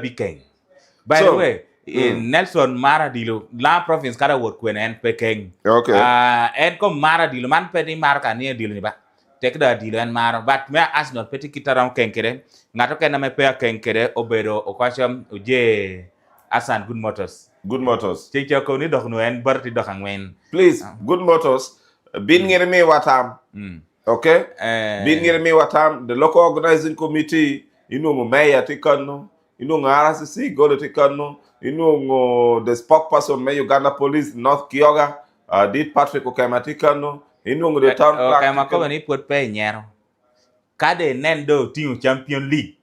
Bikeng. By the way, Nelson Maradilo, la province kada word kwen en Pekeng. Okay. En ko Maradilo man pedi marka ni dilo ni ba. Tek da dilo en mar but me Arsenal peti kitaram kenkere. Ngato kena me pe kenkere obedo okwasham uje Asan Good Motors. Good Motors. Chicho ko ni dok no en barti dok angwen. Please, Good Motors. Bin ngere me watam. Okay? Bin ngere me watam. The local organizing committee, mo mayor tikano, RCC go to tikano, the spokesperson me Uganda Police North Kyoga, did Patrick Okamatikano, the town clerk. Okay, mako ni put pe nyero. Kade nendo team Champion League.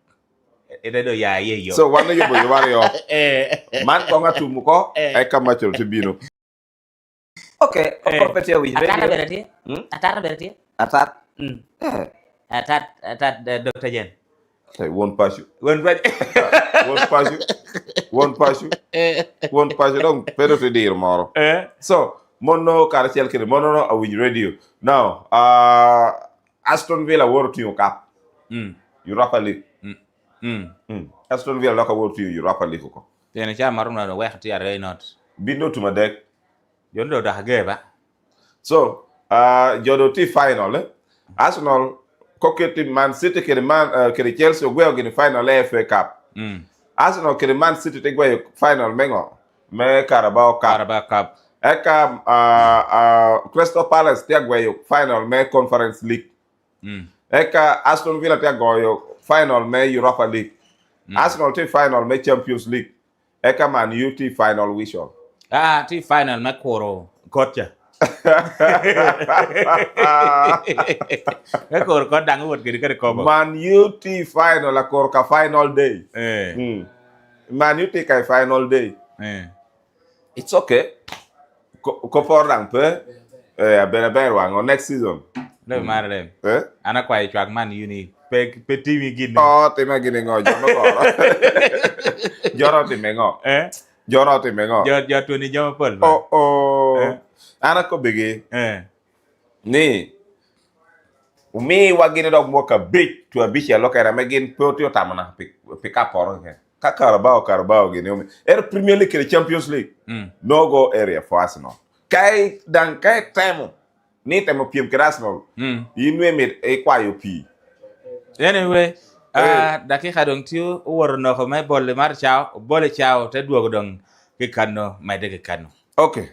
Edo ya ye yo. So one you worry off. Man konga tumuko, I come at you to bino. Okay, property we ready. Atat berarti. Atat. Atat Dr. Jen. Won't pass you. Won't pass you. Don't pay to deal tomorrow. So, mono cartel kiri mono no we radio. Now, Aston Villa world to your cap. Europa League. Aston Villa loka world to Europa League ko. Tene cha maruna no we hati are not. Bindo to my deck. Yondo da hageba. So, jodo ti final Arsenal koketi Man City kiri Chelsea ogwe in final FA Cup. Arsenal kiri Man City te gwe final mengo me Carabao Cup. Eka Crystal Palace te gwe final me Conference League. Eka Aston Villa te gwe final me Europa League. Arsenal te final me Champions League. Eka Man U te final wishon. Te final me koro gotcha. Ekor ko dang wot gidi kare ko. Man U te final la korka final day. Man U te kai final day. It's okay. Ko por dang pe better one next season. No matter them. Ana kwa ichwag Man U ni pe team gidi. Oh, te ma gidi ngo jono ko. Joro te mengo. Joro te mengo. Jo to ni jama pol. Ana ko bege. Ni. Umi wagine dog moka big to a biche loka era megin potio tamana pick up or ka Carabao gine. Premier League the Champions League. No go area for Arsenal. Kai temo. Ni temo piem ke Arsenal. Inwe mit e kwa yo pi. Anyway, dakika dong tiu wor no ko mai bolle mar chao, bolle chao te duogo dong ke kanno mai de ke kanno. Okay.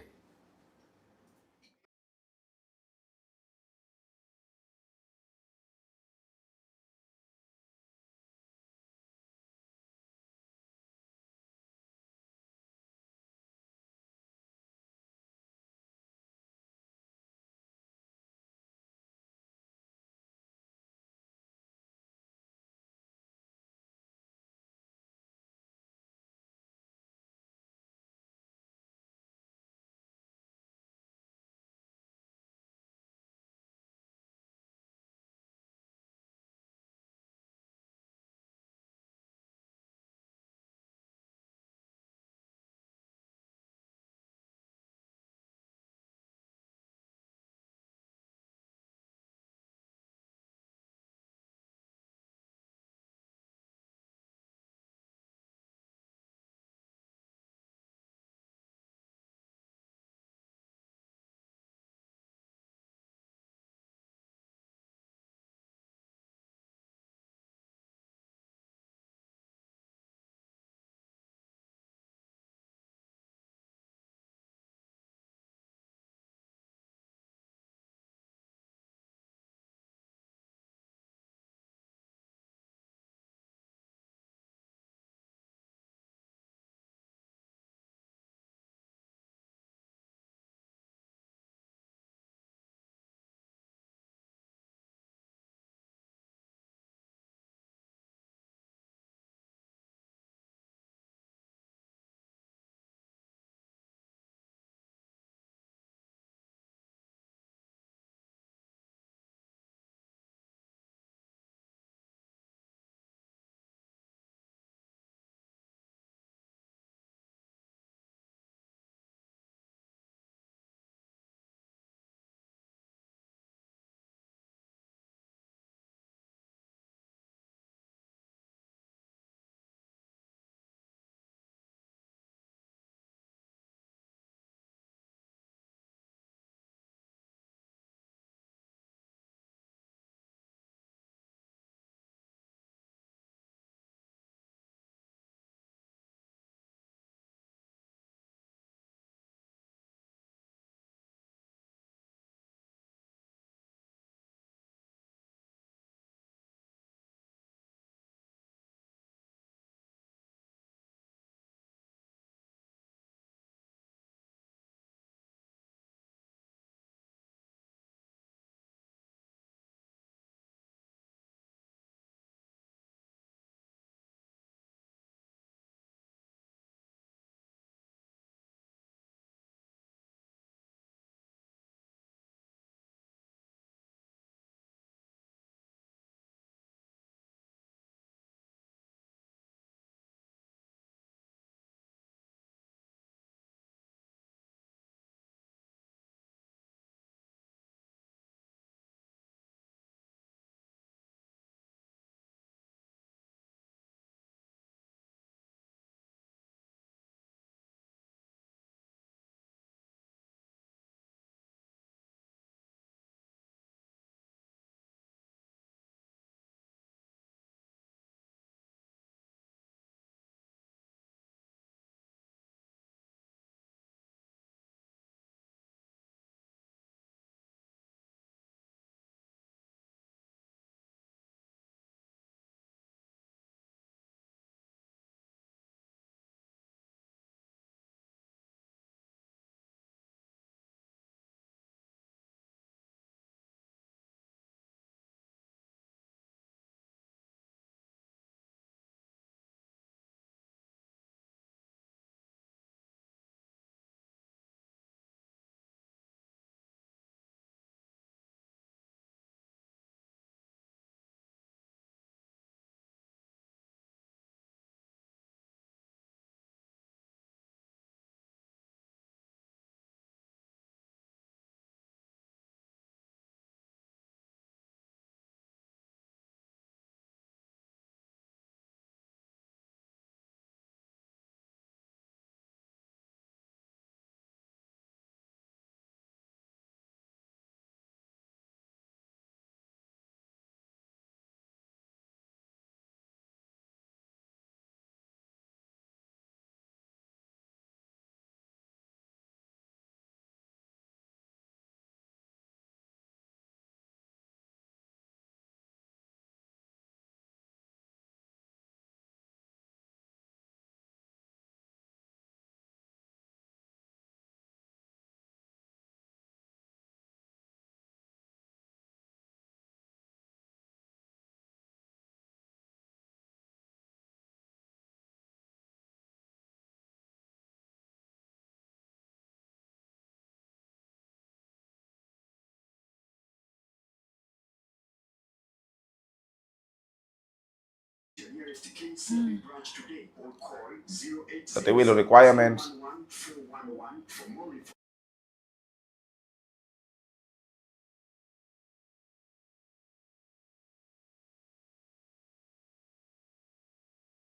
That they will requirement.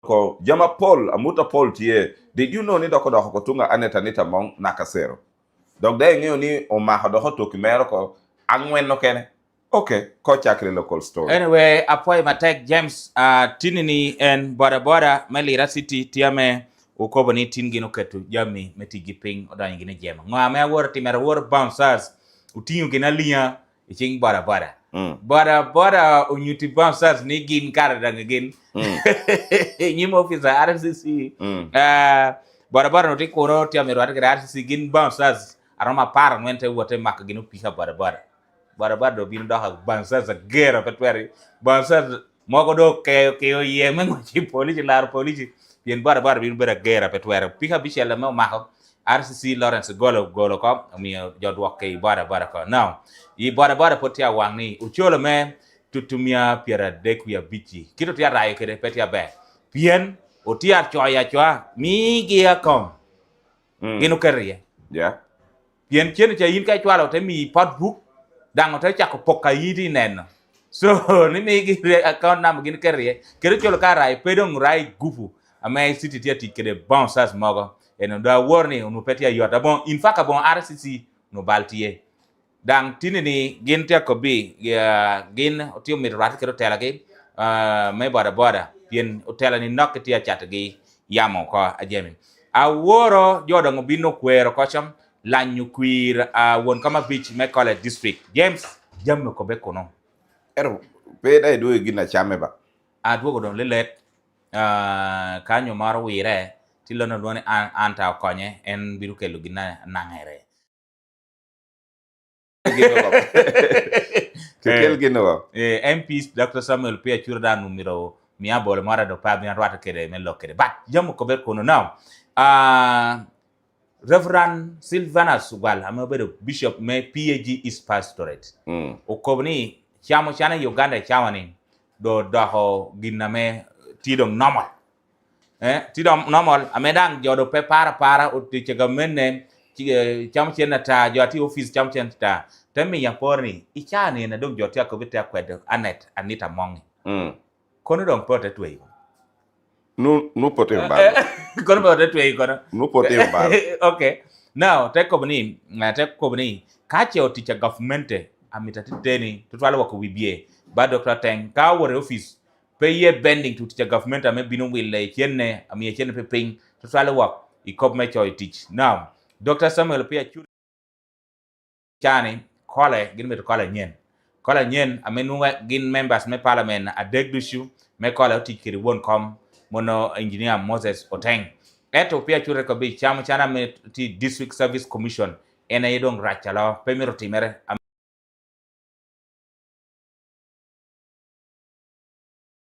Ko jama Paul amuta Paul tie. Did you know ni doko doko tunga aneta mong nakasero? Dok de ngeo ni o ma doko to kimero ko angwen no kene. Okay, ko chakre local story. Anyway, apoy matek James tinini en bora Melira City tiame ukobo ni tingino ketu jami metigi ping odanyi gine jema. Ngwa me wor timera wor bouncers utinyo gina liya iching bora. Bora unyuti bouncers ni gin karadang again. Nyim officer RCC. Bora no tikoro tiame rwata RCC gin bouncers aroma para nwente wote maka ginu pika bora do bin do bouncers a gera petweri bouncers mogo do ke ye mengo chi police lar police bien bora bin bera gera petweri pika bichela mo mako RCC Lawrence golo ko mi jodwo ke bora ko now i bora potia wangni ucholo me tutumia piera deku ya bichi kito tia rai kede petia be bien otia choya mi gia kom gino kerie Yeah. Bien chen cha yin kai chwalo te mi pot book dango te chako poka yiti nen so ni mi gi account number gin kerie kero cholo ka rai pedong rai gupu amay city tia tikede bouncers mogo eno da warning unu petia yota bon in fact bon RCC no baltie dang tinini gin tia ko bi gin otio mi rat kero tela ge me bora bien otela ni nok tia chat gi yamo ko ajemi aworo jodo ngobino kwero kocham lanyu kwir won kama beach me college district James jamme ko be kono Ero pe dai do gina chame ba. Adwogo don lelet kanyo maro wire tilono duone anta konye en biru kelo gina nangere Kekel gino. MP Dr. Samuel Pia churda numero mia bole mara do pa mia rwata kede me lokede but jamme ko be kono now Reverend Silvana Sugal, I'm a bishop, may PAG is pastorate. O Kobni, Chamo Chana Uganda Chawani, do Daho Giname Tidom normal. Tidom normal, a medang Jodo para, or teacher government, Champion ta, Joti office champion ta. Tell me, young porny, Ichani and a dog Jotia Covita Qued, Annette, Anita Mong. Conodon put it way. No pote bad. Kono ba that way kono. No pote bad. Okay. Now take company. Catch your teacher government amitati teni tutwala wako wibie. Ba Dr. Teng ka wore office. Pay ye bending to teacher government ame binu wile chenne ami chenne pe ping tutwala wako I kop me cho teach. Now Dr. Samuel Pia churi chani kole gin me to kole nyen. Kole nyen ame nuwa gin members me parliament a degdushu me kole teach kiri won come mono engineer Moses Oteng eto pia chure ko bi chana me ti district service commission ena yedong rachala pemiro timere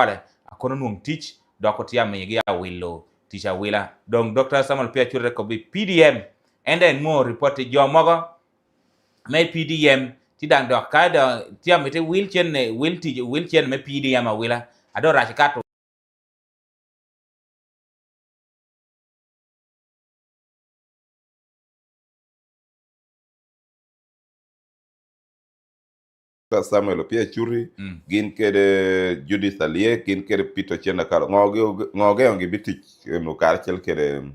ale akono nung teach doko tia me ya willo teacher willa donc Dr. Samuel pia chure ko bi PDM and then more report jo mogo me PDM ti dang dok ka da tia me te wheelchair me PDM a willa ado rachikato Samuel Pia Churi, gin kede Judith Alie, gin kede Peter Chena Karo, ngoge ongi biti mukar chel kede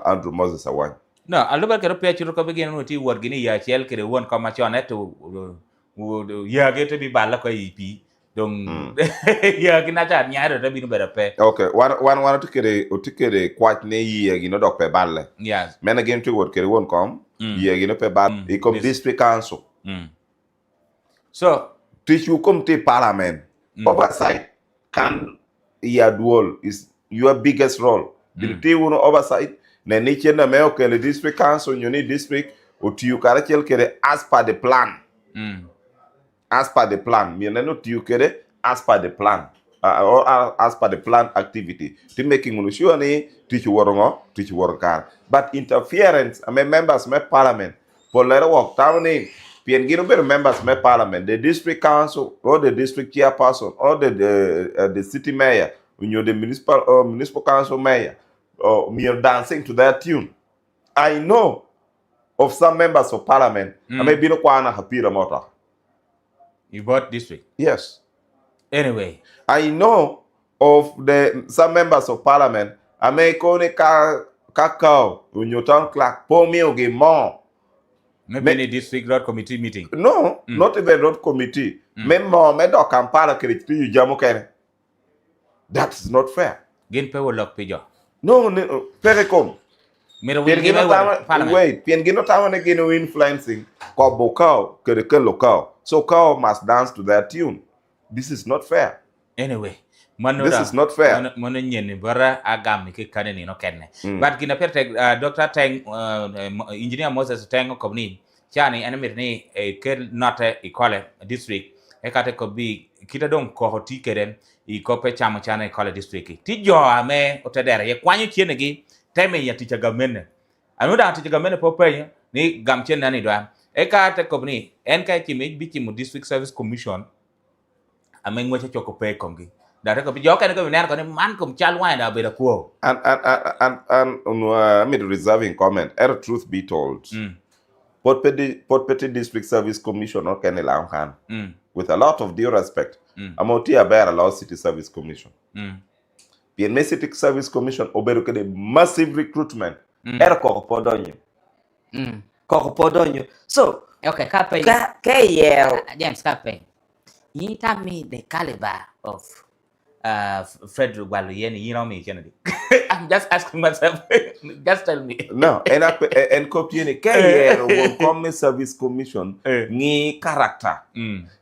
Andrew Moses Awany. No, alubar kero Pia Churi ko begin no ti wor gini ya chel kede won kama chone to ya gete bi balla ko ipi donc ya gina cha nyaaro to binu bere pe. Okay, one tikere kwat ne ye gino dok pe balle. Yes. Men again to wor kede won kom, ye gino pe balle, e kom district council. So, teach you come to parliament. Oversight can dual is your biggest role. Bility uno oversight. Ne niche na meo ke le district council you need district o tu karachel kere as per the plan. As per the plan. Me no tu kere as per the plan. Or as per the plan activity. To making uno sure ni teach worongo, teach worokar. But interference, I mean members me parliament. For let work town in Piengino be members of parliament, the district council, or the district chairperson, or the city mayor, the municipal council mayor, you're dancing to that tune. I know of some members of parliament, I may be no kwana hapira mota. You bought district? Yes. Anyway. I know of some members of parliament, I may kone kakao, when your town clerk, pour me or more. Maybe any district road committee meeting. No, not even road committee. Member medo kampala kiriti you jamu kene. That's not fair. Gen pe lock pejo. No, perekom. Wait, Piengino Town again influencing Kobokao, Kereke local. So Kao must dance to that tune. This is not fair. Anyway, this is not fair. Monenyen bara agam ke kaneni no kenne. But gina perte Dr. Tang engineer Moses Tang Kobni chani enemir ni e kel not e kole district e kate ko bi kita don ko hoti keren I kope chamo chana e kole district. Ti jo ame otedere ye kwanyu chiene gi teme ya ticha gamene. Anuda ticha gamene popenya ni gamchen nani dwa. E kate kobni en ka chimi bi chimu district service commission ame ngweche choko pe kongi. That could be joking to man come child wine I'll be the quo. And made a reserving comment. Truth be told, Port Petty District Service Commission or Kenny Lamhan, with a lot of due respect, Amotia Bear allow City Service Commission. PNM City Service Commission oberuke the massive recruitment. Kokopodonyo. Kokopodonyo. So, okay, Kape. James Kape. You tell me the caliber of Frederick Waluyeni, you know me, Kennedy. I'm just asking myself. Just tell me. No, and copy will come Service Commission ni character.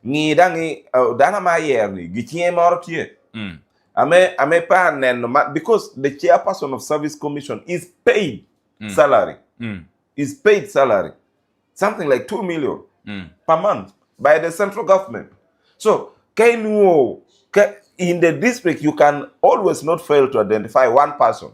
Ni dangi dana mayer ni gitie mortie. Ame pa nen because the chairperson of Service Commission is paid salary. Is paid salary. Something like 2 million per month by the central government. So, in the district, you can always not fail to identify one person.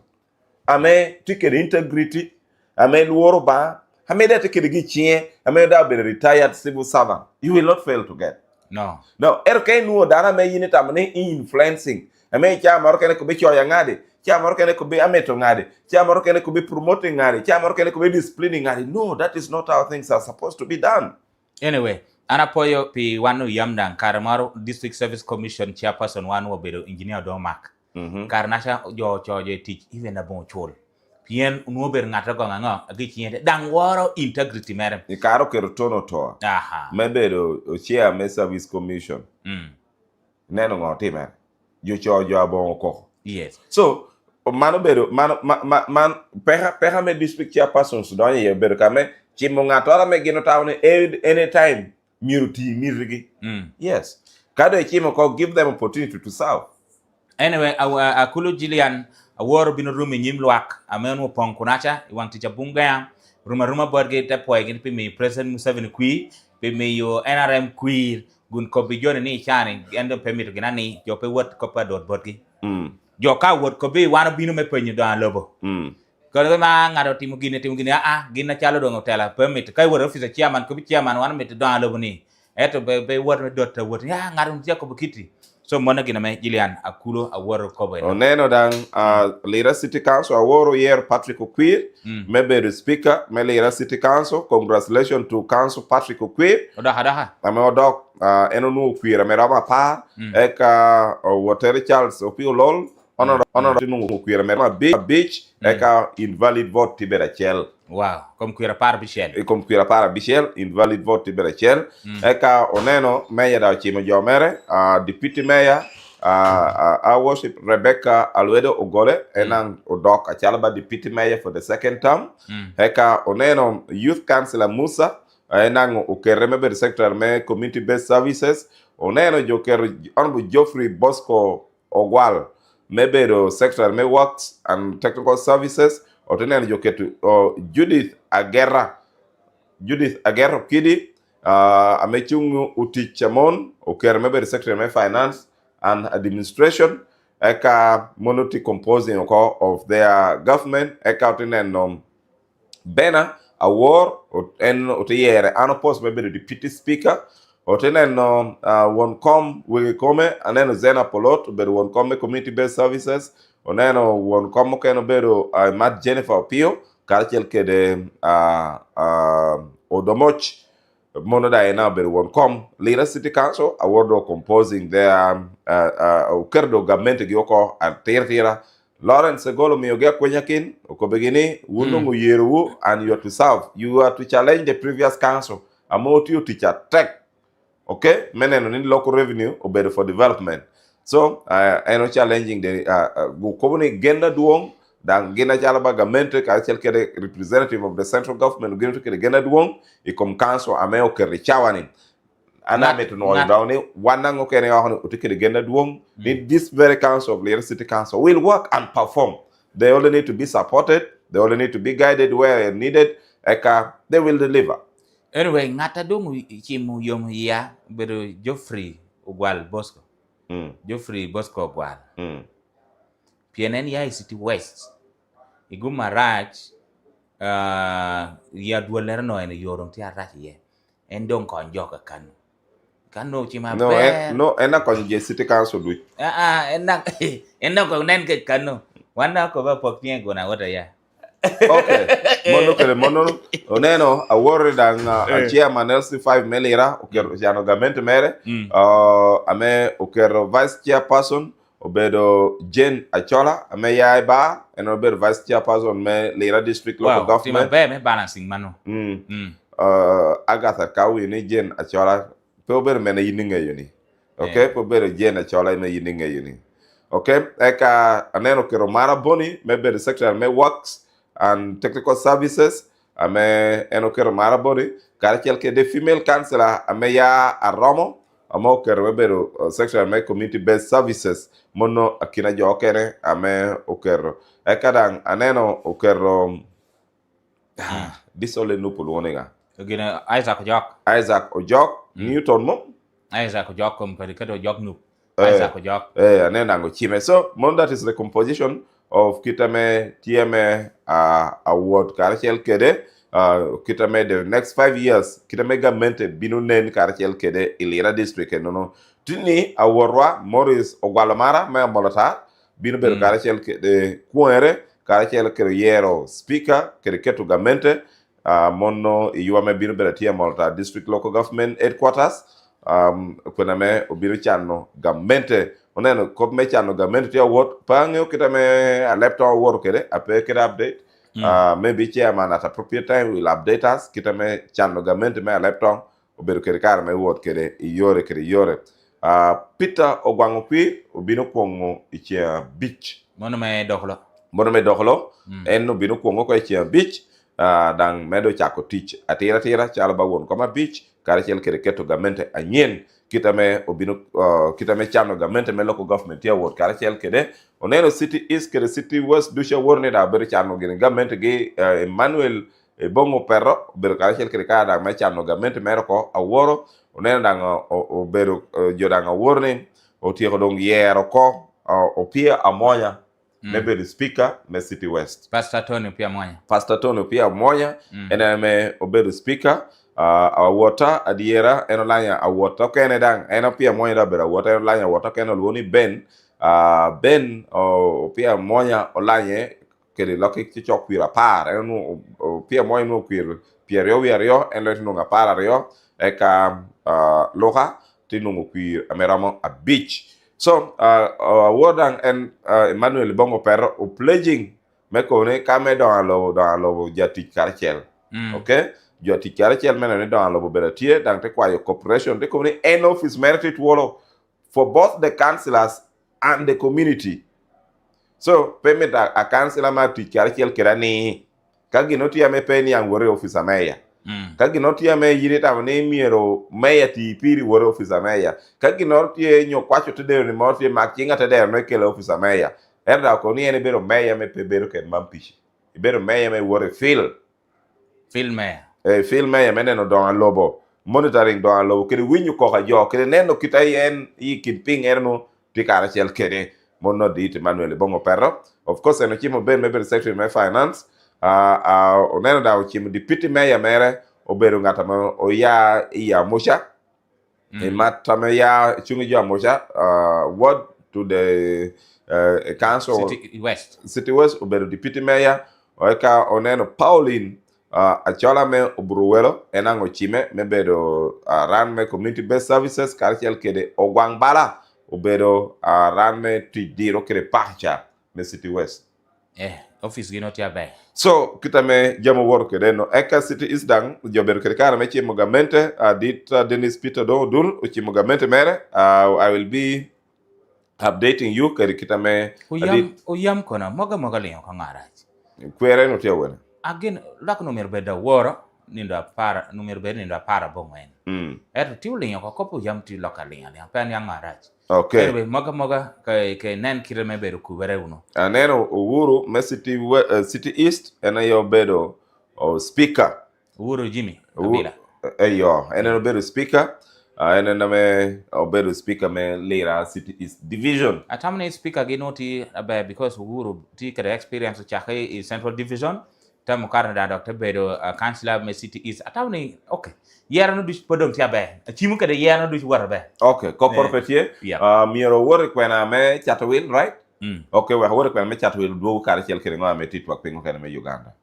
Ame ticket integrity, ame luoroba, ame that ticket gichie, ame that be a retired civil servant. You will not fail to get. No. No, erke dana me unit amane influencing. Ame cha marokene ko be choya ngade, cha marokene ko be ameto ngade, cha marokene ko be promoting ngade, cha marokene ko be disciplining ngade. No, that is not how things are supposed to be done. Anyway, anapoyo pi wanu yamdan karamaro District Service Commission chairperson wanu obedo engineer Domak. Karnasha jo teach even a bon chol. Pien unober ngata go nganga agichiende dang woro integrity merem. Ikaro kerotono to. Aha. Mebedo chair me Service Commission. Neno ngoti man. Jo abon ko. Yes. So man pera me district chairperson so ye bedo kame chimongatora me gino town anytime. Mirigi. Yes. Kado chimo ko give them opportunity to serve. Anyway, akulu Jillian aworo bino rumi nyimlwak amenu ponkunacha iwang ticha bunga ruma borge te poegin pi mi president Museveni kui pi mi yo NRM kui gun ko bi jone ni chani endo permit ginani jo pe wot ko pa dot borgi. Jo ka wot ko bi wana bino me penyu dan lobo. Kalau ma ngado timu gini gina chalo dong hotel permit kai wor office chairman ko bi chairman wana met dan lobo ni eto be wor dot wot ya ngado tia ko bikiti so mona gina me Jillian akulo aworo ko be oneno dan Lira City Council aworo yer Patrick Okwir maybe the speaker me Lira City Council congratulations to Council Patrick Okwir odaha ame odok eno nu Okwir ame raba pa eka water Charles Opio lol honor tinu Okwir ame beach eka invalid vote Tiberachel. Wow, comme cuira par Bichel. E comme cuira par Bichel, invalid vote Tiberachel. Eka oneno meya da chimo jomere, deputy mayor, our worship Rebecca Alwedo Ogole, enang odok achalaba deputy mayor for the second term. Eka oneno youth councillor Musa, enang okeremebe the secretary me community based services. Oneno joker honorable Geoffrey Bosco Ogwal, maybe the secretary me works and technical services. Otenene joketu Judith Aguerra Kidi amechungu Utichamon okeremebe the secretary of finance and administration eka monoti composing of their government eka otenene Bena award en oteyere anopos maybe the deputy speaker Oteneno won kom wigi kome aneno Zena Polot obedo won come community based services oneno won kom keno bedo Matt Jennifer Pio kaachiel kede Odomoch mono da ena obedo won kom Lira City Council awardo composing their ukerdo government gi oko tira Lawrence Segolo miyogia kwenyakin okobegini wunungu yeru and you are to serve, you are to challenge the previous council amount you teacher tech. Okay, meneno ni local revenue obedo for development. So, eno challenging the gukobuni genda duong dan gena chalaba government ka kede representative of the central government gena kede genda duong ikom council ameo kere chawani. Ana metu no dawni wanango kene yohone utikede genda duong in this very council of Lira City Council will work and perform. They only need to be supported, they only need to be guided where needed, eka they will deliver. Anyway, ngata dungu chimu yom ya bedo Geoffrey Ogwal Bosco. Geoffrey Bosco Ogwal. PNN ya City West. Iguma Raj ya dualer no ene yorong ti arach ye. Endong konjoka kanu. Kanu chima ber. No, ena konje City Council du. Ena ko nen ke kanu. Wana ko ba poknie gona wata ya. Okay. Mono oneno award dan chairman LC5 Melira okero jano government mere ame okero vice chairperson obedo Jane Achola ame yaiba and obedo vice chairperson me Lira district local government me balancing mano Agatha Kawi ni Jane Achola pe obedo mena yininga yuni okay pe obedo Jane Achola me yininga yuni okay eka aneno kero Mara Boni me obedo secretary me works and technical services ame enokero marabodi karachiel ke the female councillor ame ya aromo amo kero webero secretary me community based services mono akina jokere ame okero ekadang aneno okero disole nupul woniga ogina Isaac Ojok Newton mo Isaac Ojok kompari Ojok nup Isaac Ojok aneno ango chime so mono that is the composition of kitame TMA award karachiel kede kitame the next 5 years kitame government binu nen karachiel kede Ilira district no tini aworwa Morris Ogwalamara me molata binu bedo karachiel kede kuere karachiel kede yero speaker kede ketu government mono yuame binu bedo tia molata district local government headquarters kuna me obiru chano government oneno ko me chano government tia wot pange kitame a laptop work kede ape kede update maybe chairman at appropriate time will update us kitame chano government me a laptop oberu kede kar me wot kede yore Peter Ogwango pi obino kwongo ichia beach mono me dokhlo en obino kwongo ko ichia beach dan medo chako teach atira chala ba won koma beach karachiel kede keto government anyen kitame obino kitame chano government me local government ya ward karachiel kede oneno city east kede city west dusha worne da ber chano gene government ge Emmanuel Bongo Perro ber karachiel kede kada me chano government mero ko aworo oneno dang obero jodanga worne otieko dong yero ko opia amoya maybe the speaker me city west Pastor Tony pia moya ena me obedo speaker awota adiera enolanya awota kene dang eno pia moya da bera awota enolanya awota kene luoni Ben pia moya olanye kede loki chichok kwira par eno pia moya no kwira pierio wiario eno tinunga para rio eka loka tinunga kwira ameramo a beach so wodang en Emmanuel Bongo Perro o pledging mekone kame dans lo jati karchel okay jati karchel menene dans lo beratie dans te kwa corporation de community en office merited Twolo for both the councillors and the community so permit a councillor ma ti karchel kerani kagi noti ame peni yang wore office ameya kagi noti ame yire ta ne miero meya ti piri wore office ameya kagi noti nyo kwacho tede ni moti makinga tede no kele office ameya erda ko ni ene bero meya me pe bero ken mampishi bero meya me wore fil meya meneno don lobo monitoring don lobo kede winyu ko ka jo kede neno kitai en yi kinping erno tikara chel kede mono dit Emmanuel Bongo Perro of course eno chimo ben me secretary me finance oneno da chimo deputy mayor mere oberu ngata ma oya musha Matame ya chungi moja ward to the council City West ubedo deputy mayor oeka oneno Pauline achola me ubruwelo enango chime mebedo ran me community based services karchiel kede ogwang bala ubedo ran me tidiro kede pacha me City West office gino tia bay so kita me jamo wor kede no eka City East dang jobedo kede kara me chimo gamente dit Dennis Peter dul uchimo gamente mere I will be updating you kede kita me uyam kona moga leon kangara kwere no tia wena again lak numer beda woro ninda para numer beda ninda para bongwen tiuli ko kopo yam ti lokali ya pen yang marach okay erbe moga ke nen kire me bedo ku bere uno aneno Uhuru me City East ena yo bedo speaker Uhuru Jimmy abila eyo ena bedo speaker ena me bedo speaker me lera City East division atamne speaker ginoti abe because Uhuru ti kere experience chake central division tam karna Dr. Bedo councilor me City East atawni okay yera no dus podom ti abe chimu kede yera no dus warbe okay ko porpetier miero wor kwena me Chatwin right okay we wor kwena me Chatwin do kar chel kere ngwa me titwak pingo kene me Uganda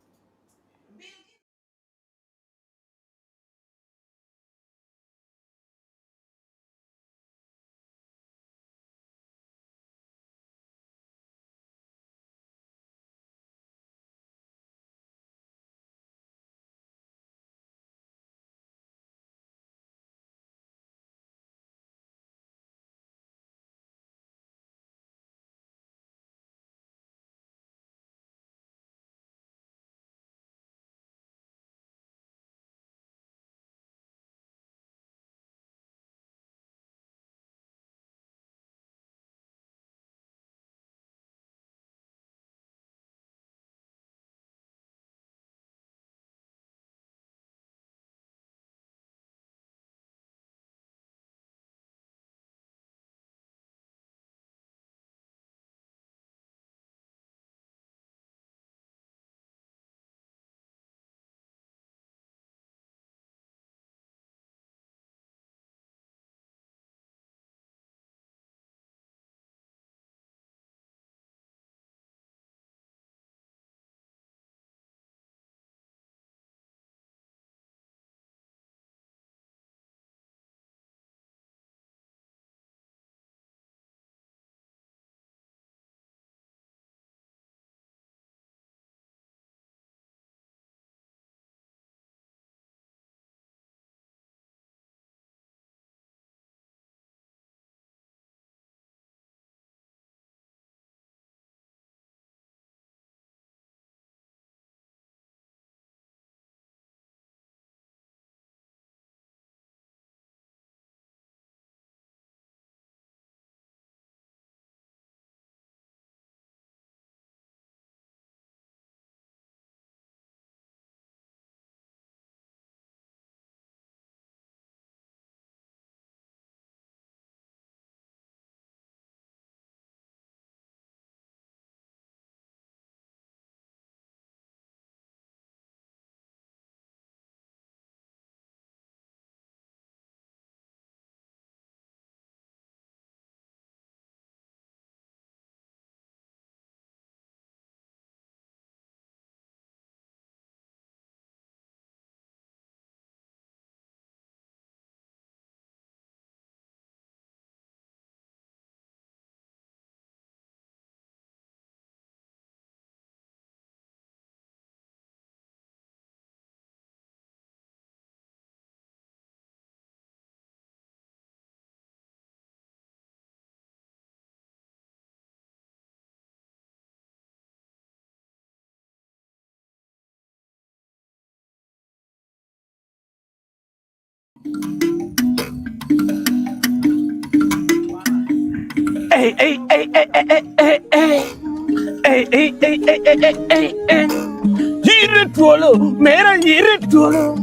Yire Twolo, mera yire Twolo,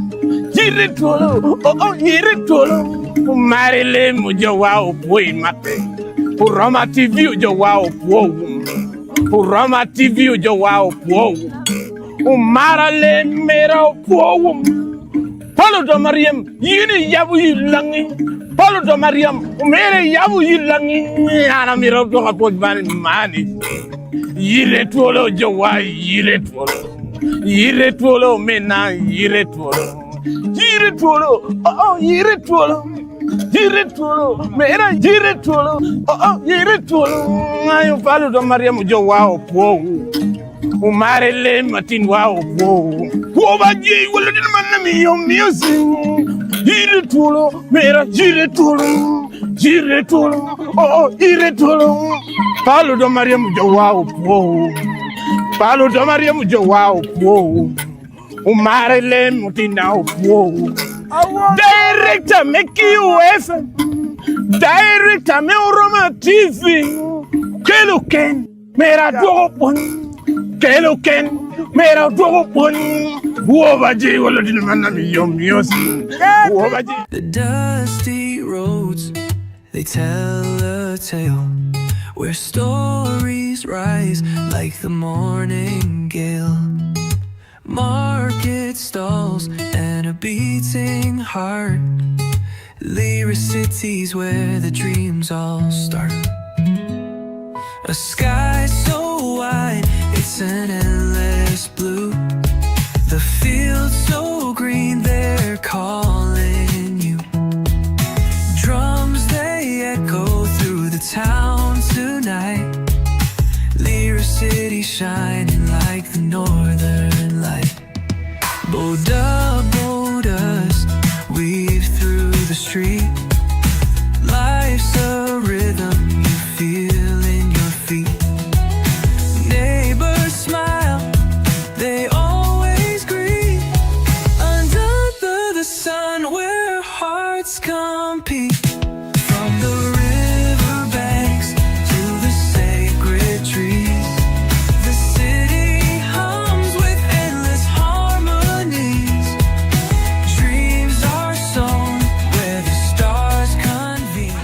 yire Twolo. Marile mujo wao poi mate. Urama TV ujo wao po. Urama TV ujo wao po. Umarale mera po. Palo do Mariam, yini yabu langi. Paulo do Mariam, mere yabu yilangi ana miro do kapot mani. Yire Twolo jowa, yire Twolo. Yire Twolo mena, yire Twolo. Yire Twolo, oh yire Twolo. Yire Twolo, mera yire Twolo. Oh yire Twolo. Ayo Paulo do Mariam jowa opo. Umare le matin wa opo. Woba ji wala din man mi yo music. Yire Twolo, mera yire Twolo. Yire Twolo, oh yire Twolo. Paulo do Mariam jowa opo. Paulo do Mariam jowa opo. Umare le mutina opo. Director make you FM. Director me Roma TV. Keluken mera dopon. Keluken mera dopon. Wobaji wala din manami yo music. Wobaji. The dusty roads, they tell a tale where stories rise like the morning gale. Market stalls and a beating heart, lyric cities where the dreams all start. A sky so wide, it's an endless blue. The fields so green, they're calling you. Drums, they echo through the town tonight. Lyric city shining like the northern light. Boda bodas weave through the street. Life's a rhythm you feel in your feet. Neighbors smile, they always greet. Under the sun where hearts compete. From the riverbanks to the sacred trees, the city hums with endless harmonies. Dreams are sown where the stars convene.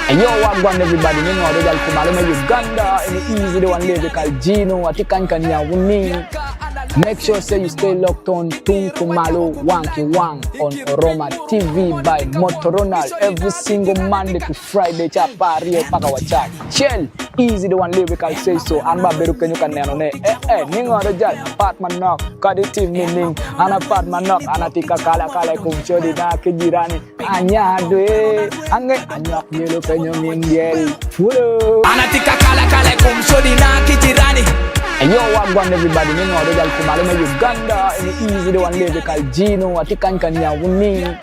And yo, wagwan everybody, you know, the Kumalo Uganda, and the easy the one lyrical Gino, Atikan Wuni. Make sure say you stay locked on Tung Kumalo Wanky Wang on Roma TV by Motoronal every single Monday to Friday. Chapari Pakawachat. Shell, easy the one lyrical say so. Amba Beruken you can name Ningo the Jal, apartment knock, Kaditi meaning, an apartment knock, Anatika Kala Kala Kumchodi Nakijirani, Anya Due, Anyak Yellow Penyum Yell, Twolo. Anatika Kala Kala Kumchodi Nakijirani. And yo, wagwan everybody, you know, the Kumalo Uganda, and the easy the one lyrical Gino, Atikan Wuni.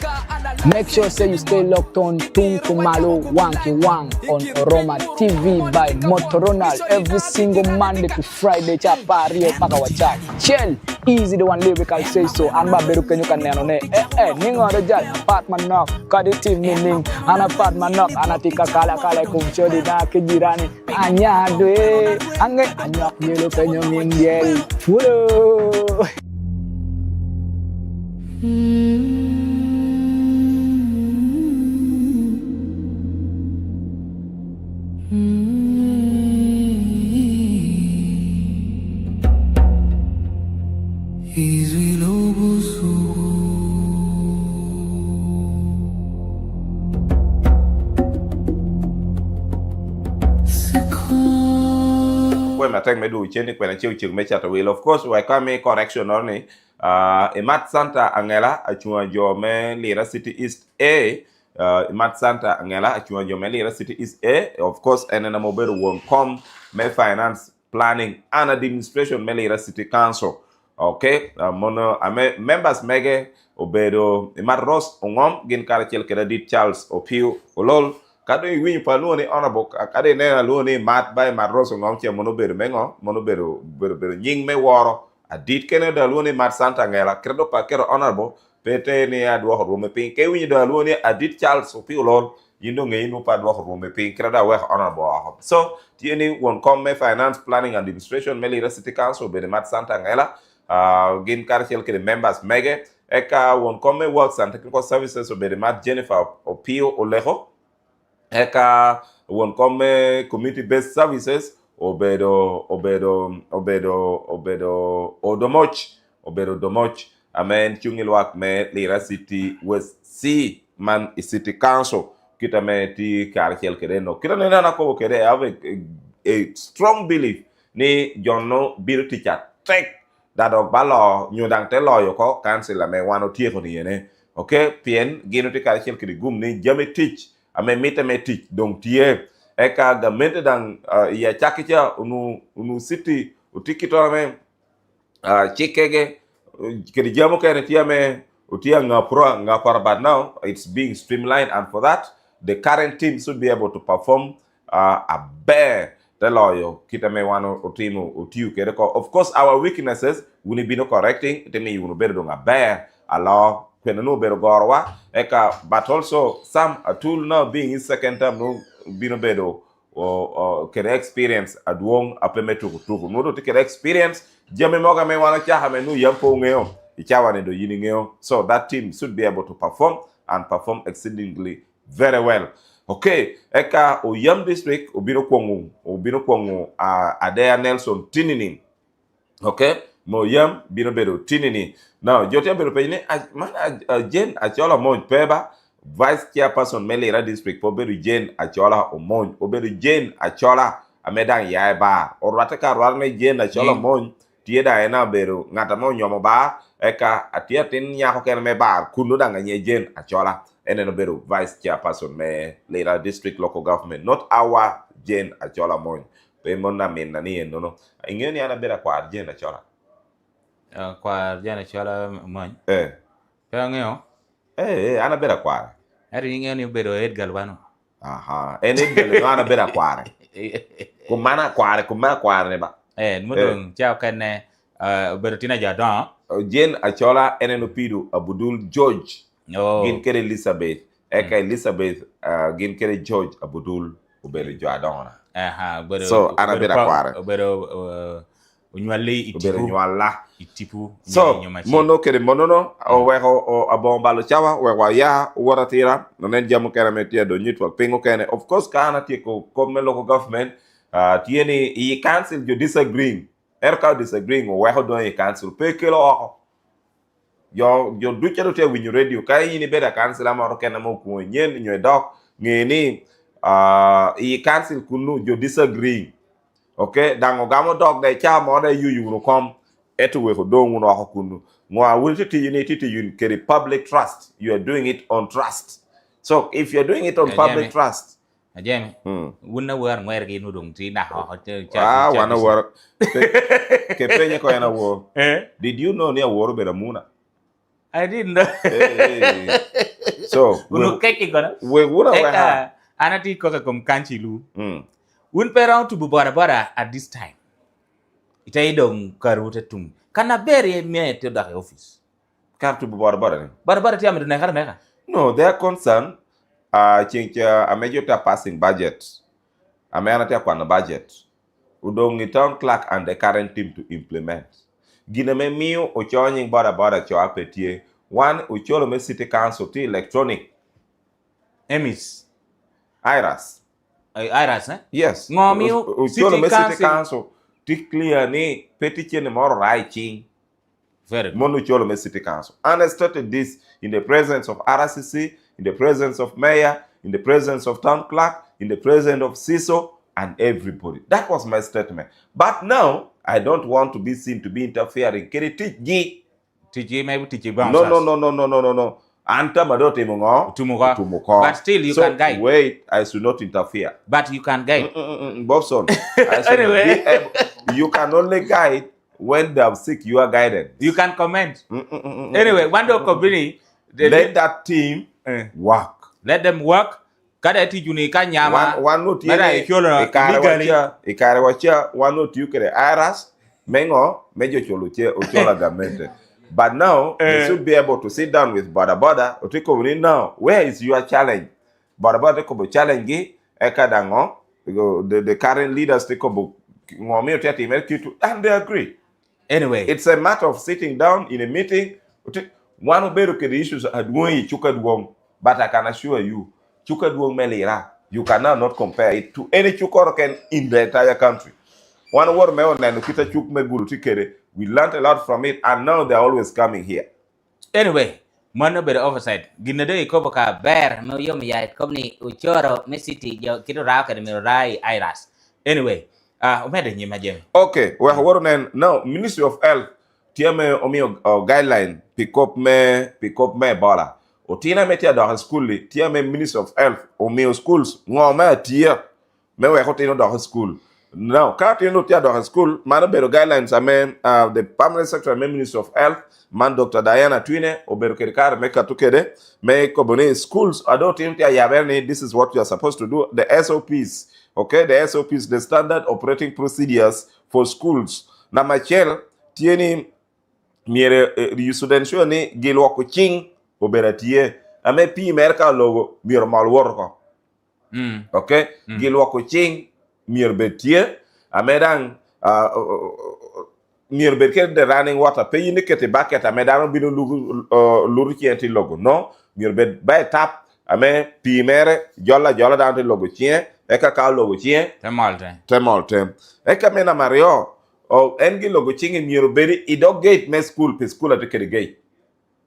Make sure say you stay locked on Tung Kumalo Wanky Wang on Roma TV by Motoronal every single Monday to Friday. Chapari Pakawachat. Shell, easy the one lyrical say so. Amba Beruken you can name Ningo the Jal, apartment knock, Kaditi meaning, an apartment knock, Anatika Kala Kala Kumchodi Nakijirani, Anya Due, Anyak Yellow Penyum Yell, Twolo. Easy Lobosu. When I take me do change when I check me chat will of course we come me correction on ni Mat Santa Angela achua jo me Lira City East A Mat Santa Angela achua jo me Lira City East A of course and then mobile won't come me finance planning and administration me Lira City Council. Okay, mono ame members mege obedo Mat Ross ongom gin karachel credit Charles Opio olol kado win palu ni honorable kade ne lu ni mat by Mat Ross ongom che mono bedo mengo mono bedo nying me woro adit kene da lu ni Mat Santa ngela credo pa kero honorable pete ni adwo ho me pin ke win da lu ni adit Charles Opio olol yindo nge inu pa adwo ho me pin credo we honorable so tieni won come finance planning and administration Meli City Council be Mat Santa ngela gin karchel ke members mege eka won come works and technical services obede Mat Jennifer Opio Olejo eka won come community based services obedo odomoch amen chungil wak me Lira City West C man City Council kita me ti karchel kede no kita ne na ko kede have a strong belief ni jonno bir ti chat tek da dog balo nyudang te loyo ko council me wano tie ko ni ne okay pien gino ti karchel kede gum ni jame teach ame mita me teach donc tie eka ga mente dang ya chakicha unu city utikito me chikege kedi jamu kene tiame utia ngapura but now it's being streamlined, and for that the current team should be able to perform a bear the loyo kita me wano utimu utiu kede ko of course our weaknesses we be no correcting te me you no better do a bear allow when no better gorwa eka but also some a tool now being in second term no bino bedo o kede experience adwong apeme tuku no do kede experience jame moga me wana cha hame nu yampo ngeo ichawane do yini ngeo so that team should be able to perform and perform exceedingly very well. Okay, eka o Yam district obino kwongu Adea Nelson Tinini. Okay, mo Yam bino bedo Tinini. Now, jote bedo pe ni Jen achola moj peba vice chairperson Melira district po bedo Jen achola omoj obedo Jen achola amedang yae ba orwate ka rwarne Jen achola moj tieda ena bedo ngata mo nyomo ba eka atia tin nyako ken me ba kunu danga nye Jen achola ene no bedo vice chairperson me Lira district local government not our Jen achola moj pe mona min na ni no ingeni ana bera kwa Jen achola kwa Jen achola moj pe ngeo ana bera kwa ari ngeo ni bedo Edgar wano aha ene bele ana bera kwa kumana kwa ne ba mudong chao kene bedo tina jadon Jen achola ene no pidu Abdul George gin kere Elizabeth eka Elizabeth gin kere George Abdul ubere jadon bedo so ana bera kwa bedo unywali itipu so mono kere monono o weko o abombalo chawa weko ya waratira nonen jamu kere metia do nyitwa pingo kene of course kana tiko comme local government tieni i council you disagreeing erka disagreeing o weko do i council pekelo yo duchero te winyu radio kai ni beda council amaro kene mo ku nyen nyoy dok ngeni i council kunu you disagreeing okay dango gamo dog de cha mo de yuyu no kom etu we ko don no ko kunu ngwa wulti ti yun keri public trust you are doing it on trust so if you are doing it on public trust ajeme wunna war ngwer gi no dong ti na ho cha wana war ke penye ko yana wo did you know ne woro bera muna I didn't know so unu keki gona we wura we ha anati ko kom kanchi lu un perang tu bara at this time itai dong karute tum kana bere me to da office kar tu bara ti amdu na kar meka no they are concerned chincha amejota passing budget amena ta kwa budget udong town clerk and the current team to implement gina me miu ochonyi bara cho apetie one ucholo me city council to electronic emis iras yes ngomi city council to clear ni petition more writing very monu cholo me city council and I started this in the presence of RCC, in the presence of mayor, in the presence of town clerk, in the presence of CISO and everybody. That was my statement. But now I don't want to be seen to be interfering. Can you teach maybe teach bounce no anta madote mungo tumuko but still you can guide. Wait, I should not interfere, but you can guide. Bobson. Anyway, you can only guide when they are sick. You are guided. You can comment. Anyway, one day company let that team work. Let them work. Kada ti juni ka nyama one note ikare wacha one note yukere aras mengo mejo choluche ochola gamente. But now you should be able to sit down with Bada otiko now where is your challenge Bada ko challenge ekadango the current leaders take obo ngomi otati merkitu and they agree. Anyway, it's a matter of sitting down in a meeting one obedo ke the issues adwon chukadwon, but I can assure you chukadwon melira you cannot not compare it to any chukoroken in the entire country. One word me on kita chuk me guru tikere, we learned a lot from it and now they're always coming here. Anyway, mano bedo oversight. Ginado ikobo ka ber no yom ya komni uchoro mesiti yo kito ra ka mi rai iras. Anyway, umede nyima jem. Okay, we have now Ministry of Health tiame omio guideline pick up me bala. Otina metia do school li tiame Ministry of Health omio schools ngoma tia me we hotino do school. Now, Katino tia do school man bedo guidelines amen the permanent secretary Ministry of Health man Dr. Diana Twine oberu kerikar meka tukede me kobone schools adult tia yaberni this is what you are supposed to do the SOPs. Okay, the SOPs, the standard operating procedures for schools. Na machel tieni miere you should ensure ni gilwa ko ching oberatie ame pi merka logo mier malwor ko. Okay, gilwa ko ching mier betie amedang mier berke the running water pe yini kete bucket amedang bino luru chienti logo. No, mier bet by tap ame pi mere jola down logo chien eka ka logo chien temolte eka mena mario o engi logo chien mier beri idog gate me school pe school at the gate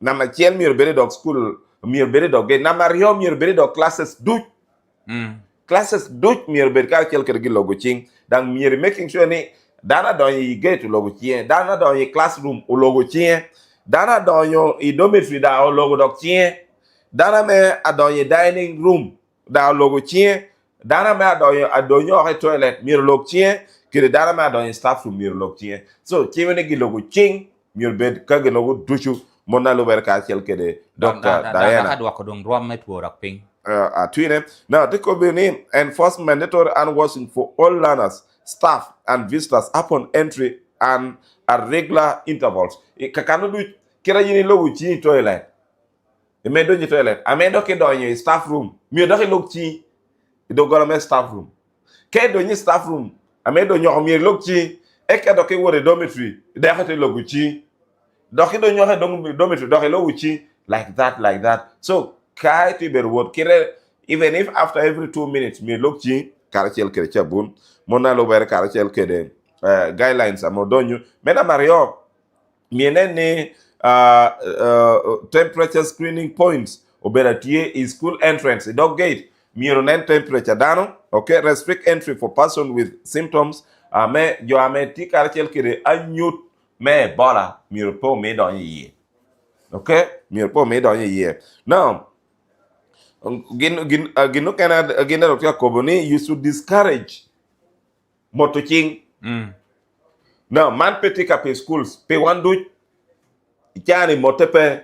na ma chien mier beri dog school mier beri dog gate na mario mier beri dog classes duch mier beri ka kel ke logo chien dan mier making sure ni dana don yi gate logo chien dana don yi classroom o logo chien dana don yo i dormitory da o logo dog chien dana me adon yi dining room da logo chien dana me adonyo toilet mir log chien kire dana me adon staff room mir log chien so chimene gi logo ching mir bed ka gi logo duchu mona lo berka kel kede Dr. Diana adwa ko dong rom me tuo rak ping atwine now the could enforce mandatory hand washing for all learners staff and visitors upon entry and at regular intervals kakano du kira yini logo chi toilet medo ni toilet amedo ke donyo staff room mi do ke log chi do golome staff room ke do ni staff room amedo nyo mi log chi e ke do ke wore dormitory de khate logu chi do ke do nyo ke dormitory do ke logu chi like that so kai to be word kire even if after every 2 minutes mi log chi karachel kere chabun mona lo ber karachel kede guidelines amodonyo mena mario mienene temperature screening points oberatie is school entrance dog gate mironen temperature dano okay restrict entry for person with symptoms ame jo ame tikar kede anyut me bola mirpo me don yi okay mirpo me don yi now ginu kana gina Dr. Koboni you should discourage motoking now man petika pe schools pe wandu chani motepe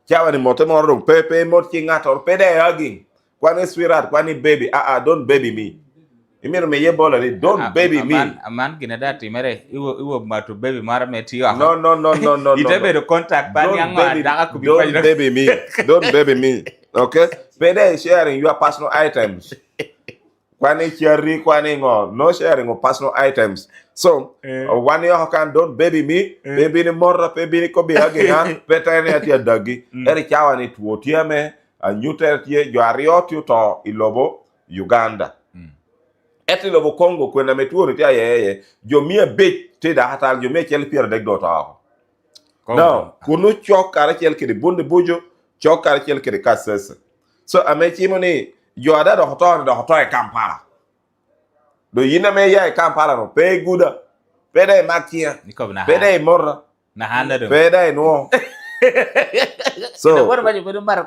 chawani mote moro pepe motki ngator pede agin kwani sweetheart kwani baby don't baby me imiro me ye bola ni don't baby me man gina dati mere iwo matu baby mara meti ya no itebe do contact ban yang daga ku bi don't baby me okay pede sharing your personal items kwani cherry kwani no sharing of personal items so one you can don't baby me baby ni morra baby ni ko bi agin peta ni atia dagi eri chawani tuotia me anyuter tie jo arioti to ilobo Uganda eti lobo Congo kwena metuoro tia yeye jo mia bit te da hatal jo me chel pier deg dota no kunu chokare chel kidi bunde bujo chokare chel kidi kasese so amechimo ni jo ada do hoto e Kampala do yina me ya e Kampala no pe guda pede makia pede morra na handa do pede no so what about you pede mar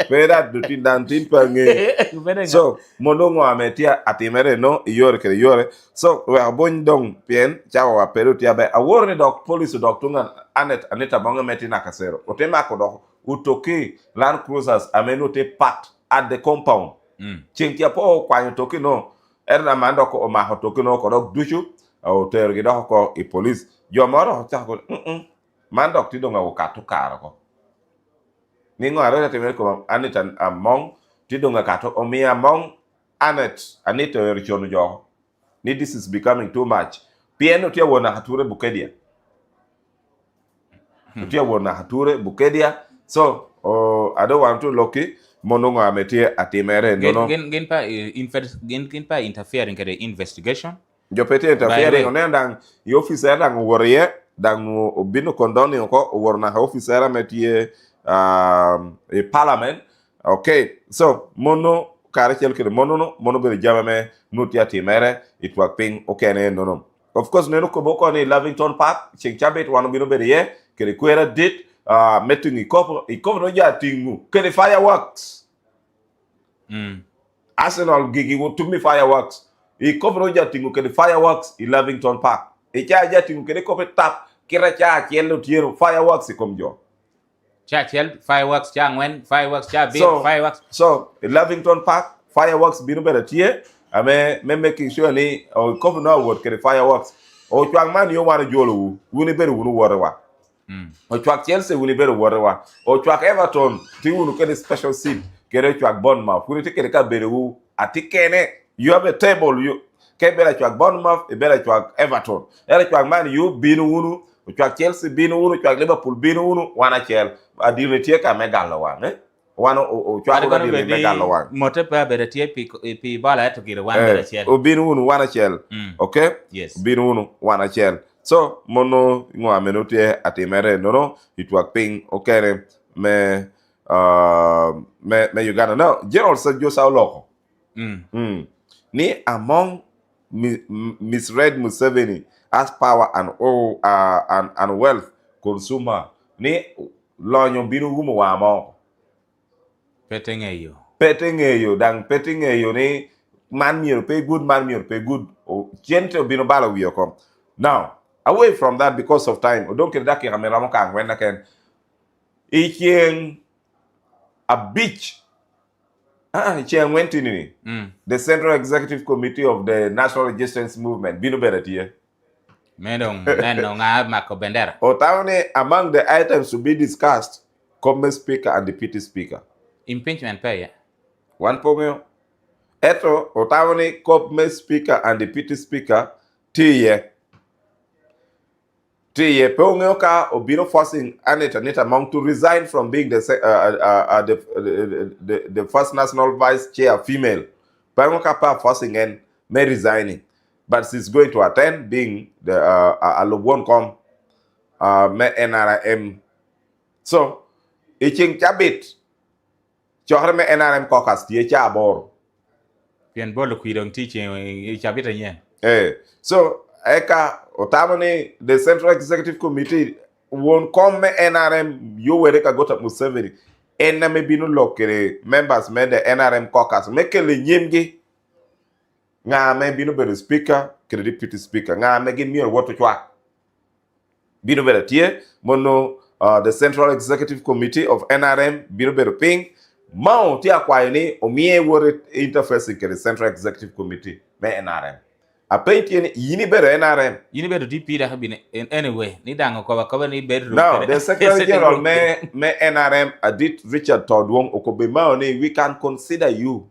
pede do tindantin pange so monongo ametia atimere no yore so we abon dong pien chawa peru tia be awor dok police dok tungan aneta bonga metina kasero otema ko dok utoki land cruisers amenote pat at the compound chinkia po kwa toki no erna mando ko ma hotoki no ko dok duchu o tergi dok ko i police jo moro ta ko mando ti donga ko katukara ko ningo ara te ko anita among ti donga kato omia among anita richono jo ni this is becoming too much pieno ti wona hature bukedia so I don't want to loki monongo ametie atimere no gen pa interfering in the investigation jo pete interfering onendang yo officer dang worye dangu obino kondoni ko worna officera metie e parliament. Okay, so mono karachel kede mono be jamame nutia timere itwak ping okene nono. Of course neno ko boko ni Lavington Park ching chabet wano bino be ye kede kwera dit meeting ikopo no ja tingu kede fireworks. Arsenal gigi wo tumi fireworks ikopo no ja tingu kede fireworks in Lavington Park. Cha ja tingu kede kope tap kira cha chielo tiero fireworks ikomjo. Cha fireworks cha ngwen fireworks cha big fireworks. So Lavington Park fireworks binu bere tie ame me making sure ni o kofu no word kere fireworks o twang man yo wana jolo wuni bere wunu worwa. O twak Chelsea wuni bere worwa o twak Everton ti wunu kere special seat kere twak Bournemouth wuni ti kere ka bere wu atikene you have a table you ke bere twak Bournemouth e bere twak Everton ere twak man you binu wunu o twak Chelsea binu wunu twak Liverpool binu wunu wana chel adile tie ka megalo wa wano o twak ko adile megalo wa mote pa bere tie pi bala to gire wan bere chel o binu wunu wana chel okay yes binu wunu wana chel so mono ngo amenote atimere nono itwak ping okere me Uganda now Gerald Sergio Sauloko ni among misread Museveni as power and wealth consumer ni lonyo binu gumo wa mo petengeyo dang petengeyo ni man mir pay good o gente binu bala wiyo kom now away from that because of time don't get that camera mo kan when can icheng a beach icheng went in the Central Executive Committee of the National Resistance Movement binu beratie medong neno nga makobendera otawne among the items to be discussed come speaker and deputy speaker impeachment pay one pomeo eto otawne come speaker and deputy speaker tiye pongeo ka obino forcing Anita Among to resign from being the first national vice chair female pongeo ka pa forcing and may resigning. But she's going to attend being the Alobon me NRM. So, iching chabit chohre me NRM caucus tie chabor. Pian bolo kuidong teaching chabit yen. So eka otamani the Central Executive Committee won't come me NRM you were ka got up Museveni. Enna me binu lokere members me the NRM caucus make le nyimgi nga me binu be speaker ke deputy speaker nga me gin mier woto chwa binu be tie mono the Central Executive Committee of NRM binu be ping mao ti akwa ni o mie wore interface ke the Central Executive Committee me NRM a painting yini be NRM yini be DP da habine anyway ni dango ko ni be now the Secretary General me NRM Adit Richard Todwong okobe mao ni we can consider you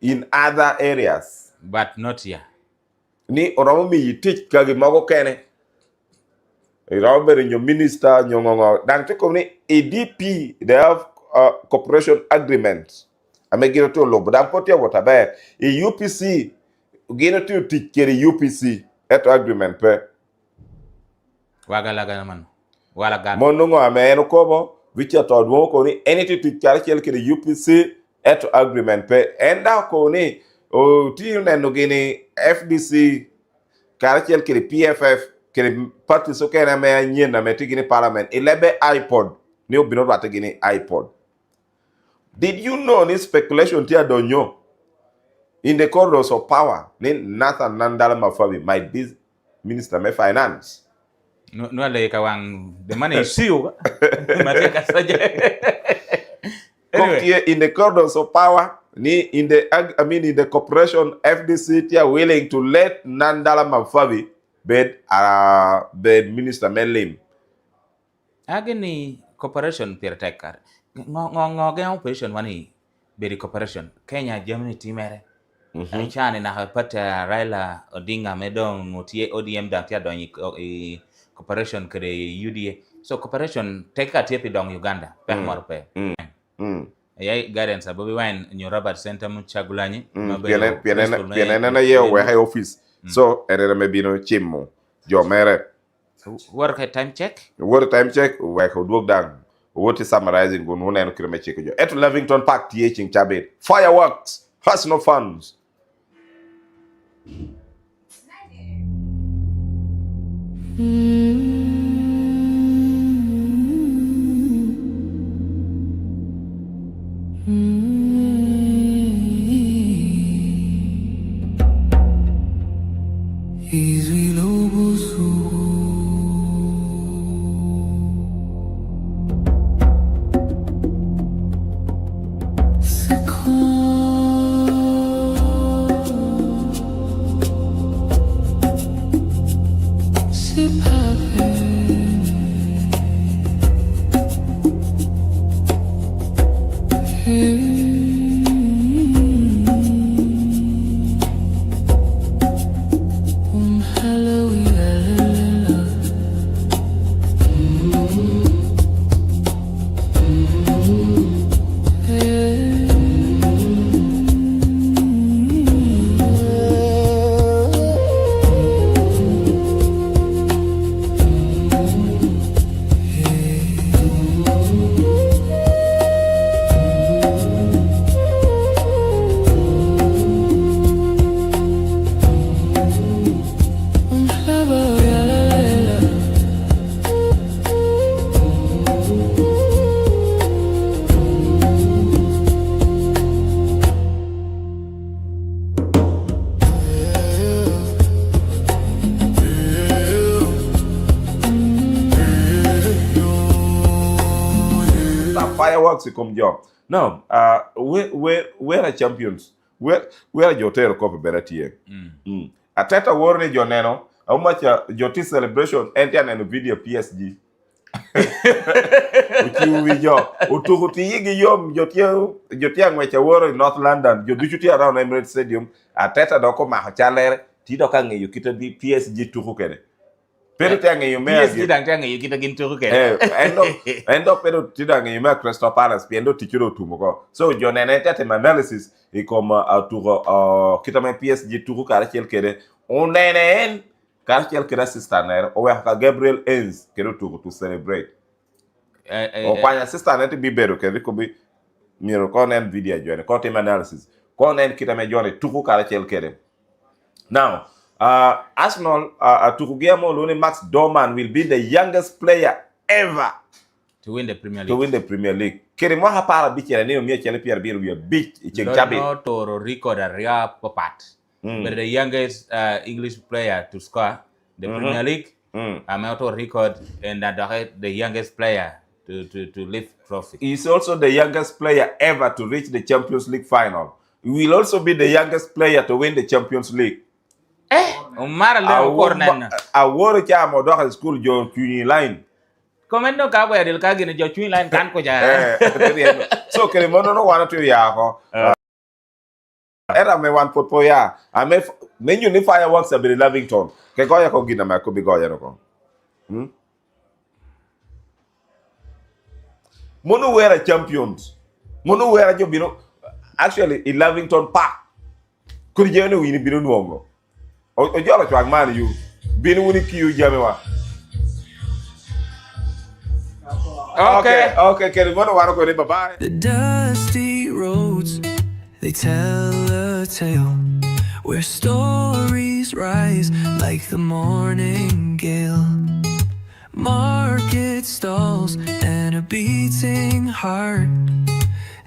in other areas but not here ni oromo mi teach kage mago kene Robert your minister nyongongo dan te ko ni ADP they have a cooperation agreement amegiro to lobo dan pote wota be e UPC gino to teach kere UPC eto agreement pe wagala man wala ga monongo ameno kobo Richard Todwong ko ni anything to teach kere UPC eto agreement pe enda ko ni o ti neno gini FDC karachel kiri PFF kiri party so kena me nyenda me tigini parliament ilebe iPod ni obino rwate gini iPod. Did you know ni speculation tia donyo in the corridors of power ni Nathan Nandala Mafabi might be minister me finance no le kawang the money is you mateka saje anyway in the corridors of power ni in the corporation FDC tia willing to let Nandala Mafabi bed minister Melim agini corporation pirtekar ngo operation wani bedi corporation Kenya Germany timere chane na hapata Raila Odinga medong mutie ODM da tia donyi corporation kre UDA so corporation teka tiepi dong Uganda pe morpe yai guidance abobi wine nyo Robert Center Muchagulanyi pianena na ye we high office so erere me bino chimmo jo mere Work at time check. What time check? We could work down. What is summarizing? Go no nine kilometer check. At Levington Park, TH in Chabet. Fireworks. Has no funds. Easy lobos. Fireworks come job. Now, where are champions? Where are Jotero copy better here? Ateta warne Joneno, how much Joti celebration enter and video PSG. Utuhuti yigi yom Jotia Mwecha Woro in North London, Joduchuti around Emirates Stadium, Ateta doko mahachaler, Tidokange Yukita di PSG Tuhukene. Pero tiange yume PSG dang tiange yukita gintu ke. Endo pero tidange yume Crystal Palace piendo tichiro tumuko. So Jonene tete analysis e comme kita me PSG turu karachel kede. Onene karachel kede sistaner o ka Gabriel Enz kede turu to celebrate. O panya sistaner bi bero kede ko bi miro konen video jone ko team analysis. Konen kita me jone turu karachel kede. Now, Arsenal, Tukugiamo Lone Max Dorman will be the youngest player ever To win the Premier League. to win the Premier League. Keremo hapara bichi na neo mia chele Pierre Biru ya beach ichengchabe. No to record a real popat. But the youngest English player to score the Premier League, I'm auto record and the youngest player to lift trophy. He's also the youngest player ever to reach the Champions League final. He will also be the youngest player to win the Champions League. Umara le corner. A woro cha mo do school jo tuni line. Komendo ka wa del ka gene jo twin line kan ko ja. So Keremo no wana to ya ko. Era me wan potpo ya. Ame menyu ni fireworks abi Lavington. Ke goya ko gina ma ko bi goya no ko. Mono were champions. Mono were jo bino. Actually in Lavington Park. Kuri je no wini bino nuongo. O jolo chwag man you. Bino wini kiu jamewa. Okay, Keremo no wana ko ni bye. The dusty roads, they tell a tale where stories rise like the morning gale. Market stalls and a beating heart,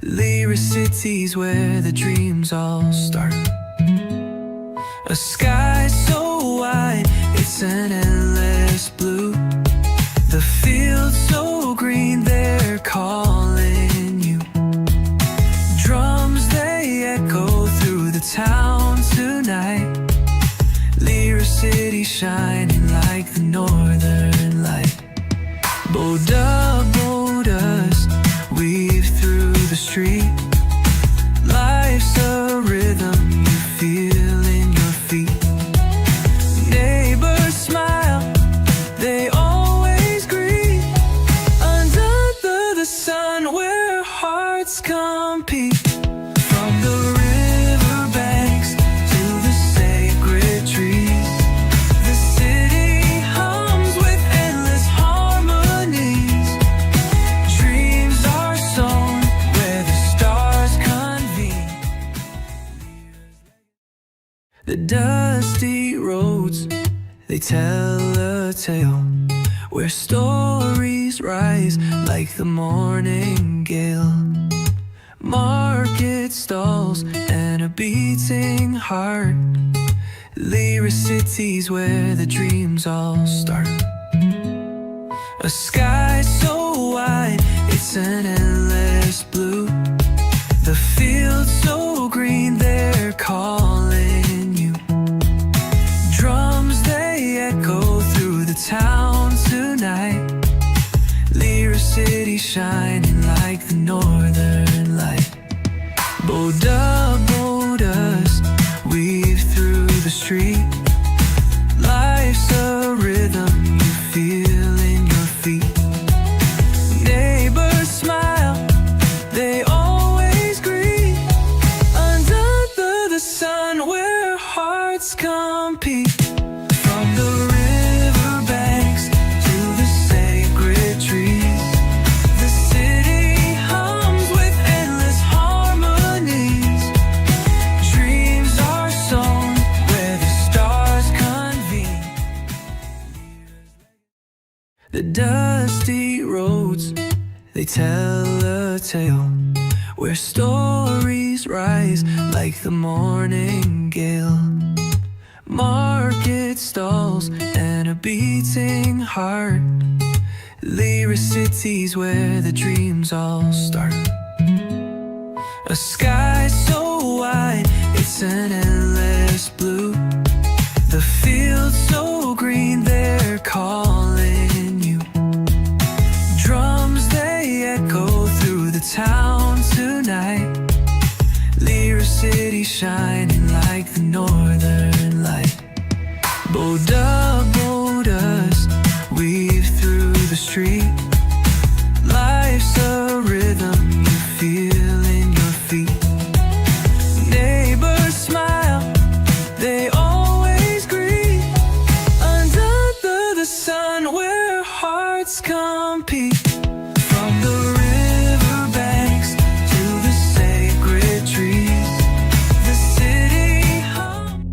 lyric cities where the dreams all start. A sky so wide, it's an endless blue. The fields so green, they're calling you. Drums, they echo through the town tonight. Lyric city shining like the northern light. Bodas weave through the street. Life's a rhythm you feel in your feet. Neighbors smile, they always greet. Under the sun where hearts compete. From the riverbanks to the sacred trees, the city hums with dusty roads, they tell a tale where stories rise like the morning gale. Market stalls and a beating heart, lyric cities where the dreams all start. A sky so wide, it's an endless blue. The fields so green, they're calling you. Drums, they echo through the town tonight. Lyric city shining like the northern light. Boda-bodas weave through the street. Life's a rhythm you feel in your feet. Neighbors smile, they always greet. Under the sun where hearts compete. From the riverbanks to the sacred trees, the city hums with endless harmonies. Dreams are sown where the stars convene. The dusty roads, they tell a tale where stories rise like the morning gale. Market stalls and a beating heart, lyric cities where the dreams all start. A sky so wide, it's an endless blue. The fields so green, they're calling you. Drums, they echo through the town tonight. Lyric city shining like the northern light. Boda-bodas weave through the street. Life's a rhythm you feel in your feet. Neighbors smile, they always greet. Under the sun where hearts compete. From the riverbanks to the sacred trees, the city hum.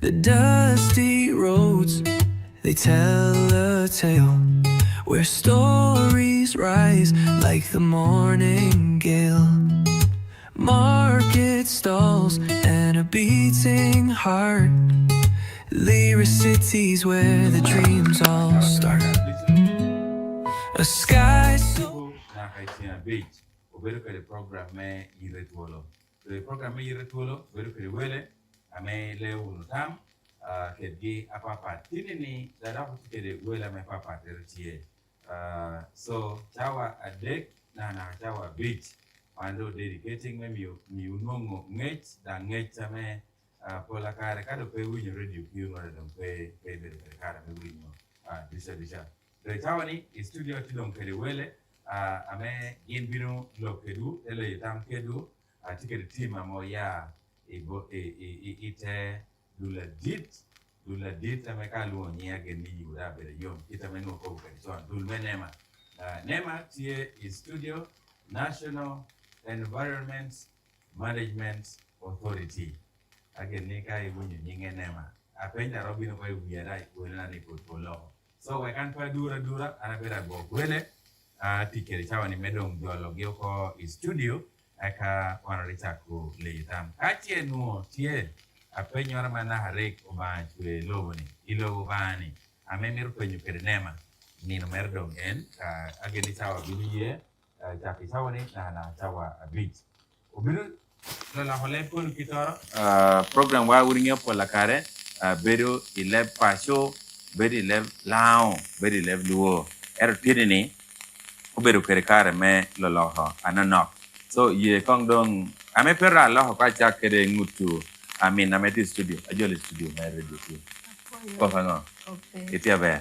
The dusty roads, they tell a tale where stories rise like the morning gale. Market stalls and a beating heart, Lyricity's where the dreams all start. A sky so beach. Obero ke program me Yite Twolo. The program me Yite Twolo, obero ke wele ame le unutam ke gi apapa tinini dada ke wele me papa tertie. So chawa adek na chawa beach. Ando dedicating me mi unongo ngech da ngech ame pola kare kado pe winyo radio kiyo ngore dom pe bere kare me winyo disha. The tawani is studio tilong kede wele ame in binu lo kedu ele yitam kedu tike team amo ya ite dula dit ame kalu nya geni yuda bere yom kita menu ko kedi so dul Nema. Nema tie is studio National Environment Management Authority again ne kai bunyu nyinge Nema apenda robino ko wiara wela ni Twolo. So we can pay dura anabera go wele tikeri chawa ni medong jolo gioko studio aka wanaricha ku leitam katie no tie apenyo mana harek oba chwe loboni ilo bani amemir penyu kere Nema ni no merdong en ageni chawa biye chaki chawa ni na chawa beach obiru la hole pon kitoro program wa uringe pola kare bedo 11 pasho very lev lao very lev luo tinini obedo kere kare me loloho ananok so ye kong dong ame perra loho kwa cha kere ngutu amin ameti studio ajoli studio me radio ki ko fango okay itia be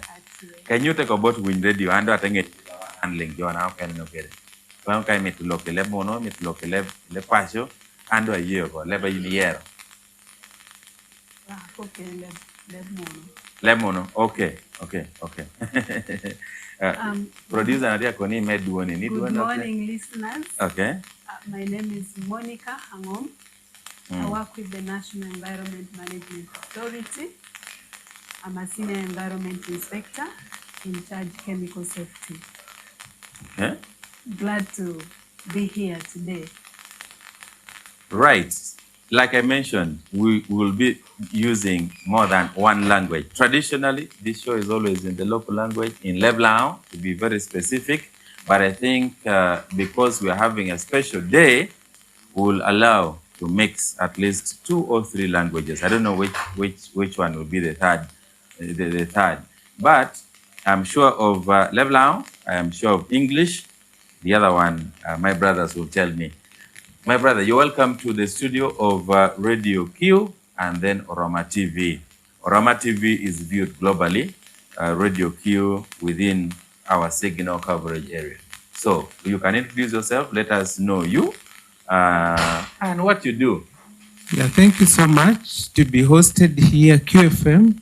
can you take about win radio ando atenge handling jona okay no kere kwa kai mitulo kele mono mitulo kele le pasho ando ayo ko le ba yiniero okay le mono Lemono, okay. Producer Nadia Koni made one. Good morning, listeners. Okay. My name is Monica Hangom. I work with the National Environment Management Authority. I'm a senior environment inspector in charge chemical safety. Okay. Glad to be here today. Right. Like I mentioned, we will be using more than one language. Traditionally, this show is always in the local language, in Leblon, to be very specific. But I think because we are having a special day, we'll allow to mix at least 2 or 3 languages. I don't know which one will be the third. The third. But I'm sure of Leblon, I am sure of English. The other one, my brothers will tell me. My brother, you're welcome to the studio of Radio Q and then Oroma TV. Oroma TV is viewed globally, Radio Q within our signal coverage area. So you can introduce yourself, let us know you and what you do. Yeah, thank you so much to be hosted here, QFM.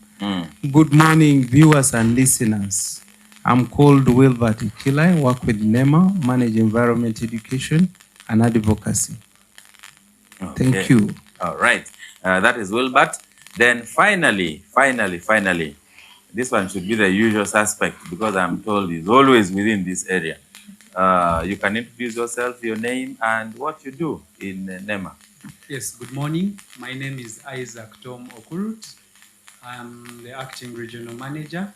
Good morning, viewers and listeners. I'm called Wilbert Ikilai, work with Nema, manage environment education and advocacy. Okay. Thank you. All right. That is Wilbert. Then finally, this one should be the usual suspect because I'm told he's always within this area. You can introduce yourself, your name, and what you do in Nema. Yes, good morning. My name is Isaac Tom Okurut. I'm the acting regional manager.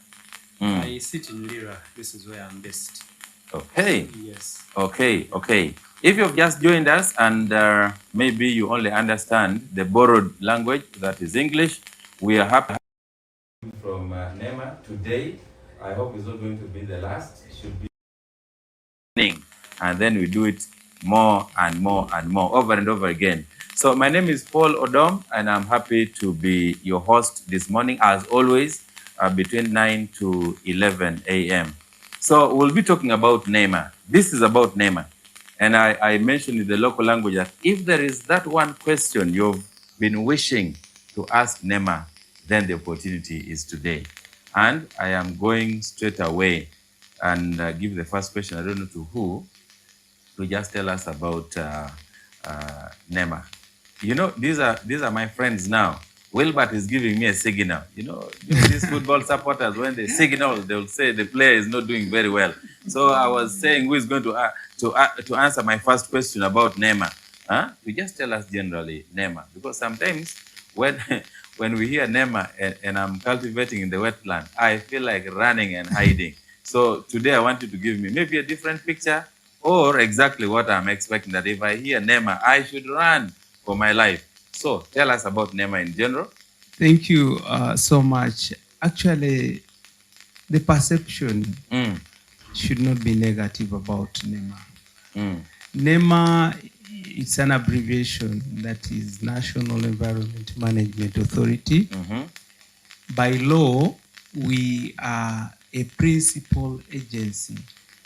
I sit in Lira. This is where I'm based. Okay. Yes. Okay. If you've just joined us and maybe you only understand the borrowed language, that is English, we are happy from Nema today. I hope it's not going to be the last. It should be and then we do it more and more and more, over and over again. So my name is Paul Odom, and I'm happy to be your host this morning, as always, between 9 to 11 a.m. So we'll be talking about Nema. This is about Nema. And I mentioned in the local language that if there is that one question you've been wishing to ask Nema, then the opportunity is today. And I am going straight away and give the first question, I don't know to who, to just tell us about Nema. You know, these are my friends now. Wilbert is giving me a signal. You know these football supporters, when they signal, they will say the player is not doing very well. So I was saying, who is going to answer my first question about Nema? Huh? You just tell us generally Nema, because sometimes when when we hear Nema and I'm cultivating in the wetland, I feel like running and hiding. So today I want you to give me maybe a different picture or exactly what I'm expecting, that if I hear Nema, I should run for my life. So tell us about Nema in general. Thank you so much. Actually, the perception should not be negative about Nema. Nema, it's an abbreviation that is National Environment Management Authority. By law, we are a principal agency.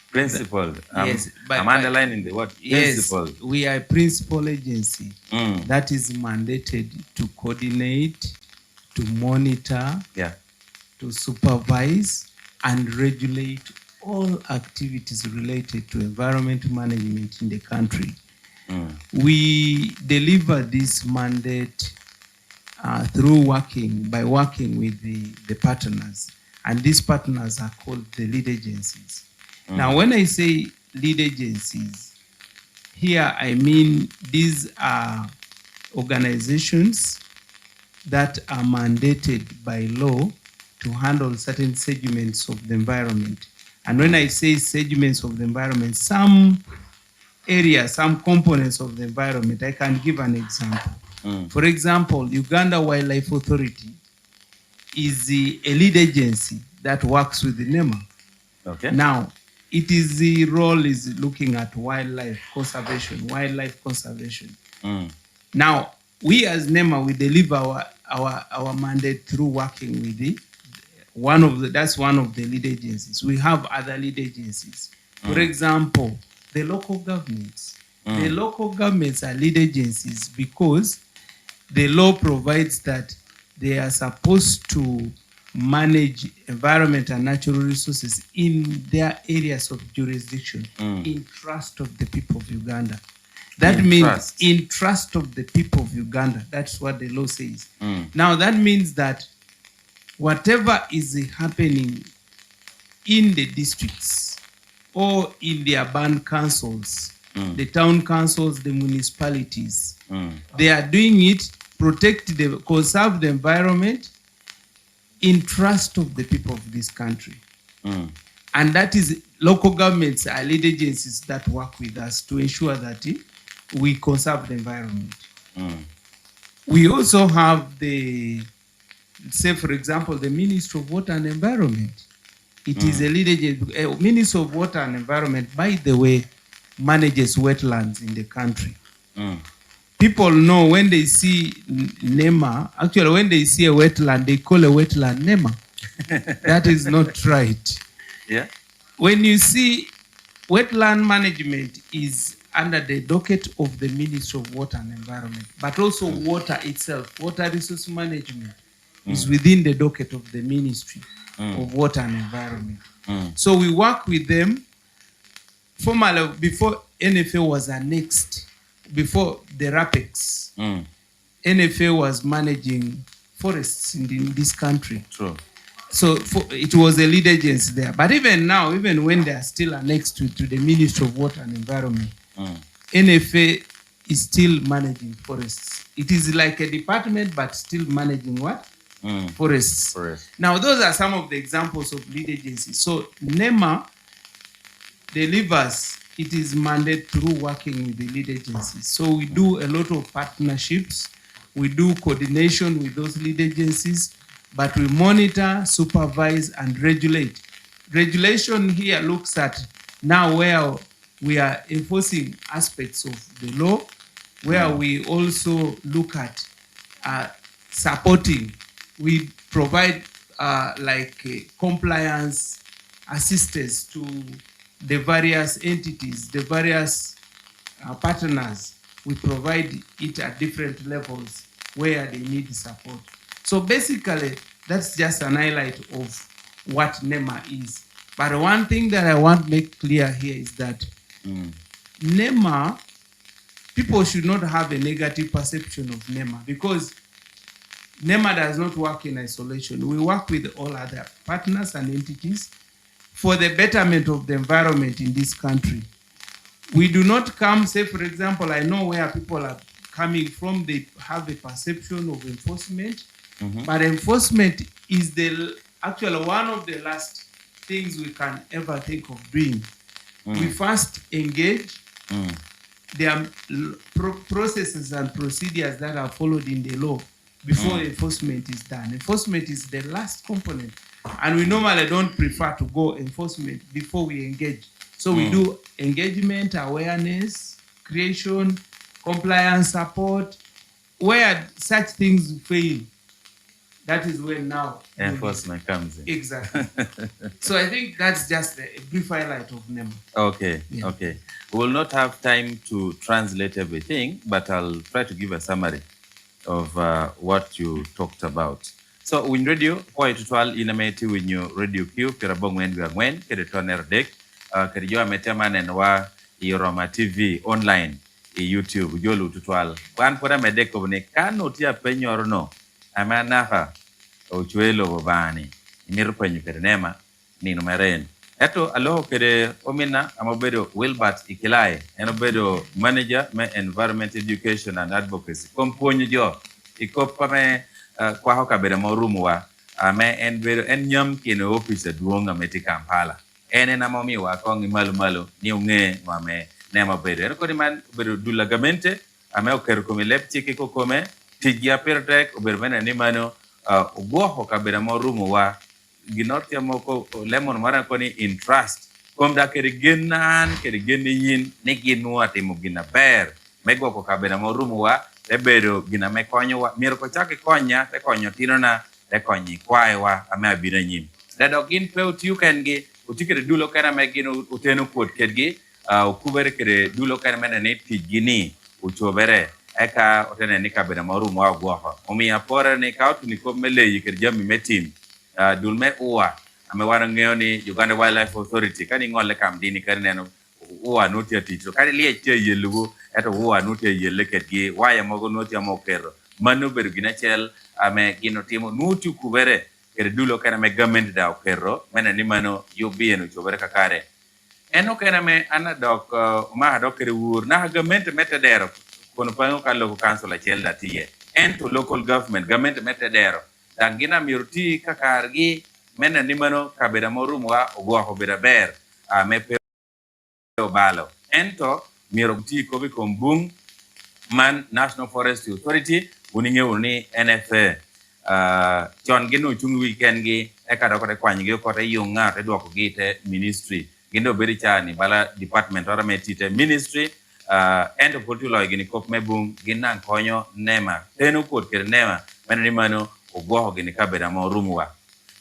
Principal. Yes, I'm underlining the word principal. Yes, we are a principal agency that is mandated to coordinate, to monitor, to supervise, and regulate all activities related to environment management in the country. We deliver this mandate through by working with the partners, and these partners are called the lead agencies. Now, when I say lead agencies, here I mean these are organizations that are mandated by law to handle certain segments of the environment. And when I say segments of the environment, some areas, some components of the environment, I can give an example. For example, Uganda Wildlife Authority is a lead agency that works with the Nema. Okay. Now, the role is looking at wildlife conservation. Now, we as Nema, we deliver our mandate through working with that's one of the lead agencies. We have other lead agencies. For example, the local governments. The local governments are lead agencies because the law provides that they are supposed to manage environment and natural resources in their areas of jurisdiction in trust of the people of Uganda. That means in trust of the people of Uganda. That's what the law says. Now that means that whatever is happening in the districts or in the urban councils, the town councils, the municipalities, they are doing it, conserve the environment in trust of the people of this country. And that is local governments are lead agencies that work with us to ensure that we conserve the environment. We also have say for example, the Ministry of Water and Environment. It is a lead agency. Ministry of Water and Environment, by the way, manages wetlands in the country. People know when they see Nema, actually when they see a wetland, they call a wetland Nema. That is not right. Yeah. When you see wetland management is under the docket of the Ministry of Water and Environment, but also water itself, water resource management is within the docket of the Ministry of Water and Environment. So we work with them formally before NFA was annexed. Before the RAPEX, NFA was managing forests in this country. True. So it was a lead agency there. But even now, even when they are still annexed to the Ministry of Water and Environment, NFA is still managing forests. It is like a department, but still managing what? Forests. Now, those are some of the examples of lead agencies. So NEMA delivers. It is mandated through working with the lead agencies. So we do a lot of partnerships. We do coordination with those lead agencies, but we monitor, supervise, and regulate. Regulation here looks at now where we are enforcing aspects of the law, where we also look at supporting. We provide compliance assistance to the various entities, the various partners. We provide it at different levels where they need support. So basically, that's just an highlight of what NEMA is. But one thing that I want to make clear here is that NEMA, people should not have a negative perception of NEMA, because Nema does not work in isolation. We work with all other partners and entities for the betterment of the environment in this country. We do not come, say, for example, I know where people are coming from, they have a perception of enforcement, but enforcement is actually one of the last things we can ever think of doing. We first engage. There are processes and procedures that are followed in the law before enforcement is done. Enforcement is the last component. And we normally don't prefer to go enforcement before we engage. So we do engagement, awareness, creation, compliance support. Where such things fail, that is when now enforcement comes in. Exactly. So I think that's just a brief highlight of NEMA. Okay, Yeah. okay. We will not have time to translate everything, but I'll try to give a summary of what you talked about. So in radio, kwa itutual inameti winyo radio Q, kira bongwen gwen, kira toner dek, kira jo ametema nenwa Roma TV online, YouTube, jolu tutual. Wan pora medeko bne kano tia penyorno, amanaha, Twolo bobani, miru penyu kira Nema, ni numeren. Eto aloho kere omina amobedo Wilbert Ikilai, enobedo manager me environment education and advocacy. Komponyo jo, ikopa me kwa hoka bere morumuwa, me en nyam kino office duonga meti Kampala. Ene na momi wa kongi malu ni unge wa me Nema bedo. Eno kodi man bedo dulagamente, ame okeru kome lepchiki kukome, tijia pertek, obedo mena ni mano, ugo hoka bere morumuwa, ginotia moko lemon mara koni in trust komda keri genan keri geni yin ne ginwa timo gina ber mego ko kabena morumu wa tebedo gina me konyo wa mir ko chake konya te konyo tinona te konyi kwae wa ame abira nyim da dogin pe utiu kengi utikere dulo kana me gino uteno kod kedgi ukubere kere dulo kana mena ne tijini uchobere eka otene ni kabena morumu wa gwaho omi apora ne kautu ni komele yikere jami metim dulme uwa ame wana ngeo ni Uganda Wildlife Authority kani ngole kam dini kani neno uwa nutia tito kani liye tia yelugu eto uwa nutia yeleket gi waya mogo nutia mokero manu beru gina chel ame gino timo nuti kubere kere dulo kana me government da okero mena ni mano yobi eno chobere kakare eno kana me anadok ma dok kere wur na government metadero kono pango kalo council a chel da tiye ento local government metadero dangina miruti kakargi mena nimano kabeda morumwa ogwa hobeda ber mepe balo ento miruti kobi kombung man National Forest Authority uninge uni NFA chon gino chung weekend gi ekado kote kwanyi gi kote yunga te dwoko gi te ministry gindo beri chani bala department ora metite ministry ento portulo gini kop mebung ginan konyo Nema tenu kot kere Nema mena nimano ogwa gini kabeda morumwa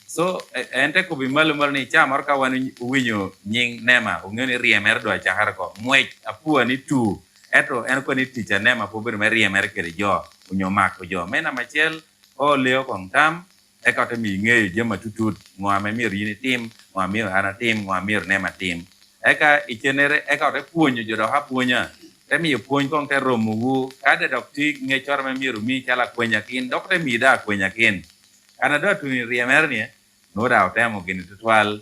so ente ko bi malu ni chamar ka wani winyo nying Nema ungeni riemer do chahar ko mwech apua ni tu eto en ko ni ticha Nema po bir riemer kere jo unyo mak jo mena machel o leo kong tam e ka te mi nge jema tutut ngwa mir yini tim ngwa mir ana tim ngwa mir Nema tim e ka ichenere e ka te puonyo jo do ha puonya te mi puonyo kong te romugu kade dokti nge chor mir mi chala kwenya kin dokte mi da kwenya kin ana do tu ni riemer ni no da otemo gini tutwal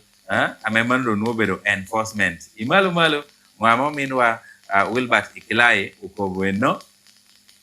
ame mando no bedo enforcement imalu ngamo minwa Wilbert Ikilai uko bueno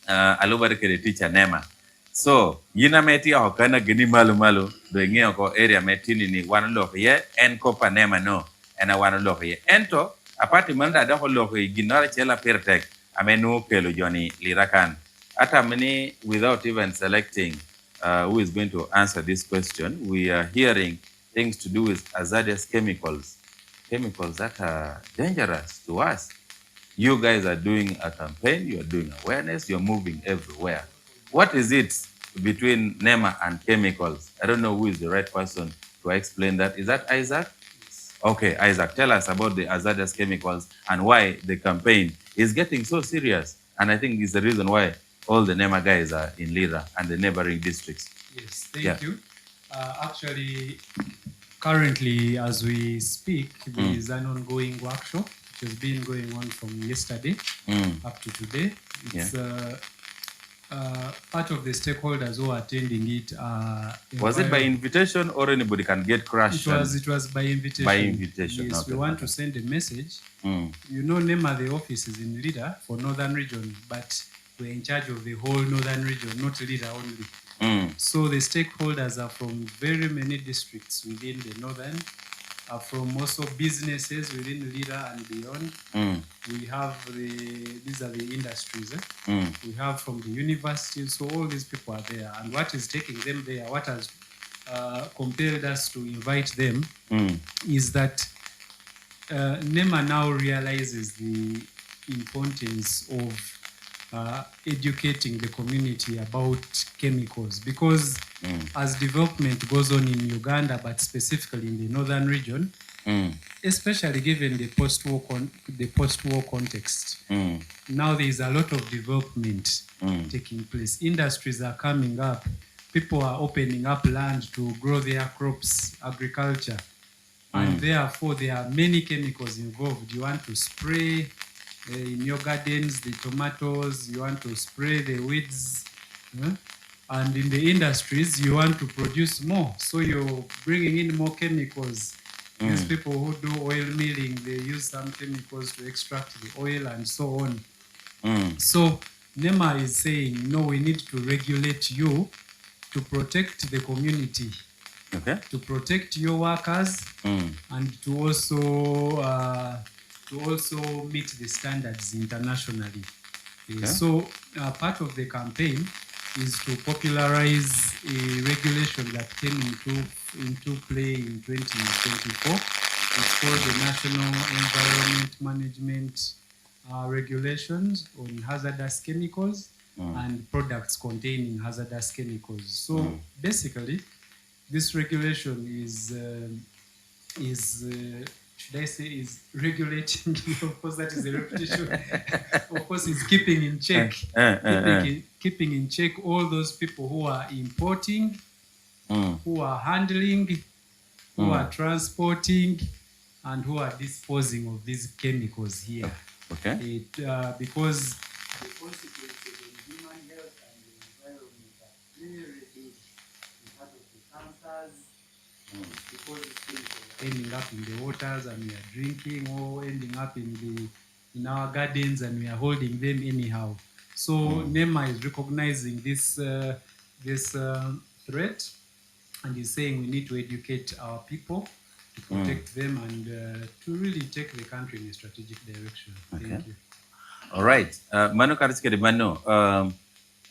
alubari kere teacher Nema so yina meti hokana gini malu do ngeo ko area metini ni wanlo ye en kopa Nema no ena wanlo ye ento apati manda da holo ginara chela pertek ame no pelo joni lirakan ata many without even selecting who is going to answer this question. We are hearing things to do with hazardous chemicals that are dangerous to us. You guys are doing a campaign, you are doing awareness, you're moving everywhere. What is it between Nema and chemicals? I don't know who is the right person to explain that. Is that Isaac? Okay, Isaac, tell us about the hazardous chemicals and why the campaign is getting so serious. And I think it's the reason why all the Nema guys are in Lira and the neighboring districts. Yes, thank you. Actually, currently, as we speak, there is an ongoing workshop which has been going on from yesterday up to today. It's part of the stakeholders who are attending it Was it by invitation or anybody can get crushed? It was by invitation. By invitation. Yes, okay, we want to send a message. You know, Nema, the office is in Lida for Northern Region, but we're in charge of the whole Northern Region, not Lida only. So the stakeholders are from very many districts within the Northern, are from also businesses within Lida and beyond. We have these are the industries. We have from the universities, so all these people are there. And what is taking them there, what has compelled us to invite them, is that Nema now realizes the importance of educating the community about chemicals, because as development goes on in Uganda, but specifically in the Northern Region, especially given the post-war context, now there is a lot of development taking place. Industries are coming up. People are opening up land to grow their crops, agriculture, and therefore there are many chemicals involved. You want to spray in your gardens, the tomatoes, you want to spray the weeds, and in the industries, you want to produce more. So you're bringing in more chemicals. These people who do oil milling, they use some chemicals to extract the oil and so on. So Nema is saying, no, we need to regulate you to protect the community, to protect your workers, and to also meet the standards internationally. So part of the campaign is to popularize a regulation that came into play in 2024. It's called the National Environment Management Regulations on Hazardous Chemicals and Products Containing Hazardous Chemicals. So basically, this regulation is should I say is regulating, of course that is the repetition, of course it's keeping in check, keeping in check all those people who are importing, who are handling, who are transporting, and who are disposing of these chemicals here. Because the consequences on human health and the environment are very big. Part of the cancers, because these chemicals are ending up in the waters and we are drinking, or ending up in our gardens and we are holding them anyhow. So Nema is recognizing this threat and is saying we need to educate our people to protect them and to really take the country in a strategic direction. Thank you. All right. Mano karisikede mano.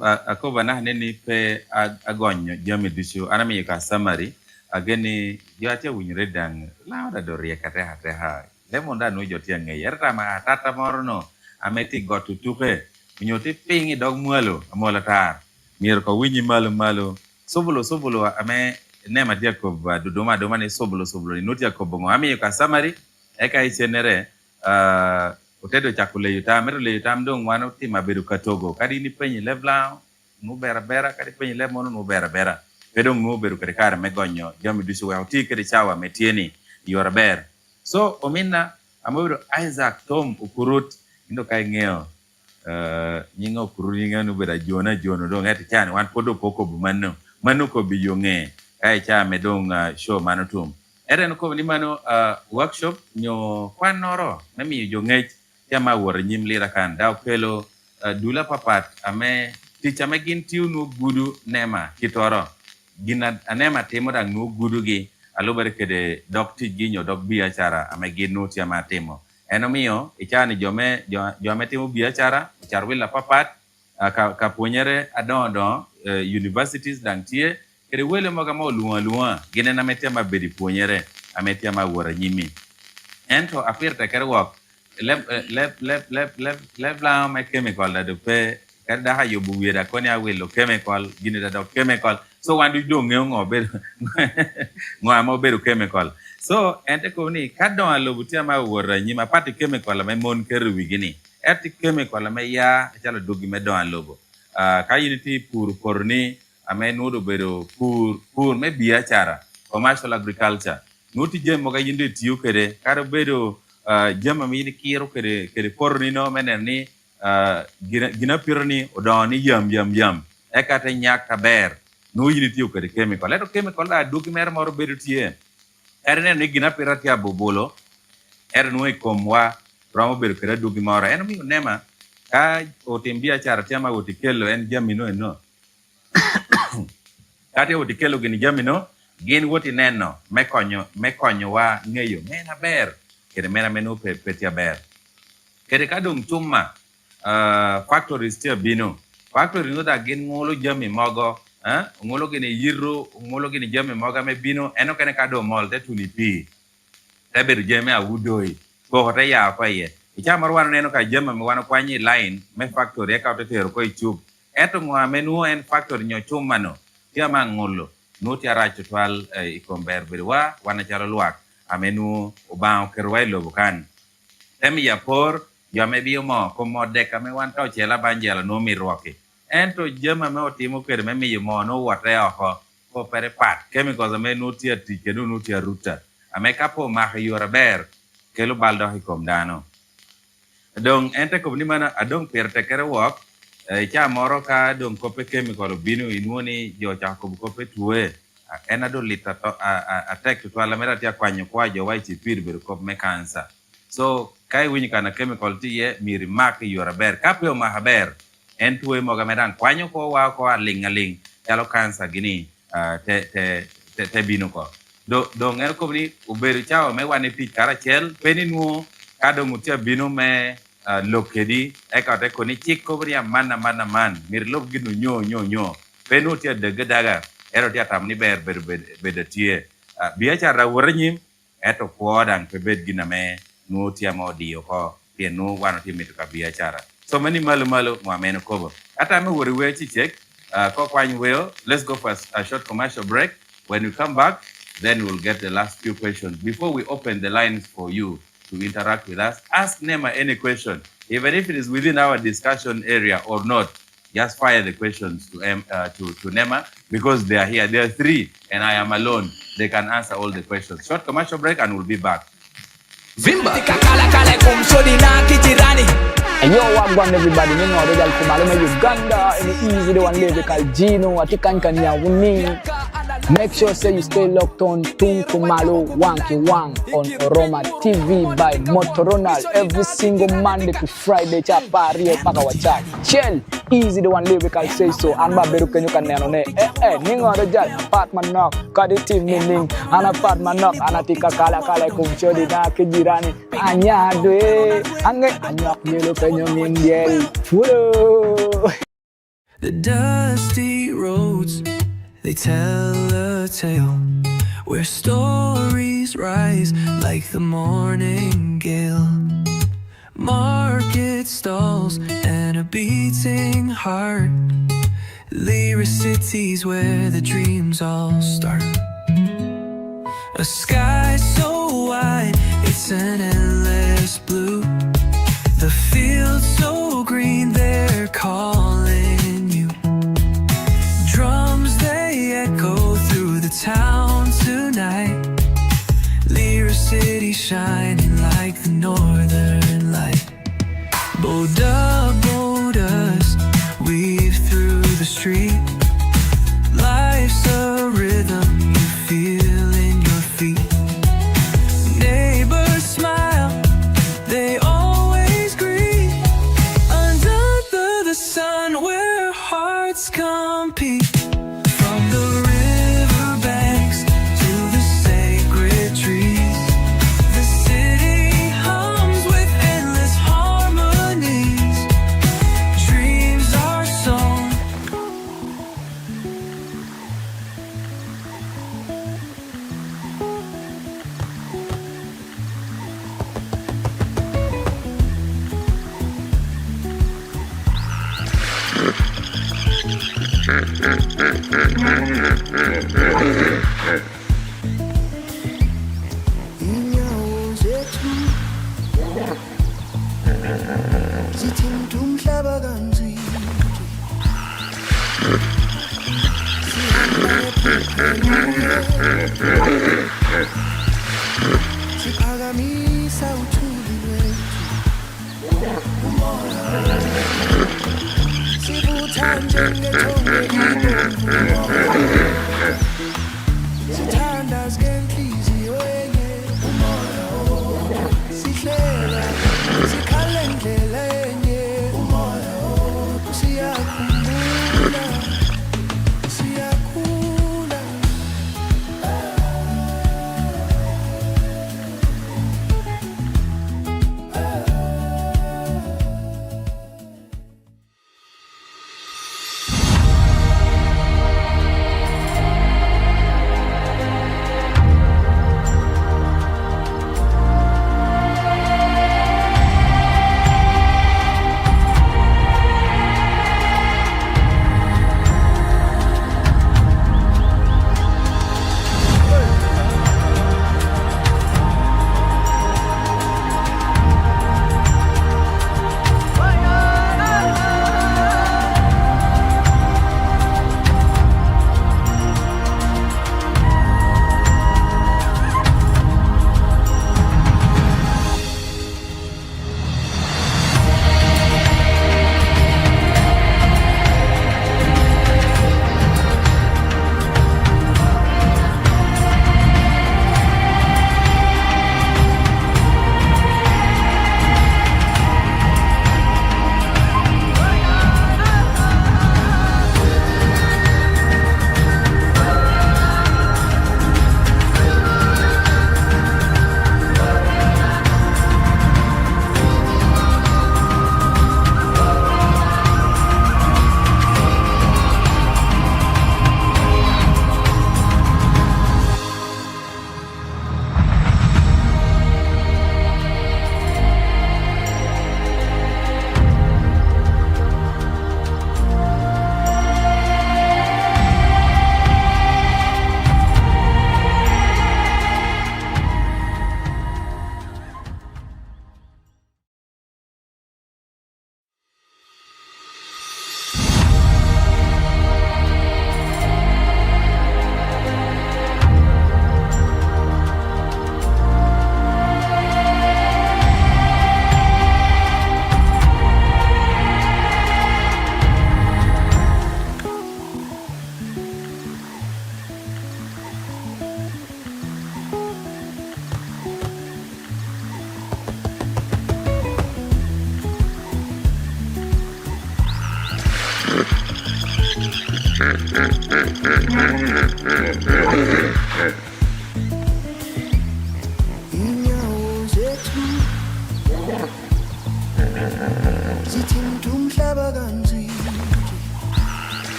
Ako bana neni pe agonyo jami disu anami yuka summary ageni yoate winyre dang lauda doria kateha lemonda no jotia nge yerta ma tata morono ameti gotu tupe minyote pingi dog mualo amola tar mir ko winyi malo sobulo ame Nema dia ko dodoma ne sobulo ni notia ko bongo ami yuka summary eka ichenere utedo chakule yutam le yutam dong wano tima bedu katogo kadi ni penyi levla no bera kadi penyi lemono no bera pedong no bedu kare megonyo jami disu wa ti kadi chawa metieni yora ber so omina amodo Isaac Tom ukurut indo kai ngeo nyingo kururi ngano beda jona dong ati chani wan podo poko bu manu ko biyonge kai cha medong show manotum eren ko ni mano workshop nyo kwanoro nami jongej Yama war nyim lira kan daw pelo dula papat ame ticha megin tiu no gudu Nema kitoro gina Nema temo dang no gudu gi alo barkede dokti ginyo dok bi acara ame gino ti ama temo enomio ichani jome temo bi acara charwila papat ka ponyere adon universities dang tie kede wele moga mo luwa gine na metema bedi ponyere ame tiama war nyimi ento apirta kerwok lep la me chemical da de pe kada ha yo buwira koni awelo chemical gine da chemical so wandu do ngo be mo be chemical so ente ko ni kadon alo butia ma wora nyima pati chemical me mon keru wigini eti chemical me ya chala dogi me don alobo ka unity pour korni ame nudo bedo pour me biya chara commercial agriculture nuti je mo ga yinde tiyo kede karo bedo jama mi ni kiro kede porni no menen ni gina pironi odoni yam eka te nyak kaber no yini tiyo kode chemical leto chemical da duki mer moro bedo tie erne ni gina pirati abobolo no ikomwa romo bedo kode duki moro en mi Nema ka otimbia chara tema otikelo en jamino eno kati otikelo gini jamino gin woti neno mekonyo wa ng'eyo mena ber kede mena meno petia ber kede kadong chuma factories tia bino factory no da gin ngolo jami mogo ngolo gini yiro ngolo gini jami moga me bino eno kene kado mol te tuni pi te bedo jami awudoi ko hote ya kwa ye ichama rwano neno ka jami me wano kwanyi line me factory eka otetero ko ichub eto ngwa menu en factory nyo chuma no tia ma ngolo no tia racho twal ikomber bedwa wana chalo luak amenu obao kerwai lobukan temi ya por yo me bio mo como deka me wan to chela banjela no mi roke ento jema me otimo kere me mi mo no wate oko ko pere pat chemicals me no tia tike no tia ruta ame kapo ma yora ber kelo baldo hikom dano dong ente ko ni mana adong perte kere wok cha moro ka dong kope chemical binu inuoni jo cha ko kope tuwe ena do lita to attack to ala mera tia kwanyo kwa jo wa chipir ber kop me cancer so kai wini kana chemical ti ye miri mak yora ber kapyo ma haber en tuwe moga medan kwanyo ko wa ko aling yalo cancer gini te binu ko do ngel ko ni uberu chao me wani pi karachel peninu kado mutia binu me lokedi eka te ko ni chik ko bria man mir lob ginu nyo penu tia daga ero tia tam ni ber tie biya chara wornyim eto kuodang pe bed gina me no tia modi ko pien no wano timit ka biya chara so many malu mo ameno kobo ata me wori we chi check ko kwany weo let's go for a short commercial break when we come back then we'll get the last few questions before we open the lines for you to interact with us. Ask Nema any question, even if it is within our discussion area or not. Just fire the questions to Nema because they are here. There are three, and I am alone. They can answer all the questions. Short commercial break, and we'll be back. Vimba. And yo, wagwan everybody, you know, the Kumalo Uganda, and the easy the one lady called Gino, Atikanka Wuni. Make sure say you stay locked on Kumalo Wanky Wang on Roma TV by Motorola every single Monday to Friday. Chapari Pakawacha. Chill, easy the one lady called say so. And Baberu can you can name Ningo the Jal, apartment knock, Kaditi meaning, an apartment knock, Anatika Kala Kumchodi Naki Jirani, Anya Dwe, Anya Yellow. The dusty roads, they tell a tale where stories rise like the morning gale. Market stalls and a beating heart, lyric cities where the dreams all start. A sky so wide, it's an endless blue. The fields so green, they're calling you. Drums, they echo through the town tonight. Lyric City shining like the northern light. Bodas weave through the street. Life's a rhythm you feel in your feet. Neighbors smile, they sun where hearts compete. From the riverbanks to the sacred trees, the city hums with endless harmonies. Dreams are sown. Sipagamisa uthuli wethu umoya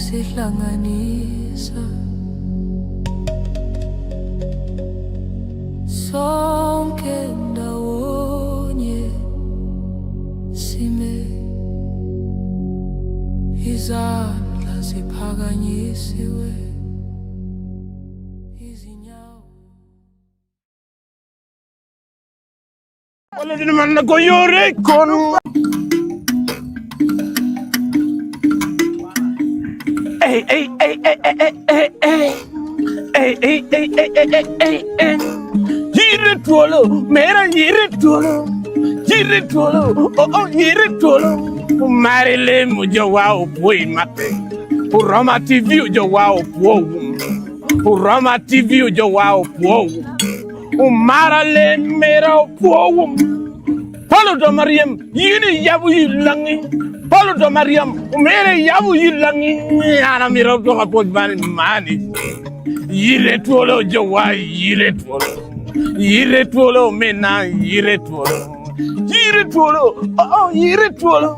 usihlanganisa sonke ndawonye sime izandla ziphakanyisiwe izinyawo wala din man ko yore kon hey hey hey hey hey hey hey hey hey hey hey hey Yite Twolo mera Yite Twolo oh Yite Twolo marile mujo wao boy mate Roma TV ujo wao po Roma TV ujo wao po Umarale mera poum. Palo do Mariam, yini yabu yilangi. Palo do Mariam, umere yabu yilangi. Ana mira do kapot mani. Yire Twolo Jawa, Yire Twolo. Yire Twolo mena, Yire Twolo. Yire Twolo, oh, Yire Twolo.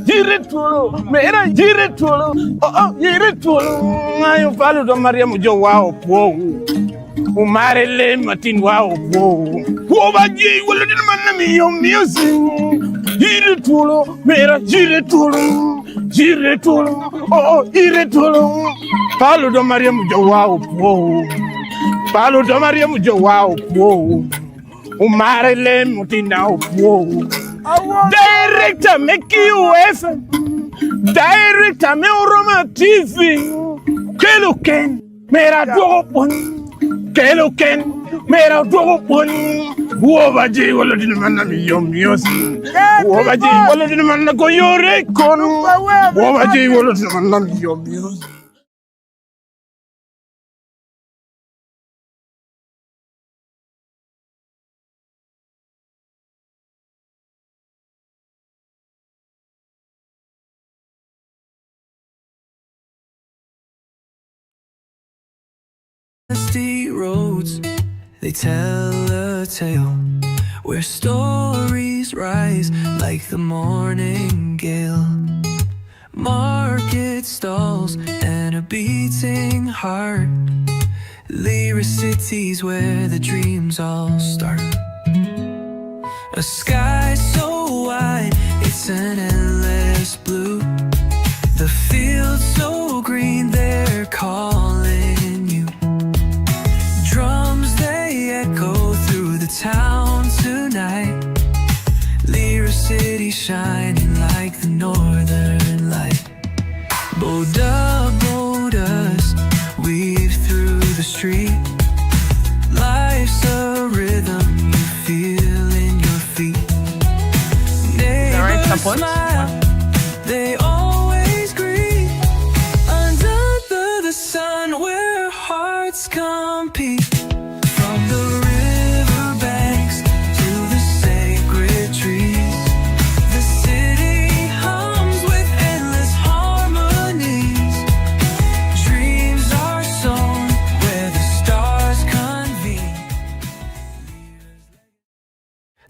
Yire Twolo, mera Yire Twolo. Oh, Yire Twolo. Ayo Palo do Mariam Jawa, po. Umare le matin wa opo. Woba ji wala din man na mi yom music. Ire Twolo, mera Ire Twolo. Ire Twolo, oh Ire Twolo. Palo do Mariam Jawa opo. Palo do Mariam Jawa opo. Umare le matin na opo. Director make you FM. Director me Roma TV. Kelo Ken, mera do Kelo Ken, mera dogo poni. Woba je wala din manna mi yom yosi. Woba je wala din manna ko yore kon. Woba je wala din manna mi yom yosi. Dusty roads, they tell a tale where stories rise like the morning gale. Market stalls and a beating heart, lyric cities where the dreams all start. A sky so wide, it's an endless blue. The fields so green, they're calling you. Drums, they echo through the town tonight. Lyric City shining like the northern light. Bodas weave through the street. Life's a rhythm you feel in your feet. Neighbors smile, they always greet. Under the sun where hearts compete. From the riverbanks to the sacred trees, the city hums with endless harmonies. Dreams are sown where the stars convene.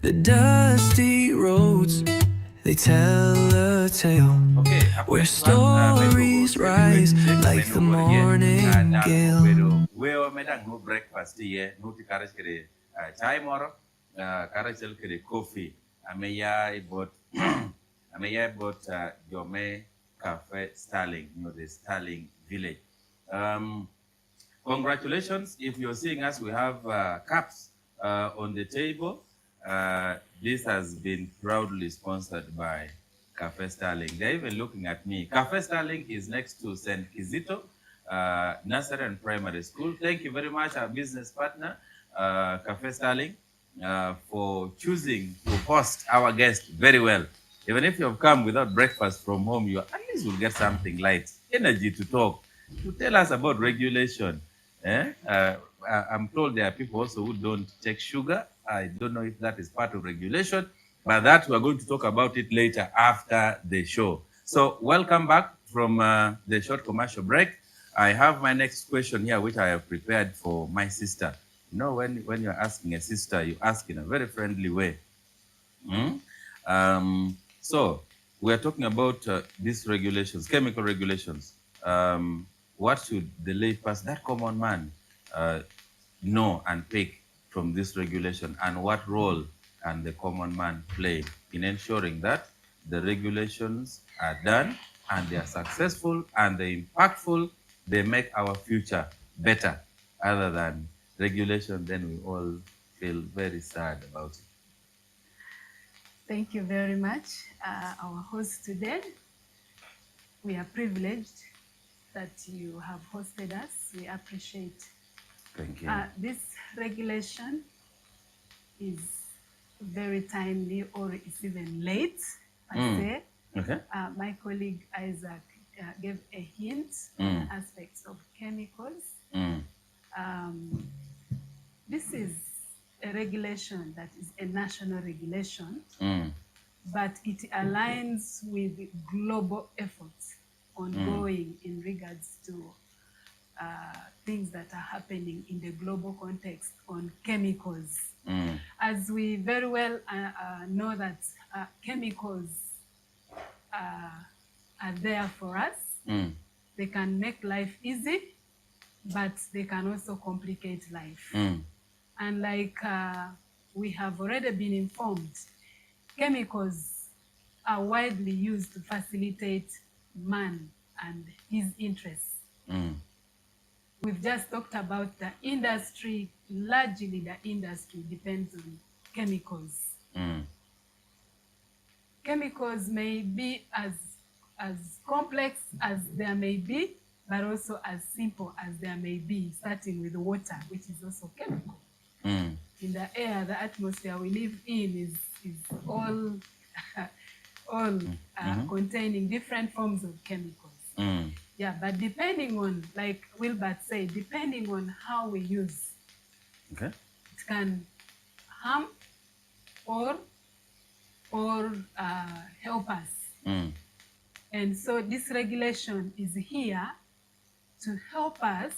The dusty roads, they tell a tale where stories rise like the morning gale. Weo meda no breakfast here, no to carry chai moro, carry coffee. Ameya bought Jome Cafe Starling, the Starling Village. Congratulations! If you're seeing us, we have cups on the table. This has been proudly sponsored by Cafe Starling. They're even looking at me. Cafe Starling is next to St. Kizito Nursery and Primary School. Thank you very much, our business partner, Cafe Starling, for choosing to host our guest very well. Even if you have come without breakfast from home, you at least will get something light, energy to talk, to tell us about regulation. I'm told there are people also who don't take sugar. I don't know if that is part of regulation, but that we're going to talk about it later after the show. So welcome back from the short commercial break. I have my next question here, which I have prepared for my sister. You know, when you're asking a sister, you ask in a very friendly way. So we're talking about these regulations, chemical regulations. What should the layperson, that common man, know and pick from this regulation, and what role can the common man play in ensuring that the regulations are done and they are successful and they're impactful, they make our future better, other than regulation, then we all feel very sad about it. Thank you very much, our host today. We are privileged that you have hosted us. We appreciate. Thank you. This regulation is very timely, or it's even late, I say. Okay. My colleague Isaac gave a hint on aspects of chemicals. This is a regulation that is a national regulation, but it aligns with global efforts ongoing in regards to things that are happening in the global context on chemicals. As we very well know that chemicals are there for us. They can make life easy, but they can also complicate life. And like we have already been informed, chemicals are widely used to facilitate man and his interests. We've just talked about the industry. Largely, the industry depends on chemicals. Chemicals may be as complex as there may be, but also as simple as there may be, starting with water, which is also chemical. In the air, the atmosphere we live in is all containing different forms of chemicals. Yeah, but depending on, like Wilbert said, depending on how we use, it can harm or help us. And so this regulation is here to help us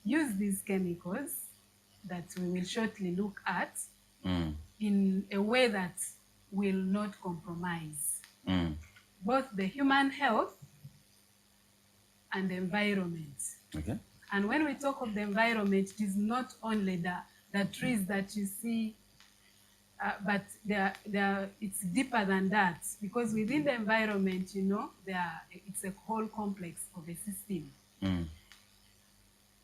use these chemicals that we will shortly look at in a way that will not compromise both the human health and the environment. And when we talk of the environment, it is not only the trees that you see, but it's deeper than that, because within the environment, you know, it's a whole complex of a system.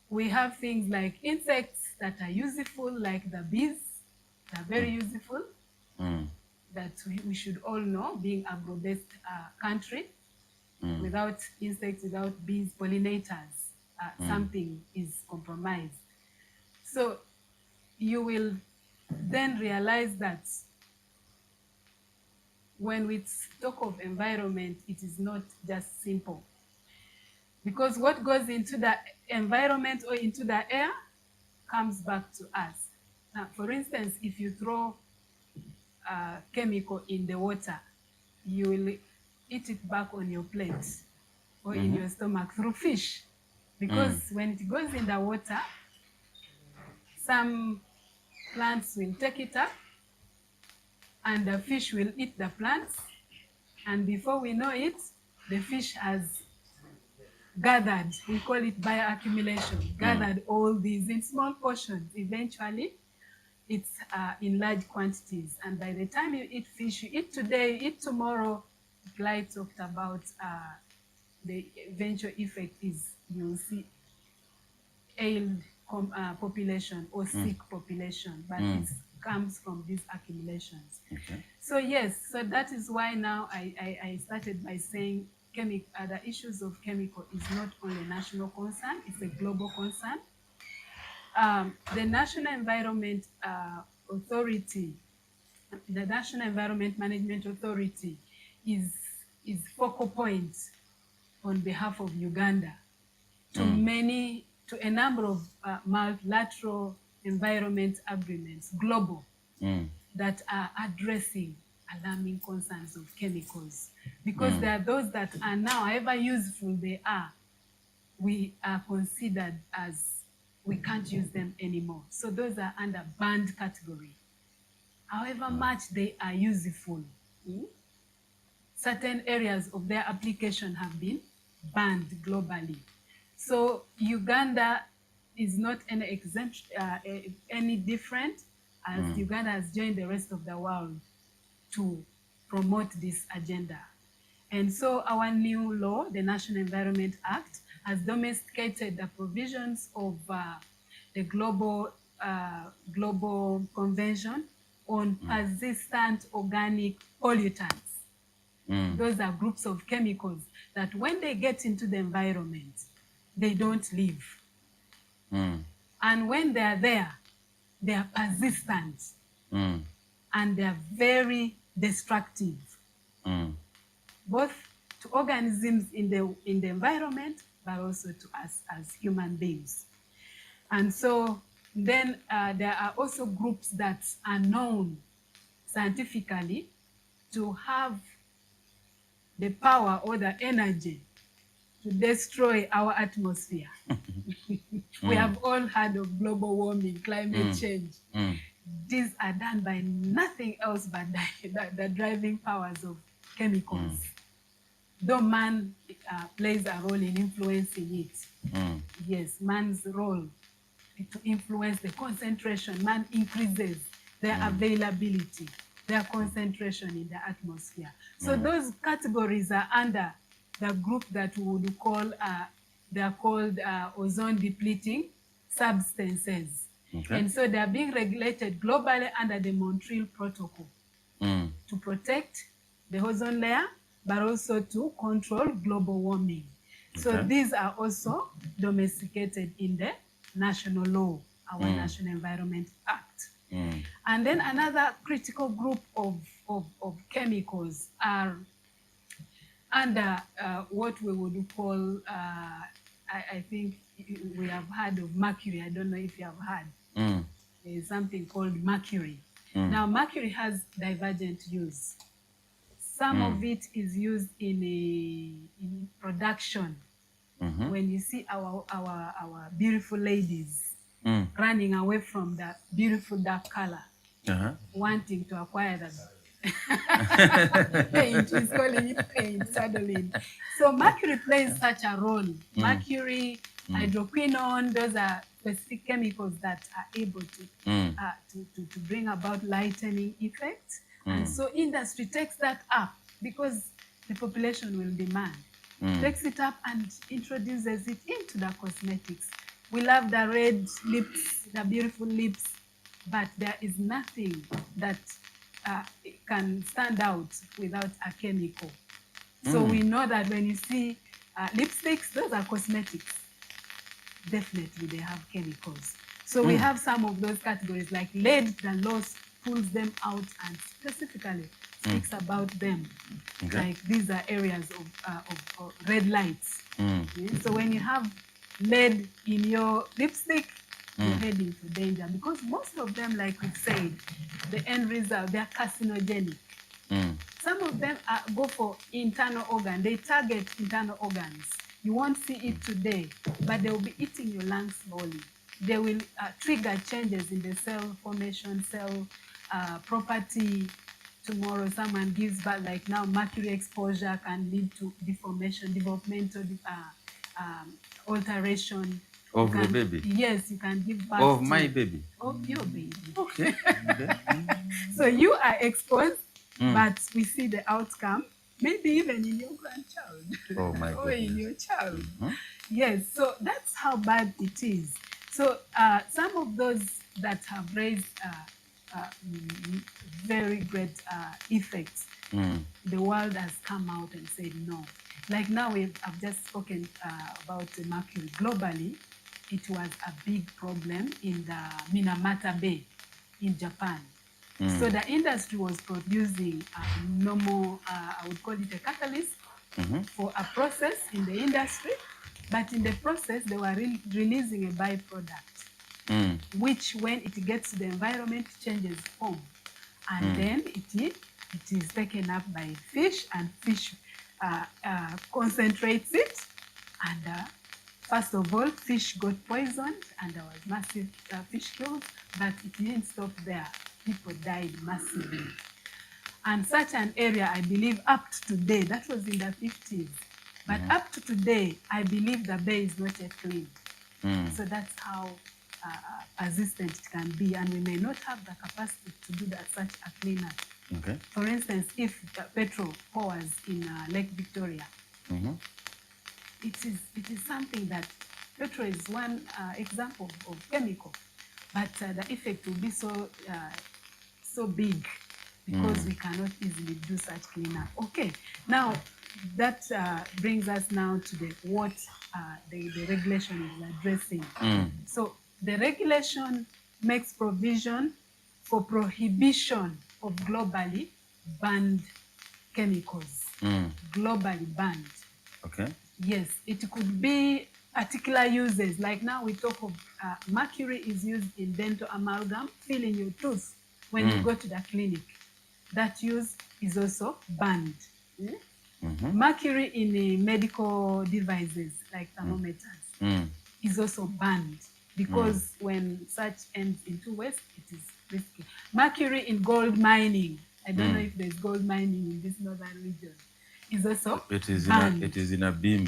We have things like insects that are useful, like the bees. They're very useful, that we should all know, being agro-based country. Without insects, without bees, pollinators, something is compromised. So you will then realize that when we talk of environment, it is not just simple. Because what goes into the environment or into the air comes back to us. Now, for instance, if you throw a chemical in the water, you will eat it back on your plate or in your stomach through fish. Because when it goes in the water, some plants will take it up and the fish will eat the plants. And before we know it, the fish has gathered, we call it bioaccumulation, gathered all these in small portions. Eventually, it's in large quantities. And by the time you eat fish, you eat today, you eat tomorrow. Glide talked about the eventual effect is you will see ailed population or sick population, but it comes from these accumulations. So yes, so that is why now I started by saying the issues of chemical is not only a national concern, it's a global concern. The National Environment Authority, the National Environment Management Authority is focal point on behalf of Uganda to a number of multilateral environment agreements, global, that are addressing alarming concerns of chemicals. Because there are those that are now, however useful they are, we are considered as we can't use them anymore. So those are under banned category. However much they are useful, certain areas of their application have been banned globally. So Uganda is not any different, as Uganda has joined the rest of the world to promote this agenda. And so our new law, the National Environment Act, has domesticated the provisions of the global convention on persistent organic pollutants. Those are groups of chemicals that when they get into the environment, they don't live. And when they are there, they are persistent and they are very destructive, both to organisms in the environment, but also to us as human beings. And so Then there are also groups that are known scientifically to have the power or the energy to destroy our atmosphere. We have all heard of global warming, climate change. These are done by nothing else but the driving powers of chemicals. Though man plays a role in influencing it. Yes, man's role to influence the concentration. Man increases their availability, their concentration in the atmosphere. So those categories are under the group that we would call, they're called ozone depleting substances. And so they are being regulated globally under the Montreal Protocol to protect the ozone layer, but also to control global warming. So these are also domesticated in the national law, our National Environment Act. And then another critical group of chemicals are under what we would call, I think we have heard of mercury. I don't know if you have heard. There is something called mercury. Now, mercury has divergent use. Some of it is used in production. When you see our beautiful ladies running away from that beautiful dark color, wanting to acquire that paint, is calling it paint suddenly. So mercury plays such a role. Mercury, hydroquinone, those are specific chemicals that are able to bring about lightening effects. And so industry takes that up because the population will demand. Takes it up and introduces it into the cosmetics. We love the red lips, the beautiful lips, but there is nothing that can stand out without a chemical. So we know that when you see lipsticks, those are cosmetics. Definitely they have chemicals. So we have some of those categories like lead, the law pulls them out and specifically speaks about them. Like these are areas of red lights. So when you have lead in your lipstick, you're heading to danger because most of them, like we said, the end result, they're carcinogenic. Some of them go for internal organ. They target internal organs. You won't see it today, but they will be eating your lungs slowly. They will trigger changes in the cell formation, cell property. Tomorrow someone gives birth, like now mercury exposure can lead to deformation, developmental alteration. Of the baby? Yes, you can give birth of my baby? Of your baby. Okay. So you are exposed, but we see the outcome, maybe even in your grandchild. Oh my or in your child. Mm-hmm. Yes, so that's how bad it is. So some of those that have raised very great effects, the world has come out and said no. Like now I've just spoken about the mercury globally. It was a big problem in the Minamata Bay in Japan. So the industry was producing normal, I would call it a catalyst for a process in the industry, but in the process they were releasing a byproduct, which when it gets to the environment changes form, and then it is taken up by fish, and fish concentrates it, and first of all, fish got poisoned, and there was massive fish killed, but it didn't stop there. People died massively. And such an area, I believe, up to today, that was in the 50s, but up to today, I believe the bay is not yet clean. So that's how persistent it can be, and we may not have the capacity to do that, such a cleanup. Okay. For instance, if petrol pours in Lake Victoria, it is something that petrol is one example of chemical, but the effect will be so big because we cannot easily do such cleanup. Okay, now that brings us now to what the regulation is addressing. So the regulation makes provision for prohibition of globally banned chemicals. Globally banned. Okay. Yes, it could be particular uses. Like now we talk of mercury is used in dental amalgam, filling your tooth when you go to the clinic. That use is also banned. Mercury in medical devices like thermometers is also banned because when such ends into waste, it is risky. Mercury in gold mining, I don't know if there's gold mining in this northern region, is also banned. It is in a beam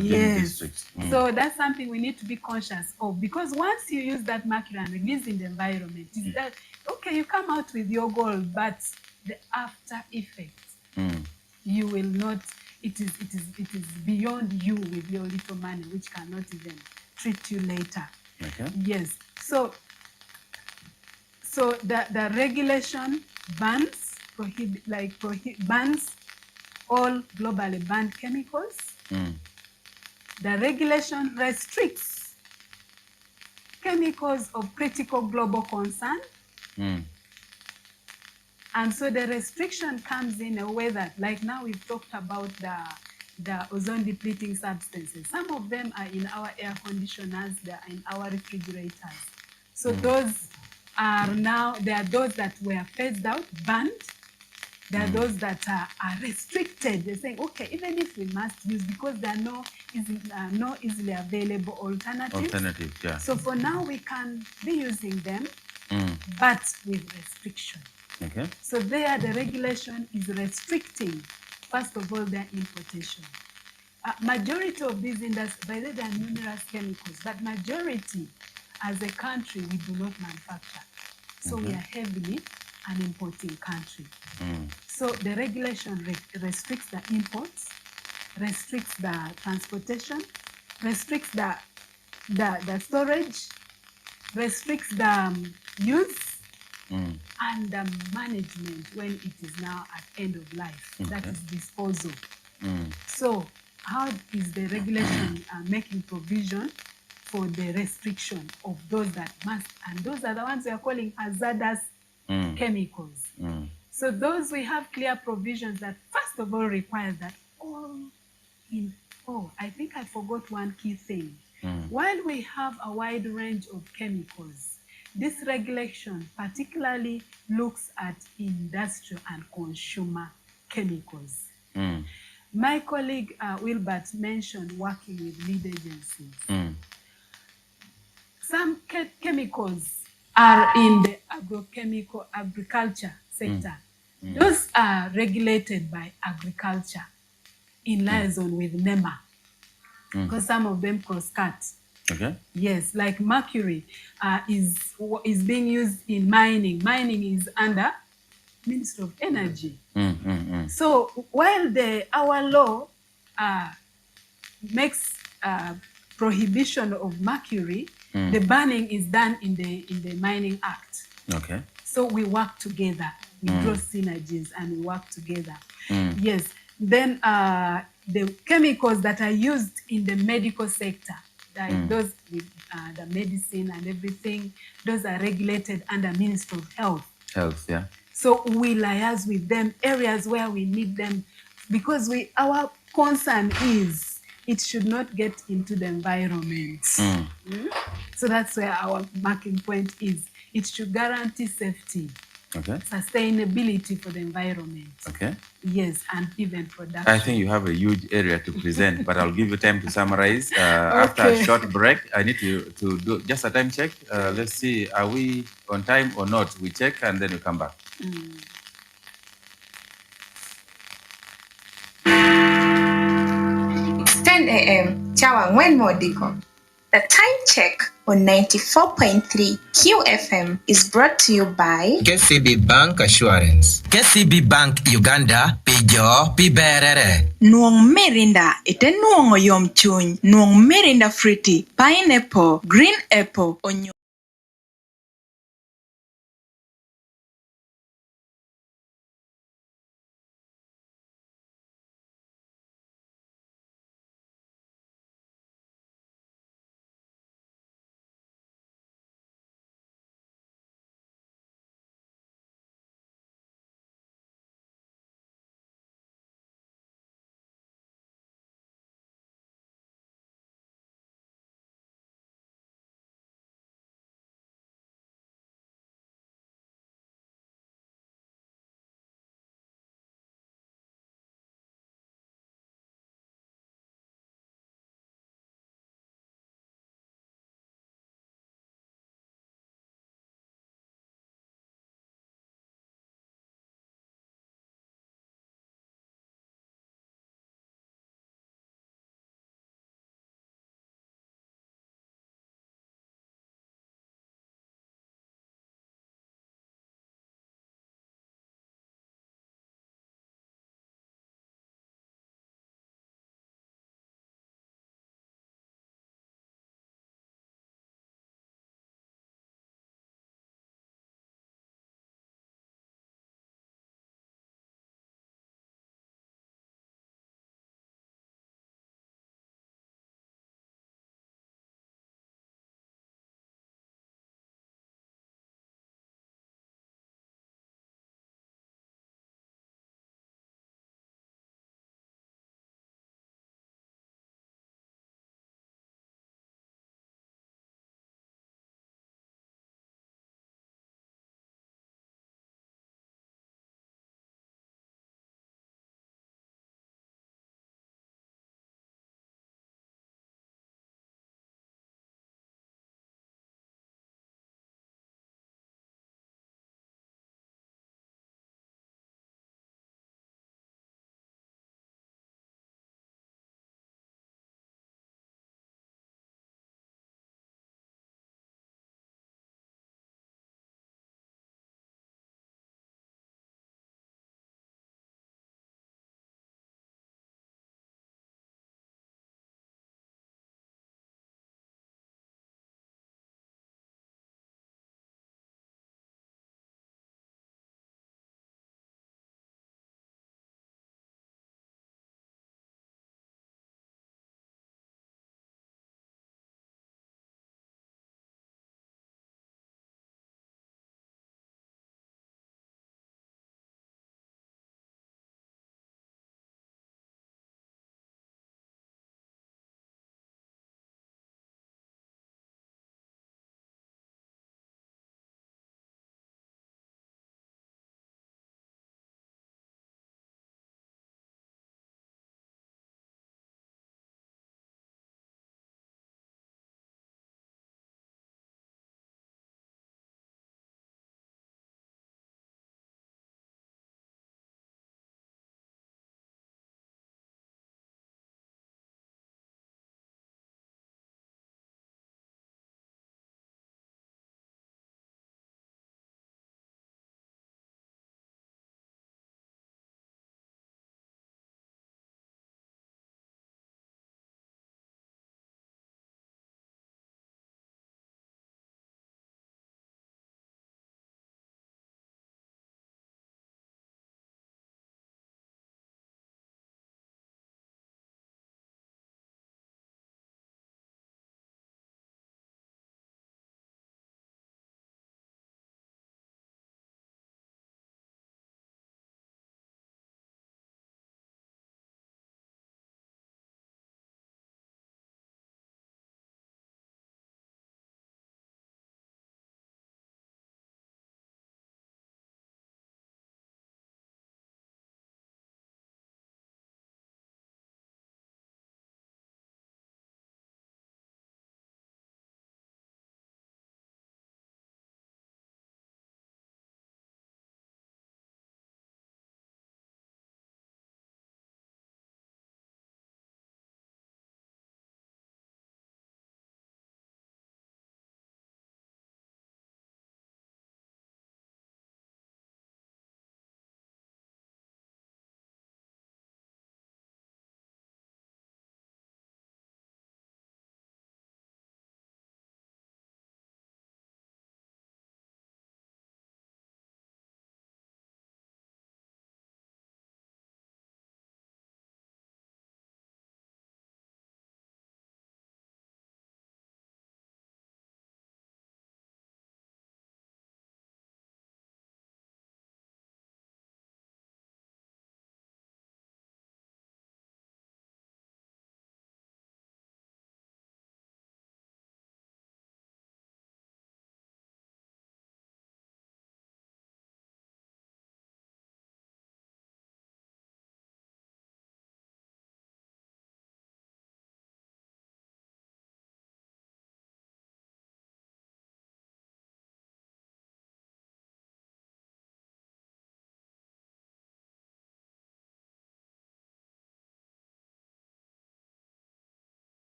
Yes. district. So that's something we need to be conscious of, because once you use that mercury and release in the environment, is that okay? You come out with your gold, but the after effect, you will not. It is beyond you with your little money, which cannot even treat you later. Okay. Yes. So the regulation bans bans all globally banned chemicals. The regulation restricts chemicals of critical global concern. And so the restriction comes in a way that, like now we've talked about the ozone depleting substances. Some of them are in our air conditioners, they are in our refrigerators. So those are now, there are those that were phased out, banned. There are those that are restricted. They're saying, okay, even if we must use, because there are no easily available alternatives. Yeah. So for now, we can be using them, but with restriction. Okay. So there, the regulation is restricting, first of all, their importation. Majority of these industries, by the way, there are numerous chemicals, but majority, as a country, we do not manufacture. So we are heavily an importing country. So the regulation restricts the imports, restricts the transportation, restricts the storage, restricts the use, and the management when it is now at end of life. That is disposal. So how is the regulation making provision for the restriction of those that must, and those are the ones we are calling hazardous chemicals. So those, we have clear provisions that first of all require that I think I forgot one key thing. While we have a wide range of chemicals, this regulation particularly looks at industrial and consumer chemicals. My colleague Wilbert mentioned working with lead agencies. Some chemicals are in the agriculture sector. Those are regulated by agriculture in liaison with Nema, because some of them cross-cut. Okay. Yes, like mercury is being used in mining. Mining is under Ministry of Energy. So while our law makes prohibition of mercury, the banning is done in the Mining Act. Okay. So we work together. We draw synergies and we work together. Yes. Then the chemicals that are used in the medical sector, like those with the medicine and everything, those are regulated under Ministry of Health. Health, yeah. So we liaise with them, areas where we need them, because our concern is it should not get into the environment. So that's where our marking point is. It should guarantee safety, sustainability for the environment. Okay. Yes, and even production. I think you have a huge area to present, but I'll give you time to summarize. After a short break, I need to do just a time check. Let's see, are we on time or not? We check and then we come back. 10 a.m. Chawa Ngwen Modiko. The time check on 94.3 QFM is brought to you by KCB Bank Assurance. KCB Bank Uganda, Pijo, Piberere. Nuong Merinda, ite nuong oyom chuny. Nuong Merinda fruity, pineapple, green apple, onyo.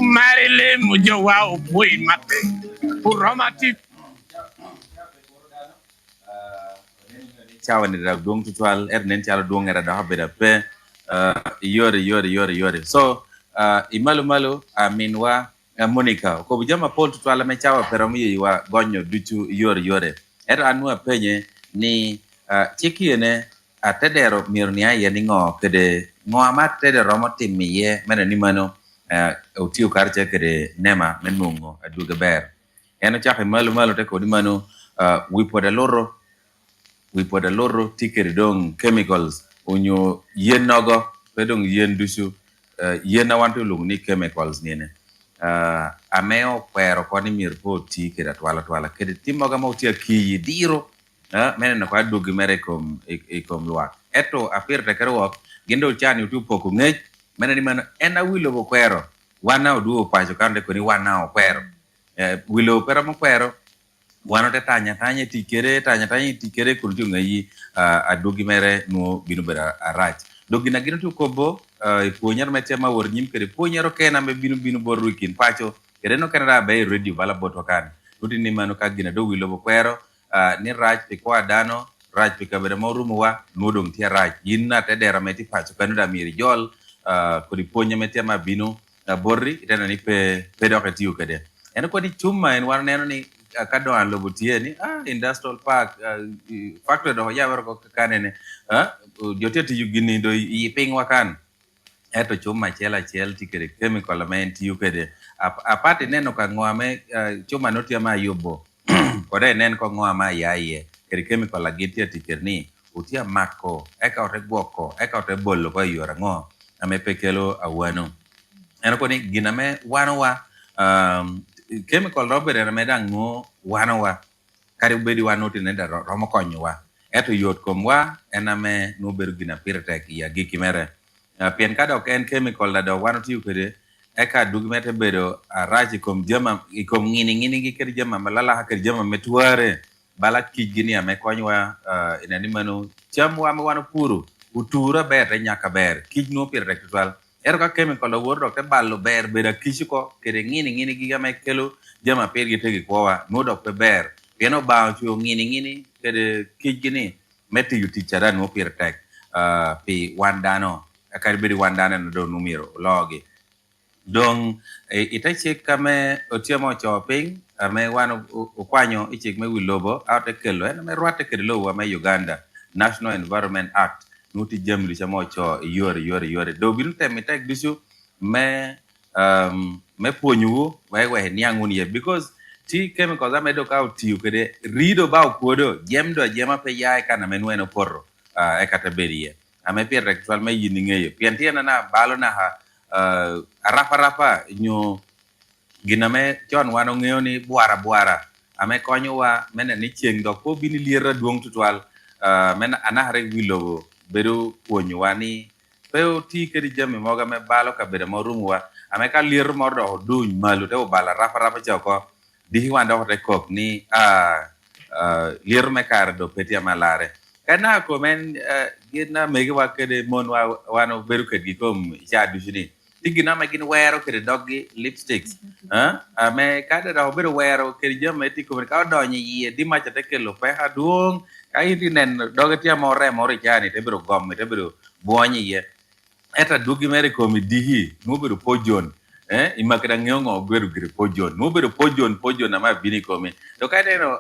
Marile mujo wa opoi mape. Romantic. Chawa ni da dong tutual nen chala dong era da habeda pe yore so imalu aminwa Monica ko bijama Paul tutuala me chawa pero mi wa gonyo duchu yore era anua penye ni chiki ne atedero mirnia ye ni ngo kede ngo amat tedero motimi ye mena ni mano utiu karche kede nema menungo aduga ber eno chaka imalu te ko ni mano we put a loro tikeri dong chemicals onyo yen nogo pedong yen dusu yen na wanto lung ni chemicals nene ameo pero koni mirpo tikeri twala kedi timoga mo tia ki diro mene na kwa dogi mere kom lwa eto apir te kero gindo chani utu poko ngej mene ni mano ena wilo bo kwero wana oduo pacho kande koni wana o kwero wilo pero mo kwero wano te tanya tikere kurju ngai adogi mere no binu bera arach dogi na gino tu kobo puonyar mete ma wor nyim kere puonyaro kena me binu borukin pacho kere no kana be ready vala boto kan tuti ni mano ka gina do wilo bo kwero ni rach pe kwa dano rach pe kabere mo rumuwa nodong tia rach yinna te dera meti pacho kanu da miri jol kuri puonya mete ma binu borri itena ni pe do kati ukade eno ko di chuma en war neno ni kado an lobo tieni industrial park factory do ya ko kanene joteti yugini do yiping wakan eto chuma chela tikere chemical ament yukede apate neno ka ngwame chuma notia ma yubo kore nen ko ngwama yaye kere chemical agitia tikerni utia mako eka otegwoko eka otebolo ko yora ngo ame pekelo awano eno ko ni giname wanowa chemical robert na medang no wanawa kari bedi wanoti nenda romo konyowa eto yot komwa ename no berugina pirtek ya gikimere pien kada ok chemical da do wanoti ukede eka dugmete bedo araji kom jama ikom ngini gi ker jama malala haker jama metuare bala kijini ame konywa inani mano chamwa me wano puru utura ber nyaka ber kijno pirtek twal erga chemical da wordo te ballo ber beda kishiko kere ngini giga me kelo jama pergi tegi kwa no dok pe ber pieno ba chu ngini kede kijini meti yuti chara no pirtek pi wandano akari bedi wandano no do numero logi dong itache kame otiamo choping ame wano ukwanyo ichik me wilobo ate kelo ena me rwate kede lo me Uganda National Environment Act nuti jamli chamo cho yore do binu temitek bisu me puonyu we niangun ye because ti chemicals amedo ka tiu kede rido ba kodo jema pe yae kana menweno porro e kateberie ame pier actual me yiningeyo pientiena na balo na ha rapa nyo giname chon wano ngeo ni buara ame konyo wa mena ni chieng do ko bini liera duong tutwal mena anahre wilogo bedo puonyu wani peo ti kedi jame moga me balo ka bede morumwa ame ka lir mordo duny malu te bala rapa choko dihi wanda hote kok ni lir me kar do petia malare kana ko men gina mege wakede mon wano beru kedi kom cha dujini tigina me gin wero kede doggi lipsticks ame kada da beru wero kede jame ti ko ka donyi ye di ma te kelo pe ha duong kai nen dogetia more chani te beru gom te beru buonyi ye eta dugi mere komi dihi nuberu pojon imakira ngiongo beru gire pojon nuberu pojon na ma bini komi to kaide no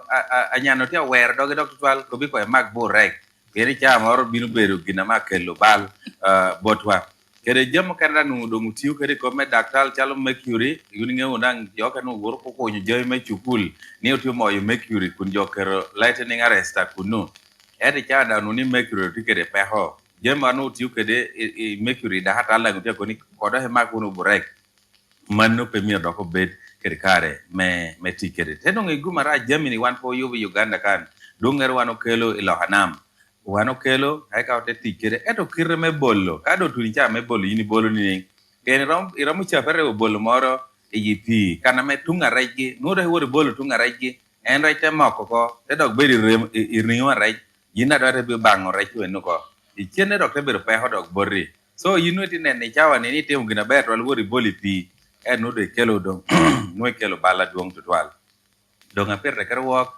anyano tia wer dogi twal ko bi ko mag borek keri cha moro binu beru gina ma kelo bal botwa kere jam kada nu do mutiu kere ko me daktal chalo mercury yuni ngeo nang joka no wor ko nyu jey me chukul ni otu mo yo mercury kun jokero lightning arresta kunu ede cha da nu ni mercury tikere pe ho jemanu tiu kede mercury da hata la ngutia koni kodo he makuno burek manno pe mi do ko bed kede kare me tikere teno ngi gumara Germany wan po yubi Uganda kan donger wano kelo ilo hanam wano kelo hay ka te tikere eto kirre me bollo kado tuni cha me bollo yini bollo ni ken iramu cha ferre bollo moro yipi kana me tunga reji no de wori bollo tunga reji en rete moko ko te dog bedi irniwa rej yina do te be bango reji no ko ichene dok te be pe hodok borri so yinuti ne chawa ni te ungina bet wal wori boli pi no de kelo dong no kelo bala duong tutwal dong aper de karwok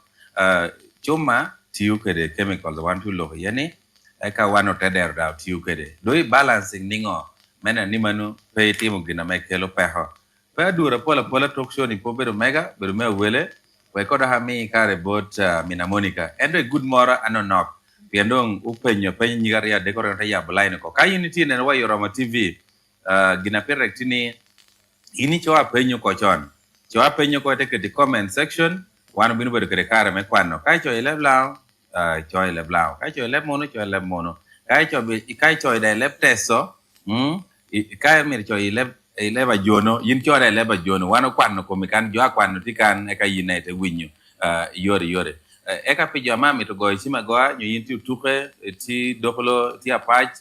chuma tiu kede chemical the one to lo yani eka wano teder da tiu kede doi balancing ningo mena ni manu pe timo gina me kelo peho pe dura pola talk show ni po bedo mega bedo me wele we koda ha mi kare bot mina Monica endo good mora anonok piendong upenyo nyigaria dekora ta ya blind ko kayunity ne wa yoroma TV gina perektini ini choa penyo ko chon choa penyo ko te ke comment section wan binu bedo kare kare me kwano kai cho ile blau cho ile blau kai cho ile mono kai cho de lep teso kai mi cho ile ba jono yin cho de le ba jono wan kwano ko mi kan jo kwano tikan e ka yinete winyu yore eka pijo mami to go isima go nyu yin ti tuke ti dokolo ti apach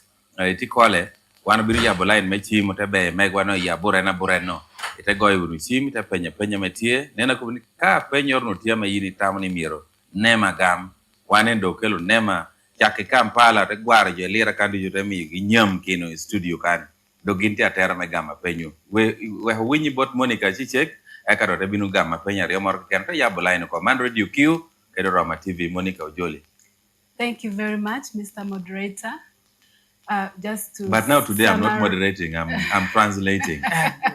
ti kole wan biri ya bolain mechi motebe megwano ya bureno ite go yuru chimi te penya metie nena ko ka penyor no tiama yini tamni miro nema gam wanendo kelo nema chake Kampala te gwar je lira kandi jute mi nyam kino studio kan do ginti atera me gama penyo we winyi bot Monica chichek eka do te binu gama penya yo mor ken ya bolain ko man radio q kedo Roma TV Monica Ojoli. Thank you very much, Mr. Moderator. Just to but now today I'm not moderating, I'm translating.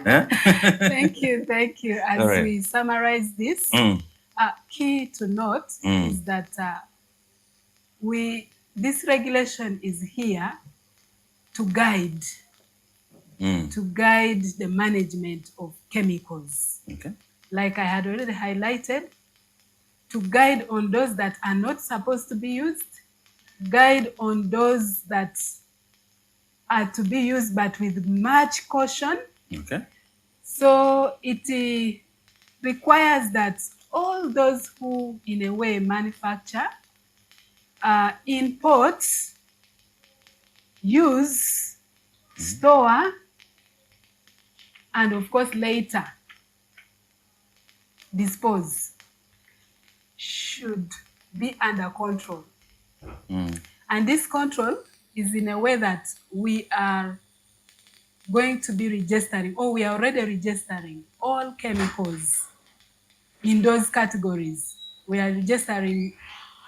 Thank you. As right. we summarize this, key to note is that this regulation is here to guide the management of chemicals. Okay. Like I had already highlighted, to guide on those that are not supposed to be used, guide on those that are to be used but with much caution. Okay. So it requires that all those who in a way manufacture, import, use, store, and of course later dispose should be under control. And this control is in a way that we are going to be registering, or we are already registering all chemicals in those categories. We are registering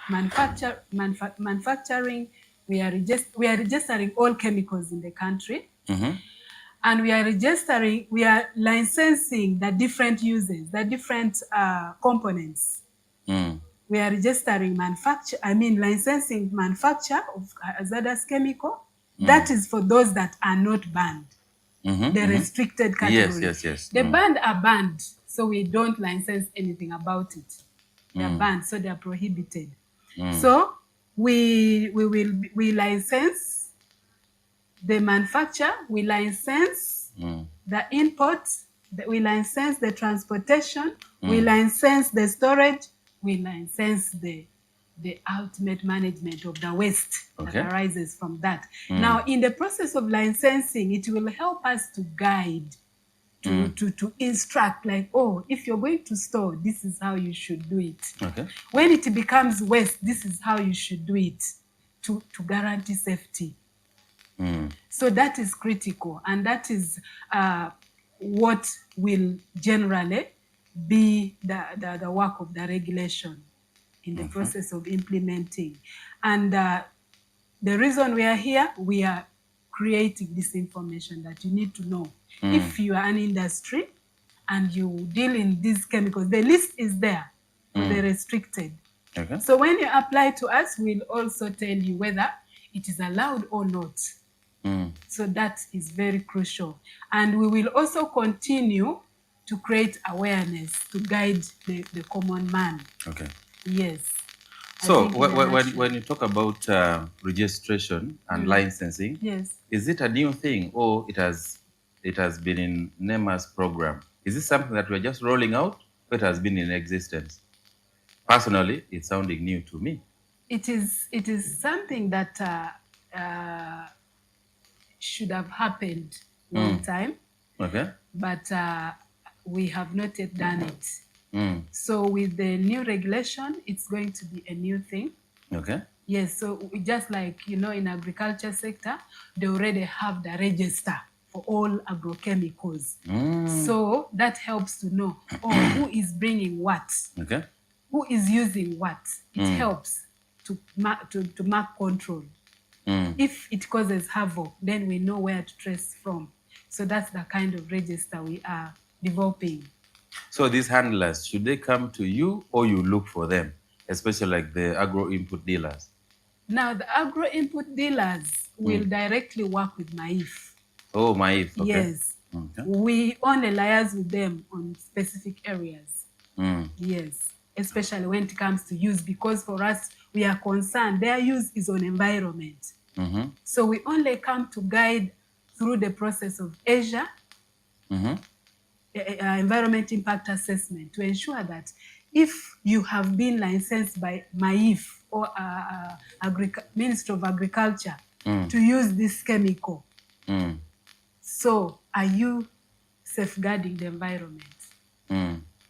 manufacturing, we are registering all chemicals in the country. And we are licensing the different uses, the different components. We are registering licensing manufacture of hazardous chemical. That is for those that are not banned. The restricted category. Yes. The banned are banned, so we don't license anything about it. They are banned, so they are prohibited. So we license the manufacture, we license the import, we license the transportation, we license the storage, we license the ultimate management of the waste that arises from that. Now, in the process of licensing, it will help us to guide, to instruct, like, oh, if you're going to store, this is how you should do it. When it becomes waste, this is how you should do it to guarantee safety. So that is critical, and that is what will generally be the work of the regulation in the process of implementing. And the reason we are here, we are creating this information that you need to know. If you are an industry and you deal in these chemicals, the list is there for the restricted. So when you apply to us, we'll also tell you whether it is allowed or not. So that is very crucial. And we will also continue to create awareness to guide the common man. Yes. So when you talk about registration and licensing, is it a new thing, or it has been in Nema's program? Is this something that we're just rolling out, or it has been in existence? Personally, it's sounding new to me. It is something that should have happened long time. But we have not yet done it. So with the new regulation, it's going to be a new thing. Yes, so just like, in agriculture sector, they already have the register for all agrochemicals. So that helps to know who is bringing what, Okay. who is using what. It helps to mark control. If it causes havoc, then we know where to trace from. So that's the kind of register we are developing. So these handlers, should they come to you or you look for them, especially like the agro input dealers? Now, the agro input dealers will directly work with MAIF. Oh, MAIF, okay. Yes. Okay. We only liaise with them on specific areas. Yes, especially when it comes to use, because for us, we are concerned their use is on environment. So we only come to guide through the process of Asia, environment impact assessment, to ensure that if you have been licensed by MAIF or Ministry of Agriculture to use this chemical, so are you safeguarding the environment?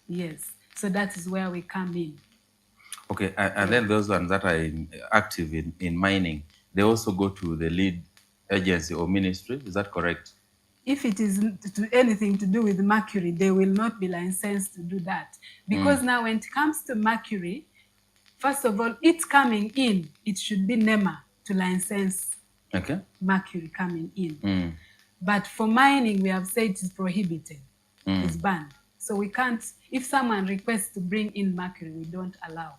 Yes, so that is where we come in. Okay, and then those ones that are active in mining, they also go to the lead agency or ministry, is that correct? If it is anything to do with mercury, they will not be licensed to do that. Because now when it comes to mercury, first of all, it's coming in, it should be Nema to license mercury coming in. But for mining, we have said it is prohibited, it's banned. So we can't, if someone requests to bring in mercury, we don't allow.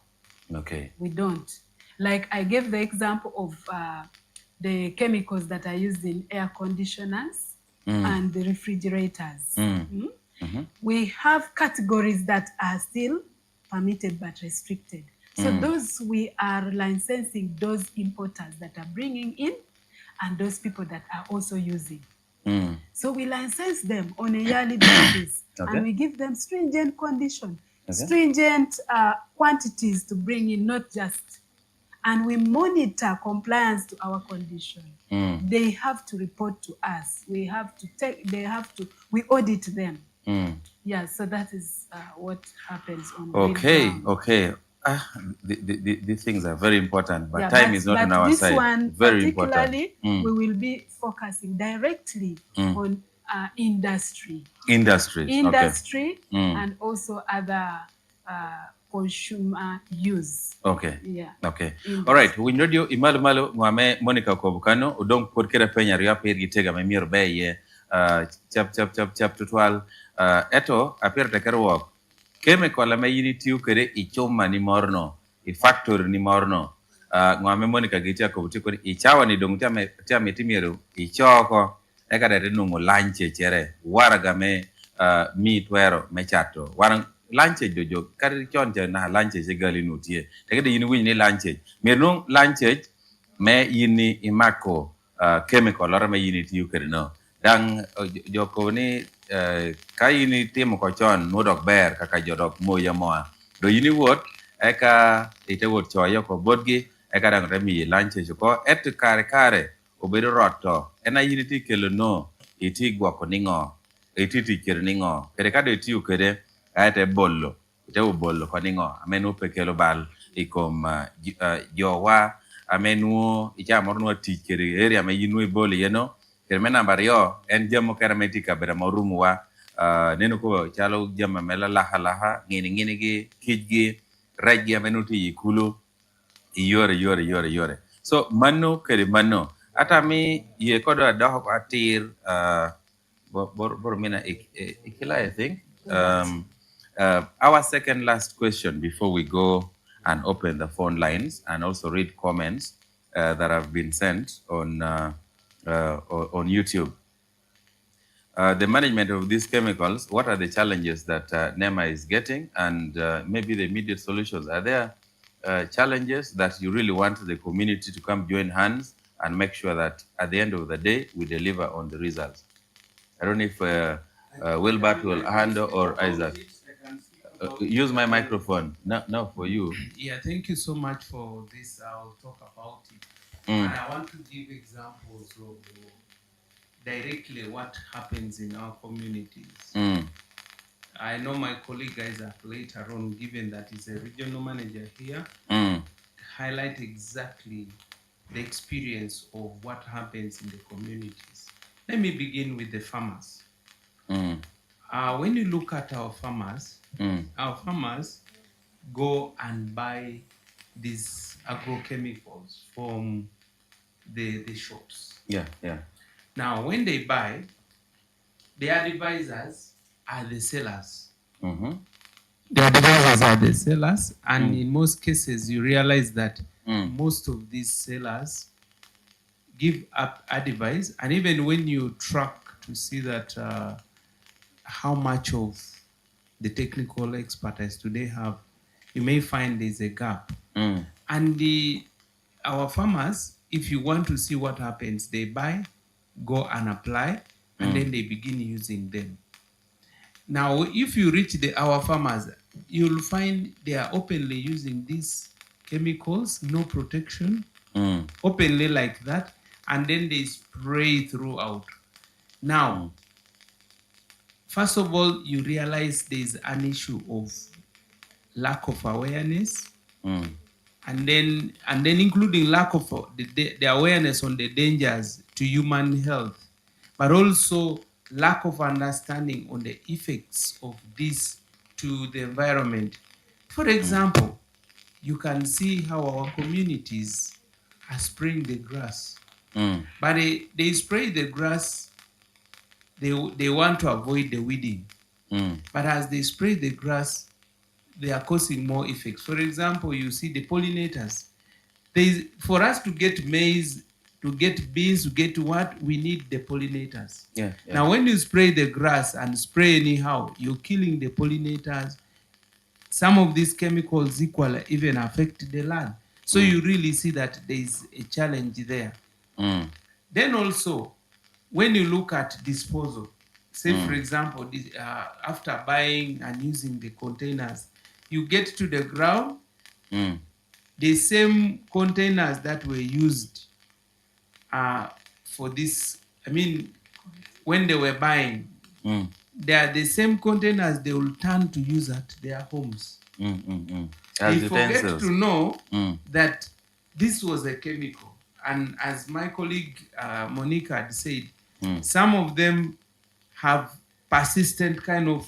Okay. We don't. Like I gave the example of the chemicals that are used in air conditioners and the refrigerators. We have categories that are still permitted but restricted. So those we are licensing those importers that are bringing in and those people that are also using. So we license them on a yearly basis and we give them stringent conditions, stringent quantities to bring in, not just, and we monitor compliance to our condition. They have to report to us. We have to we audit them. Yeah, so that is what happens on the ground. Okay. These things are very important, but time is not on our side. This one very particularly, important. we will be focusing directly on industry. Industry, and also other consumer use. Okay. Yeah. Okay. All right. We know you imalu ngame Monica Kobukano udong podkera penya ria pergi tega me mir beye chap tutual eto apir tekerwok keme kola me yini tiu kere ichoma ni morno I factory ni morno ngame Monica gitia kobuti ko ichawa ni dong tiame timiru ichoko ekada renungo lanche chere waraga me mi twero me chato warang lanche jojo kari chonche na lanche je gali nutie tegede yini wini ni lanche mirnu lanche me yini imako chemical or me yini tiu kere no dang joko ni ka yini timo ko chon nodok ber kaka jodok moya moa do yini wot eka ite wot choyo ko bodgi eka dang remi lanche ko et kare obedo roto ena yini ti kelo no iti gwako ningo iti ti kere ningo kere kado tiu kere ate bollo tewo bollo ko ningo amenu pekelo bal ikom jowa amenu ichamorno tikere area me yinu bol yeno kermena bario en jamo karametika bera morumwa neno ko chalo jama mela laha ngini gi kijgi rajgi amenu ti ikulu yore so manno kere manno atami ye kodo adaho atir bor mina ikila I think our second last question before we go and open the phone lines and also read comments that have been sent on YouTube. The management of these chemicals, what are the challenges that Nema is getting, and maybe the immediate solutions? Are there challenges that you really want the community to come join hands and make sure that at the end of the day, we deliver on the results? I don't know if Wilbert will handle or Isaac. Use my microphone. No, for you. Yeah, thank you so much for this. I'll talk about it. And I want to give examples of directly what happens in our communities. I know my colleague Isaac later on, given that he's a regional manager here, highlight exactly the experience of what happens in the communities. Let me begin with the farmers. When you look at our farmers go and buy these agrochemicals from the shops. Yeah. Now, when they buy, the advisors are the sellers. The advisors are the sellers, and in most cases, you realize that most of these sellers give up advice, and even when you track to see that how much of the technical expertise do they have, you may find there's a gap. And our farmers, if you want to see what happens, they buy, go and apply, and then they begin using them. Now, if you reach our farmers, you'll find they are openly using these chemicals, no protection, openly like that, and then they spray throughout. Now, first of all, you realize there's an issue of lack of awareness, and then including lack of the awareness on the dangers to human health, but also lack of understanding on the effects of this to the environment. For example, you can see how our communities are spraying the grass, but they spray the grass. They want to avoid the weeding, but as they spray the grass, they are causing more effects. For example, you see the pollinators. For us to get maize, to get beans, to get what, we need the pollinators. Yeah. Now, when you spray the grass and spray anyhow, you're killing the pollinators. Some of these chemicals equally even affect the land. So you really see that there is a challenge there. Then also, when you look at disposal, say for example, after buying and using the containers, you get to the ground, the same containers that were used for this, when they were buying, they are the same containers they will turn to use at their homes. They forget to know that this was a chemical. And as my colleague Monica had said, some of them have persistent kind of,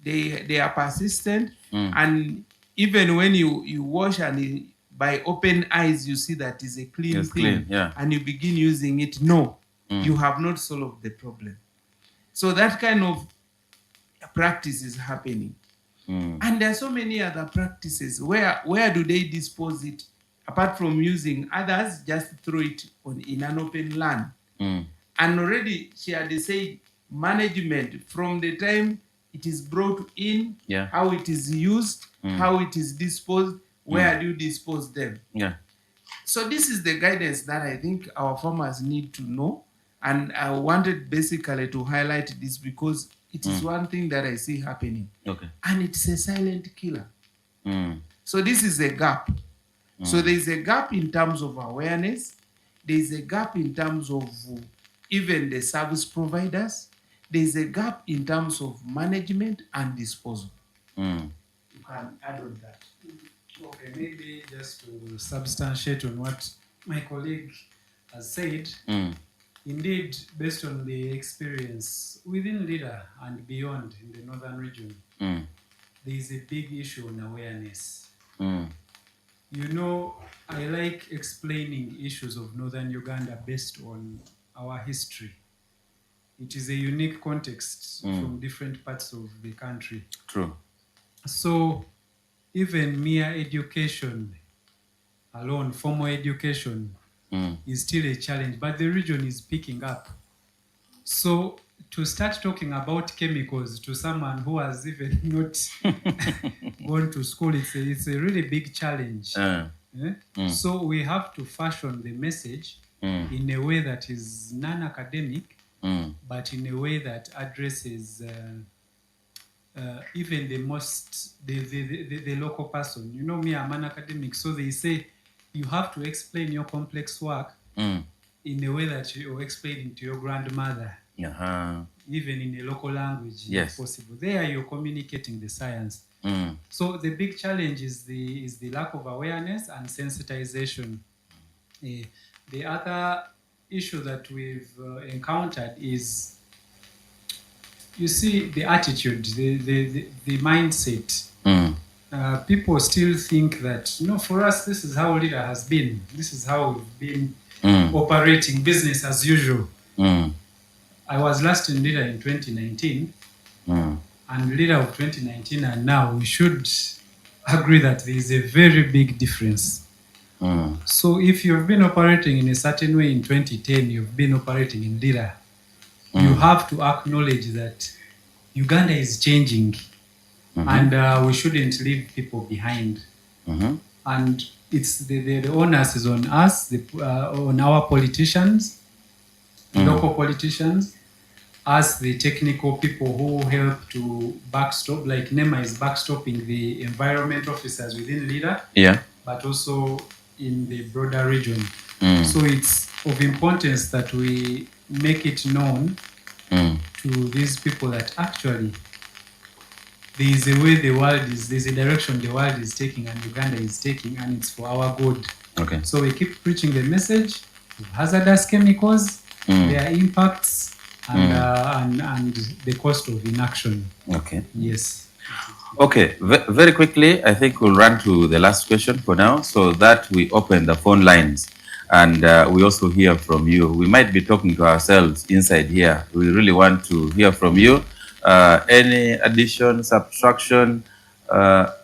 they are persistent, and even when you wash and by open eyes you see that is a clean thing, and you begin using it, you have not solved the problem. So that kind of practice is happening. And there are so many other practices. Where do they dispose it? Apart from using, others just throw it in an open land. And already she had said management from the time it is brought in, how it is used, how it is disposed, where do you dispose them? So this is the guidance that I think our farmers need to know. And I wanted basically to highlight this because it is one thing that I see happening. And it's a silent killer. So this is a gap. So there is a gap in terms of awareness. There is a gap in terms of even the service providers. There is a gap in terms of management and disposal. You can add on that. Okay, maybe just to substantiate on what my colleague has said. Indeed, based on the experience within LIDA and beyond in the northern region, there is a big issue on awareness. You know, I like explaining issues of northern Uganda based on our history. It is a unique context from different parts of the country. True. So even mere education alone, formal education, is still a challenge, but the region is picking up. So to start talking about chemicals to someone who has even not gone to school, it's a really big challenge. So we have to fashion the message in a way that is non-academic, but in a way that addresses even the local person. You know me, I'm an academic, so they say you have to explain your complex work in a way that you're explaining to your grandmother, even in a local language, if possible. There you're communicating the science. So the big challenge is the lack of awareness and sensitization. The other issue that we've encountered is, you see, the attitude, the mindset. People still think that, for us, this is how Lira has been. This is how we've been operating business as usual. I was last in Lira in 2019, and Lira of 2019 and now, we should agree that there is a very big difference. So if you've been operating in a certain way in 2010, you've been operating in Lira, you have to acknowledge that Uganda is changing, and we shouldn't leave people behind. And it's the onus is on us, on our politicians, local politicians, as the technical people who help to backstop, like Nema is backstopping the environment officers within Lira, but also in the broader region. So it's of importance that we make it known to these people that actually there is a way the world is, there's a direction the world is taking and Uganda is taking, and it's for our good. Okay. So we keep preaching the message of hazardous chemicals, their impacts, and the cost of inaction. Okay. Yes. Okay, very quickly, I think we'll run to the last question for now, so that we open the phone lines and we also hear from you. We might be talking to ourselves inside here. We really want to hear from you. Any addition, subtraction,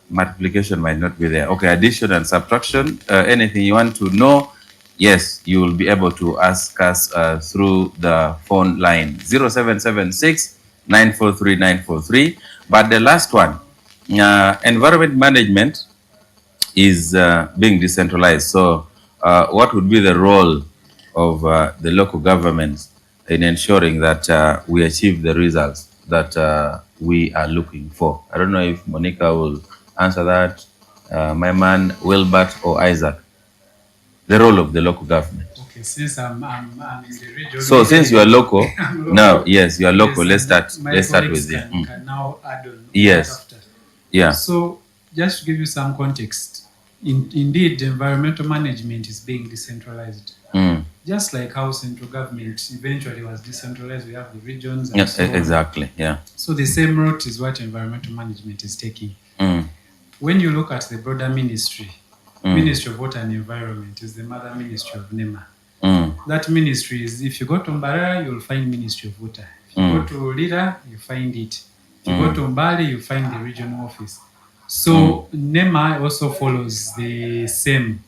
multiplication might not be there. Okay, addition and subtraction, anything you want to know, yes, you will be able to ask us through the phone line 0776 943 943. But the last one, environment management is being decentralized. So what would be the role of the local governments in ensuring that we achieve the results that we are looking for? I don't know if Monica will answer that, my man Wilbert or Isaac. The role of the local government. Okay, since I'm in the region. So since you are local, local. now, yes, you are local. Yes, let's start with you. Can now add on. Yes. After. Yeah. So just to give you some context, indeed, environmental management is being decentralized. Just like how central government eventually was decentralized, we have the regions. And Yes, so on. exactly. Yeah. So the same route is what environmental management is taking. When you look at the broader ministry, Ministry of Water and Environment is the mother ministry of Nema. That ministry is, if you go to Mbarara, you'll find Ministry of Water. If you go to Lira, you find it. If you go to Mbale, you find the regional office. So Nema also follows the same.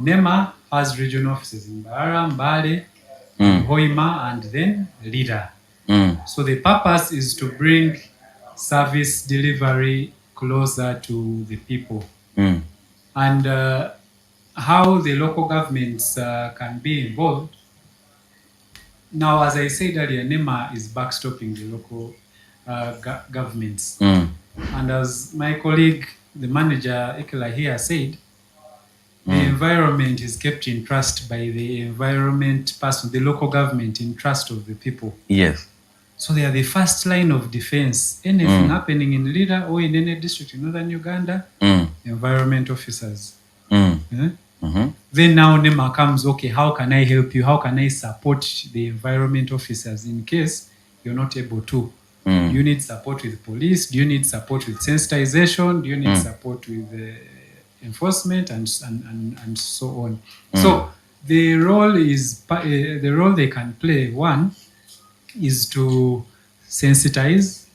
Nema has regional offices in Mbarara, Mbale, Hoima, and then Lira. So the purpose is to bring service delivery closer to the people. And how the local governments can be involved. Now, as I said earlier, Nema is backstopping the local governments. And as my colleague, the manager, Ekela here said, the environment is kept in trust by the environment person, the local government in trust of the people. Yes. So they are the first line of defense. Anything happening in Lira or in any district in northern Uganda, environment officers. Then now Nema comes, okay, how can I help you? How can I support the environment officers in case you're not able to? Do you need support with police? Do you need support with sensitization? Do you need support with enforcement and so on? So the role is the role they can play. One is to sensitize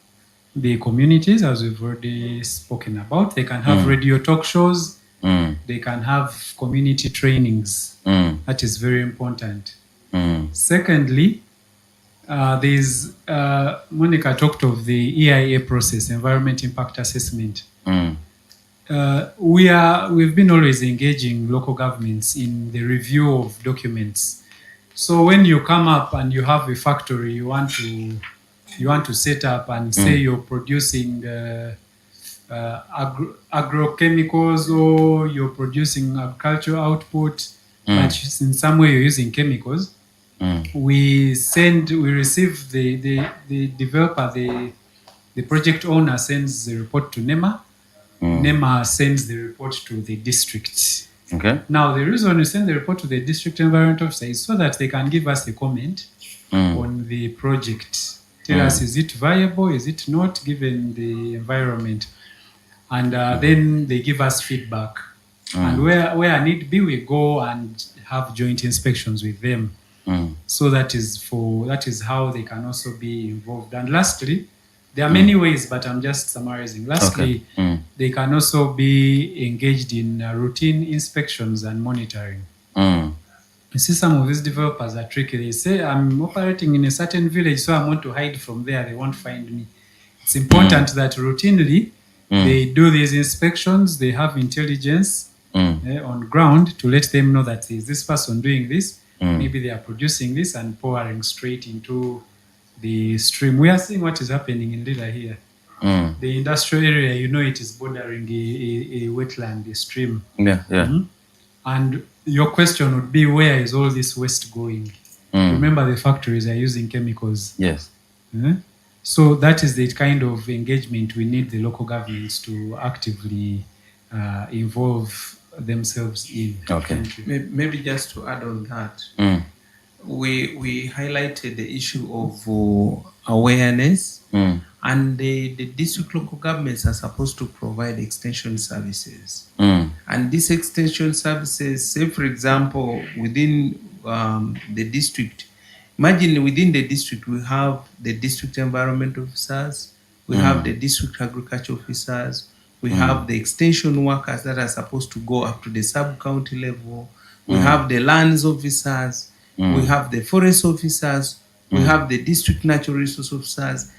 the communities, as we've already spoken about. They can have radio talk shows. They can have community trainings. That is very important. Secondly, there's Monica talked of the EIA process, Environment Impact Assessment. We've been always engaging local governments in the review of documents. So when you come up and you have a factory you want to set up and say you're producing agrochemicals, or you're producing agricultural output, but in some way you're using chemicals, we receive the developer, the project owner sends the report to Nema. Nema sends the report to the district. Okay. Now, the reason we send the report to the district environment officer is so that they can give us a comment on the project. Tell us, is it viable, is it not, given the environment? And then they give us feedback. And where need be, we go and have joint inspections with them. So that is how they can also be involved. And lastly, there are many ways, but I'm just summarizing. Lastly, they can also be engaged in routine inspections and monitoring. You see, some of these developers are tricky. They say, I'm operating in a certain village, so I want to hide from there. They won't find me. It's important that routinely they do these inspections. They have intelligence on ground to let them know that is this person doing this. Maybe they are producing this and pouring straight into the stream. We are seeing what is happening in Lila here. The industrial area, it is bordering a wetland, a stream. And your question would be, where is all this waste going? Remember, the factories are using chemicals. Yes. So that is the kind of engagement we need the local governments to actively involve themselves in. Okay. Maybe just to add on that, we highlighted the issue of awareness, and the district local governments are supposed to provide extension services. And these extension services, say for example, within the district, imagine within the district we have the district environment officers, we have the district agriculture officers, we have the extension workers that are supposed to go up to the sub-county level, we have the lands officers, we have the forest officers, we have the district natural resource officers.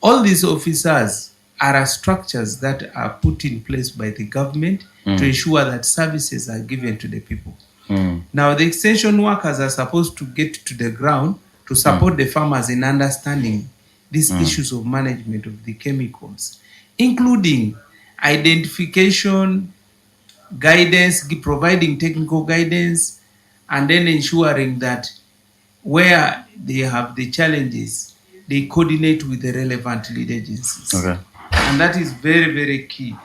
All these officers are structures that are put in place by the government to ensure that services are given to the people. Now, the extension workers are supposed to get to the ground to support the farmers in understanding these issues of management of the chemicals, including identification, guidance, providing technical guidance, and then ensuring that where they have the challenges, they coordinate with the relevant lead agencies. Okay. And that is very, very key.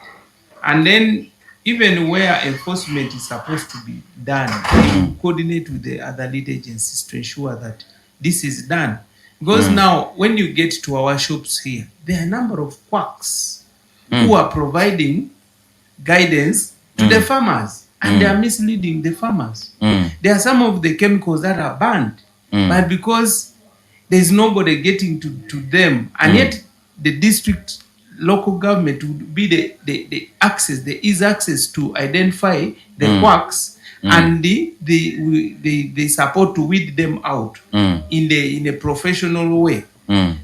And then even where enforcement is supposed to be done, they coordinate with the other lead agencies to ensure that this is done. Because now, when you get to our shops here, there are a number of quacks who are providing guidance to the farmers, and they are misleading the farmers. There are some of the chemicals that are banned, but because there's nobody getting to them, and yet the district local government would be the access, the easy access to identify the quacks and the support to weed them out in a professional way.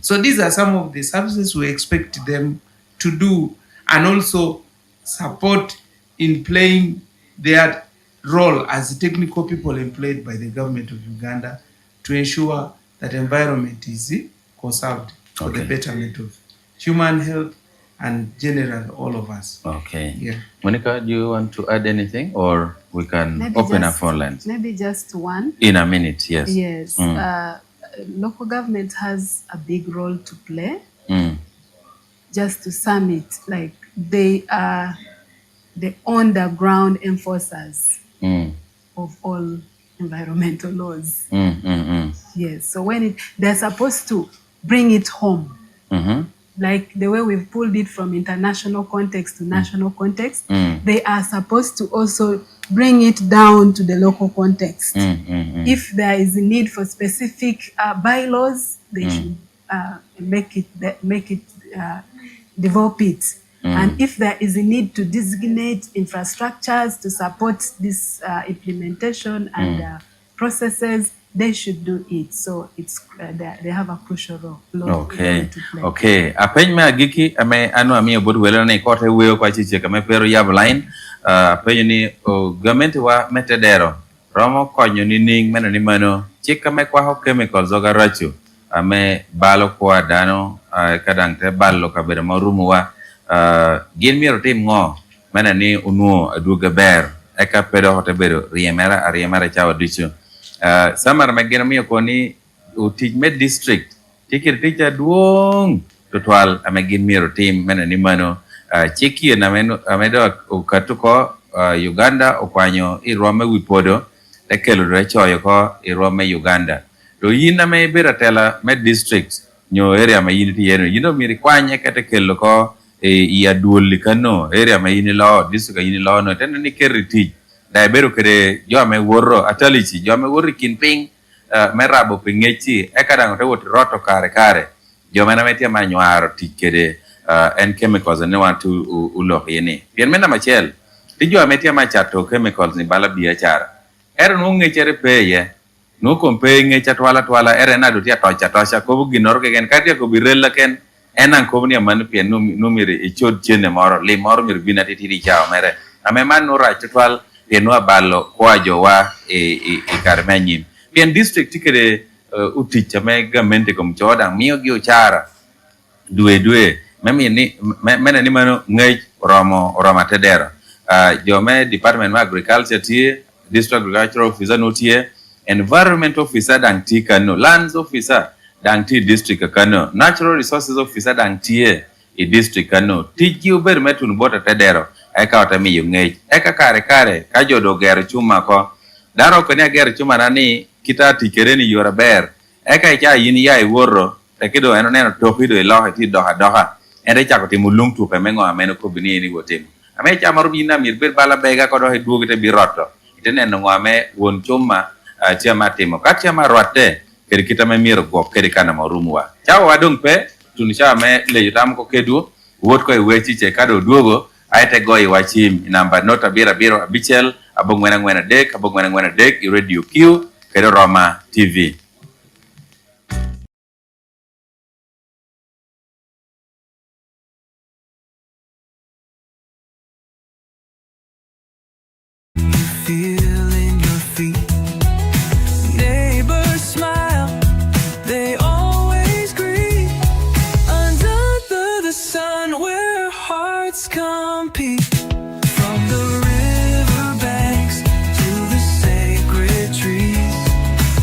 So these are some of the services we expect them to do, and also support in playing their role as technical people employed by the government of Uganda to ensure that environment is conserved for the betterment of human health and general all of us. Okay. Yeah. Monica, do you want to add anything, or we can open our phone lines? Maybe just one. In a minute, yes. Yes. Local government has a big role to play. Just to sum it, like they are the on-the-ground enforcers of all environmental laws. Yes. So when they're supposed to bring it home, like the way we've pulled it from international context to national context, they are supposed to also bring it down to the local context. If there is a need for specific bylaws, they should make it develop it. And if there is a need to designate infrastructures to support this implementation and processes, they should do it. So it's they have a crucial role. Okay. Okay. Apeny ma giki ame anu ami obod welo na ikote weo kwa chiche kame pero yab line apeny ni government wa metedero romo konyo ni ning meno ni mano chika me kwa ho chemicals oga rachu ame balo kwa dano kadang te balo kabere marumu wa gin miro tim ngo mena ni unuo aduga ber eka pedo hote bedo riemera chawa dicho samar magina miyo koni utij med district tikir ticha duong total amegin miro tim mena ni mano chiki na meno amedo ukatuko Uganda okwanyo irome wipodo tekelo rechoyo ko irome Uganda to yina me beratela med district nyo area ma yini yeno yino miri kwanye kete kelo ko ya duoli kano area ma yini lo district yini lo no tende ni keriti da bero kere jo me woro atalichi jo me wori kinping merabo pingechi ekadang to wot roto kare jo mena metia manywaro tikede and chemicals ne want to ulo yene pien mena machel ti jo metia machato chemicals ni bala biachara ero no ngechere peye no kompe ngecha twala ere na do tia tocha ko ginor ke gen katia ko birella ken enan ko ni man pien no miri e chod chene moro le moro mir binati tiri chao mere ame man no ra twal pien wa ballo kwa jo wa e karmenyin pien district tikere uticha me gamente kom choda mio gio chara due memi ni mena ni mano ngej roma tedero jo me department of agriculture tie district agricultural officer no tie environment officer dang ti kano lands officer dang ti district kano natural resources officer dang tie e district kano tiji uber metun bota tedero eka otami yo ngej eka kare ka jodo ger chuma ko daro ko ne ger chuma nani kita tikereni yora ber eka cha yini ya iworo tekido eno neno topido ilo ti doha ende chako timu lungtu pe mengo ameno ko bini ni gotim ame cha maru bina mir bala bega ko do he duogite biroto itene no ngame won chuma chama timo kachama rote keri kita me mir go keri kana marumwa chawo wadung pe tunisha me le yutam ko kedu wot ko wechi che kado duogo aite goyi wachim namba nota biro abichel abongwena dek radio Q kedo Roma TV. Feel in your feet. Neighbors smile, they always greet. Under the sun where hearts compete. From the riverbanks to the sacred trees,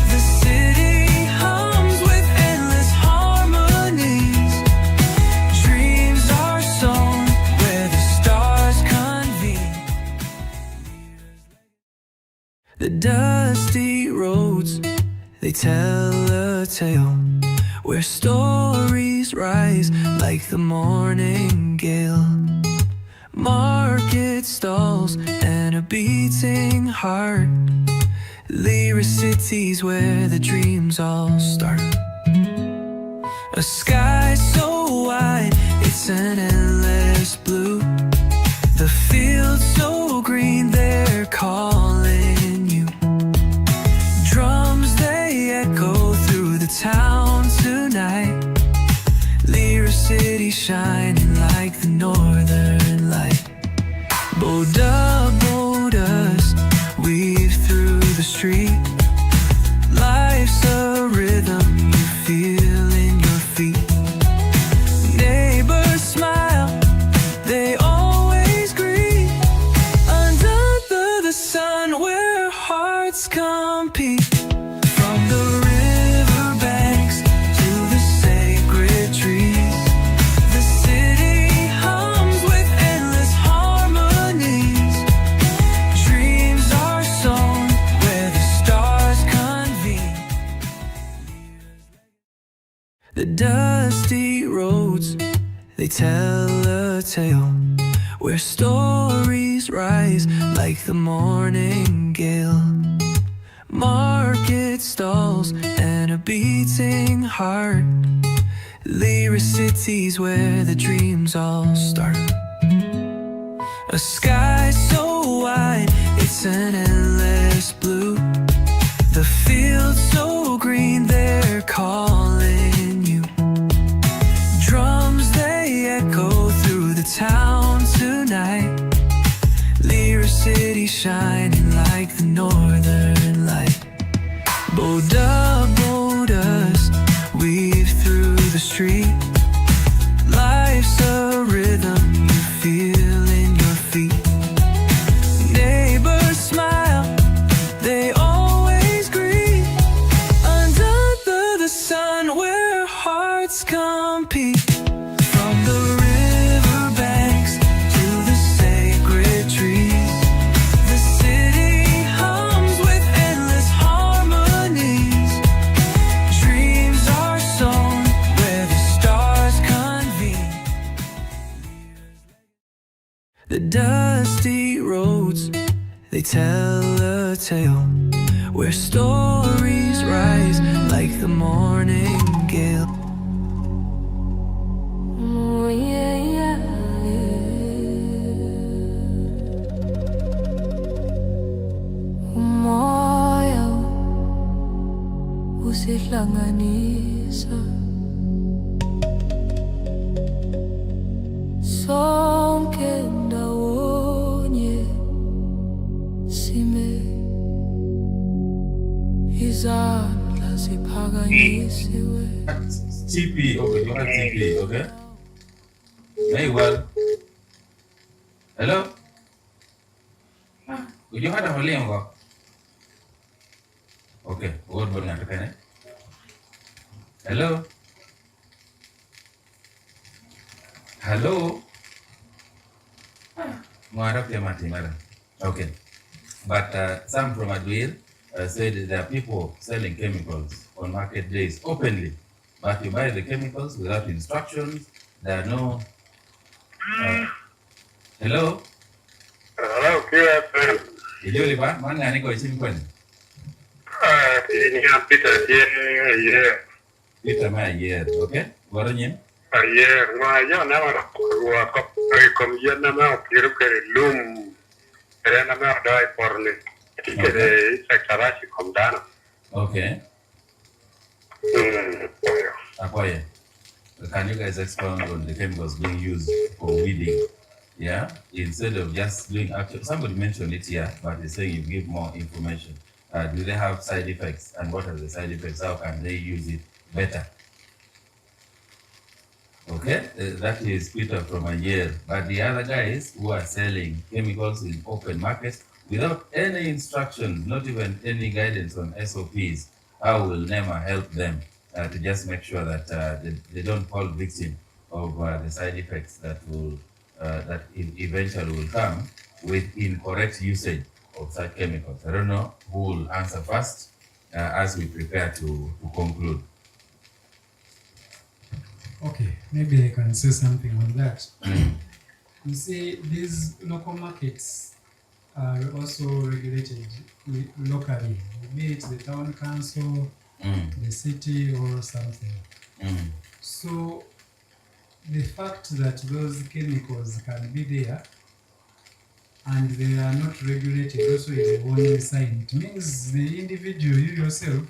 the city hums with endless harmonies. Dreams are sown where the stars convene. The dusty roads, they tell a tale where stories rise like the morning gale. Market stalls and a beating heart, lyric cities where the dreams all start. A sky so wide, it's an endless blue. The fields so green, they're calling you. Drums, they echo through the town tonight. Lyric city shining like the northern light. Boda-bodas weave through the street. Life's a rhythm you feel in your feet. Neighbors smile, they always greet. Under the sun where hearts compete. From the riverbanks to the sacred trees, the city hums with endless harmonies. Dreams are sown where the stars convene. The dusty roads, they tell a tale where stories rise like the morning gale. Market stalls and a beating heart, lyric cities where the dreams all start. A sky so wide, it's an endless blue. The fields so green, they're calling you. Drums, they echo through the town tonight. Lyric city shining like the northern light. Boda-bodas weave through the street. Life's a rhythm you feel in your feet. Neighbors smile, they always greet. Under the sun where hearts compete. From the riverbanks to the sacred trees, The dusty roads, they tell a tale where stories rise like the morning gale. Oh, yeah, yeah, umoya usihlanganisa sonke ndawonye sime izandla ziphakanyisiwe. TP, okay, you have TP, okay? Very well. Hello? Would you have a Holingo? Okay, what would not okay? Hello? Hello? Okay. But some from Adwil said there are people selling chemicals on market days openly, but you buy the chemicals without instructions. There are no. Hello? Hello, QFM. Hello, Liba. Man, I go to Peter here. Peter, my year, okay? What are you? Yeah, well, you never come here now, loom. And I'm not die for me. I think it's actually come down. Okay. Akoye, can you guys expound on the chemicals being used for weeding? Yeah, instead of just doing actual. Somebody mentioned it here, but they're saying you give more information. Do they have side effects, and what are the side effects? How can they use it better? Okay, that is Peter from a year. But the other guys who are selling chemicals in open markets without any instructions, not even any guidance on SOPs, how will Nema help them to just make sure that they don't fall victim of the side effects that will eventually will come with incorrect usage of such chemicals? I don't know who will answer first as we prepare to conclude. Okay, maybe I can say something on that. You see, these local markets are also regulated locally, be it the town council, the city, or something. So the fact that those chemicals can be there and they are not regulated also is a warning sign. It means the individual, you yourself,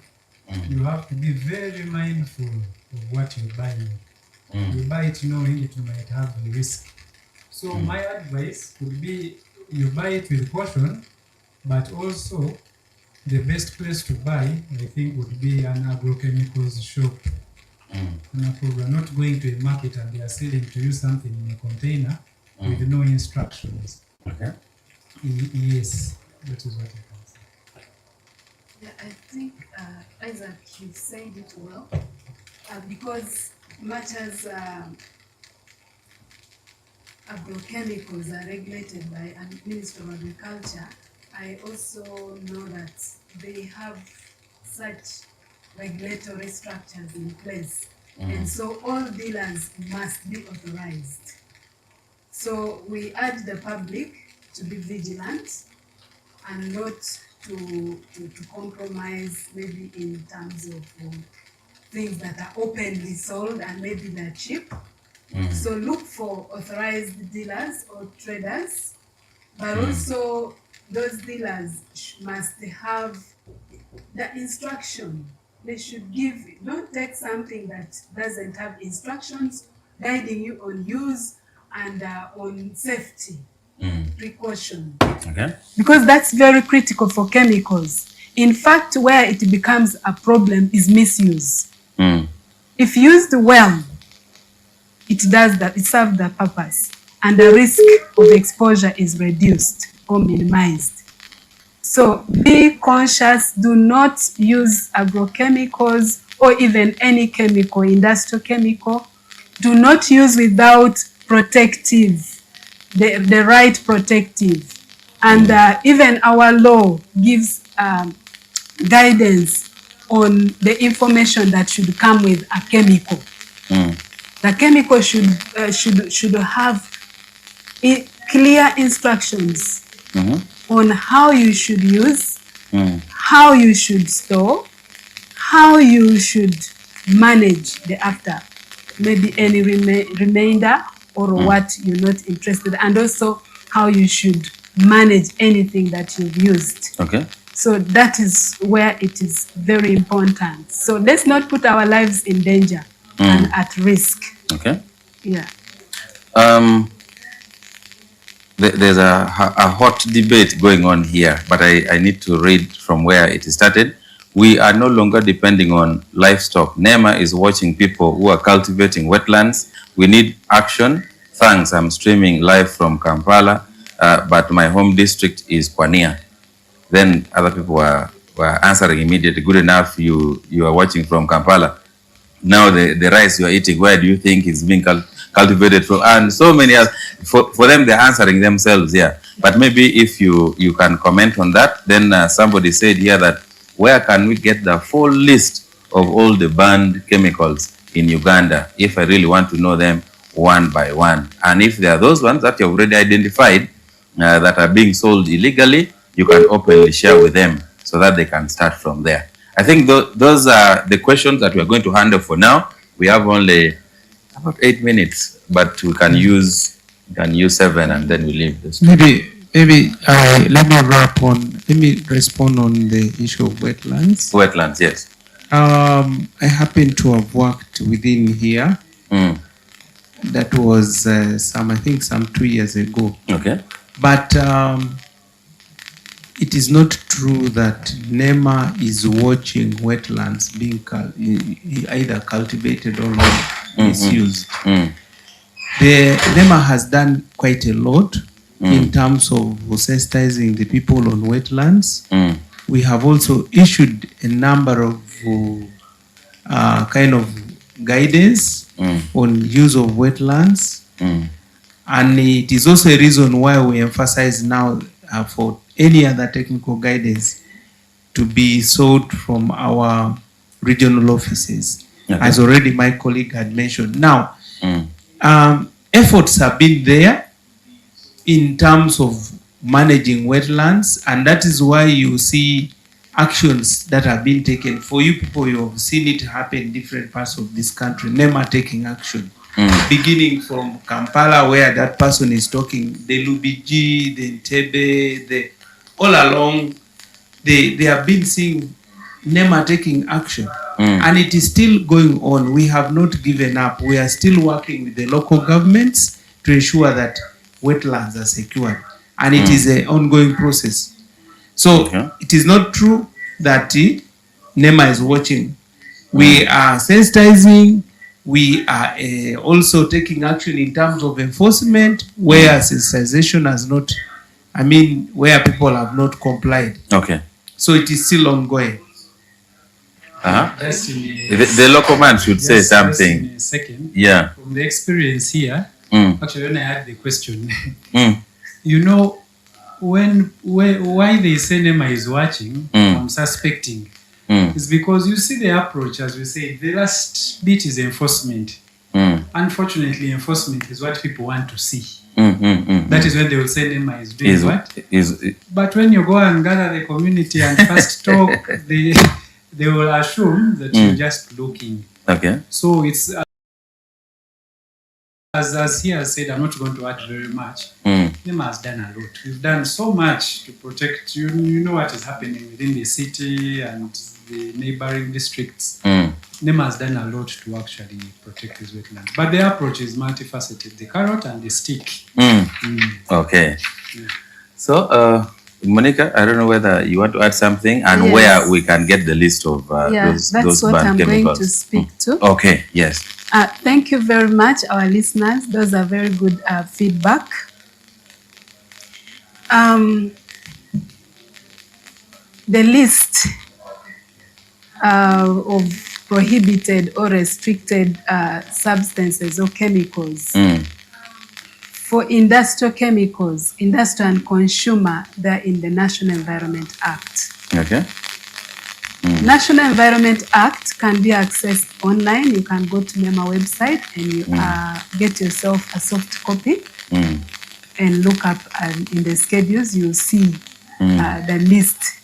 you have to be very mindful of what you're buying. You buy it knowing it might have a risk. So my advice would be you buy it with caution, but also the best place to buy, I think, would be an agrochemicals shop. We're not going to a market and they are selling to you something in a container with no instructions. Okay. Yes, that is what I can say. Yeah, I think Isaac, you said it well, because much as agrochemicals are regulated by the Ministry of Agriculture, I also know that they have such regulatory structures in place. And so all dealers must be authorized. So we urge the public to be vigilant and not to compromise maybe in terms of things that are openly sold and maybe they're cheap. So look for authorized dealers or traders, but also those dealers must have the instruction. They should give, don't take something that doesn't have instructions guiding you on use and on safety precaution. Okay. Because that's very critical for chemicals. In fact, where it becomes a problem is misuse. If used well, it does that, it serves the purpose, and the risk of exposure is reduced or minimized. So be conscious, do not use agrochemicals or even any chemical, industrial chemical. Do not use without protective, the right protective. And even our law gives guidance on the information that should come with a chemical. The chemical should have clear instructions on how you should use, how you should store, how you should manage the after, maybe any remainder or what you're not interested, and also how you should manage anything that you've used. Okay. So that is where it is very important. So let's not put our lives in danger and at risk. Okay. Yeah. There's a hot debate going on here, but I need to read from where it started. We are no longer depending on livestock. Nema is watching people who are cultivating wetlands. We need action. Thanks. I'm streaming live from Kampala, but my home district is Pwania. Then other people were answering immediately. Good enough, you are watching from Kampala. Now the rice you are eating, where do you think is being cultivated from? And so many others. For them, they're answering themselves here. But maybe if you can comment on that. Then somebody said here that where can we get the full list of all the banned chemicals in Uganda if I really want to know them one by one? And if there are those ones that you have already identified that are being sold illegally, you can openly share with them so that they can start from there. I think those are the questions that we are going to handle for now. We have only about 8 minutes, but we can use 7 and then we leave this. Maybe let me respond on the issue of wetlands. Wetlands, yes. I happen to have worked within here. That was some 2 years ago. Okay. But it is not true that Nema is watching wetlands being either cultivated or misused. The Nema has done quite a lot in terms of sensitizing the people on wetlands. We have also issued a number of kind of guidance on use of wetlands. And it is also a reason why we emphasize now for any other technical guidance to be sought from our regional offices, as already my colleague had mentioned. Now, efforts have been there in terms of managing wetlands, and that is why you see actions that have been taken. For you people, you have seen it happen in different parts of this country. Nema taking action. Beginning from Kampala, where that person is talking, the Lubigi, the Entebbe, all along, they have been seeing Nema taking action. And it is still going on. We have not given up. We are still working with the local governments to ensure that wetlands are secured. And it is an ongoing process. So it is not true that Nema is watching. We are sensitizing. We are also taking action in terms of enforcement where sensitization has not, where people have not complied. Okay. So it is still ongoing. The local man should say something. In a second. Yeah. From the experience here, actually when I had the question, you know, why they say Nema is watching, I'm suspecting. It's because you see the approach, as we say, the last bit is enforcement. Unfortunately, enforcement is what people want to see. That is when they will say Nema is doing what? But when you go and gather the community and first talk, they will assume that you're just looking. Okay. So it's, as he has said, I'm not going to add very much. Nema has done a lot. We've done so much to protect, you know what is happening within the city and the neighboring districts. Nema has done a lot to actually protect these wetlands. But the approach is multifaceted, the carrot and the stick. Okay. Yeah. So, Monica, I don't know whether you want to add something and where we can get the list of those what banned I'm chemicals. going to speak to. Okay, yes. Thank you very much, our listeners. Those are very good feedback. The list of prohibited or restricted substances or chemicals. For industrial chemicals, industrial and consumer, they're in the National Environment Act. Okay. National Environment Act can be accessed online. You can go to Nema website and you get yourself a soft copy. and look up in the schedules, you'll see the list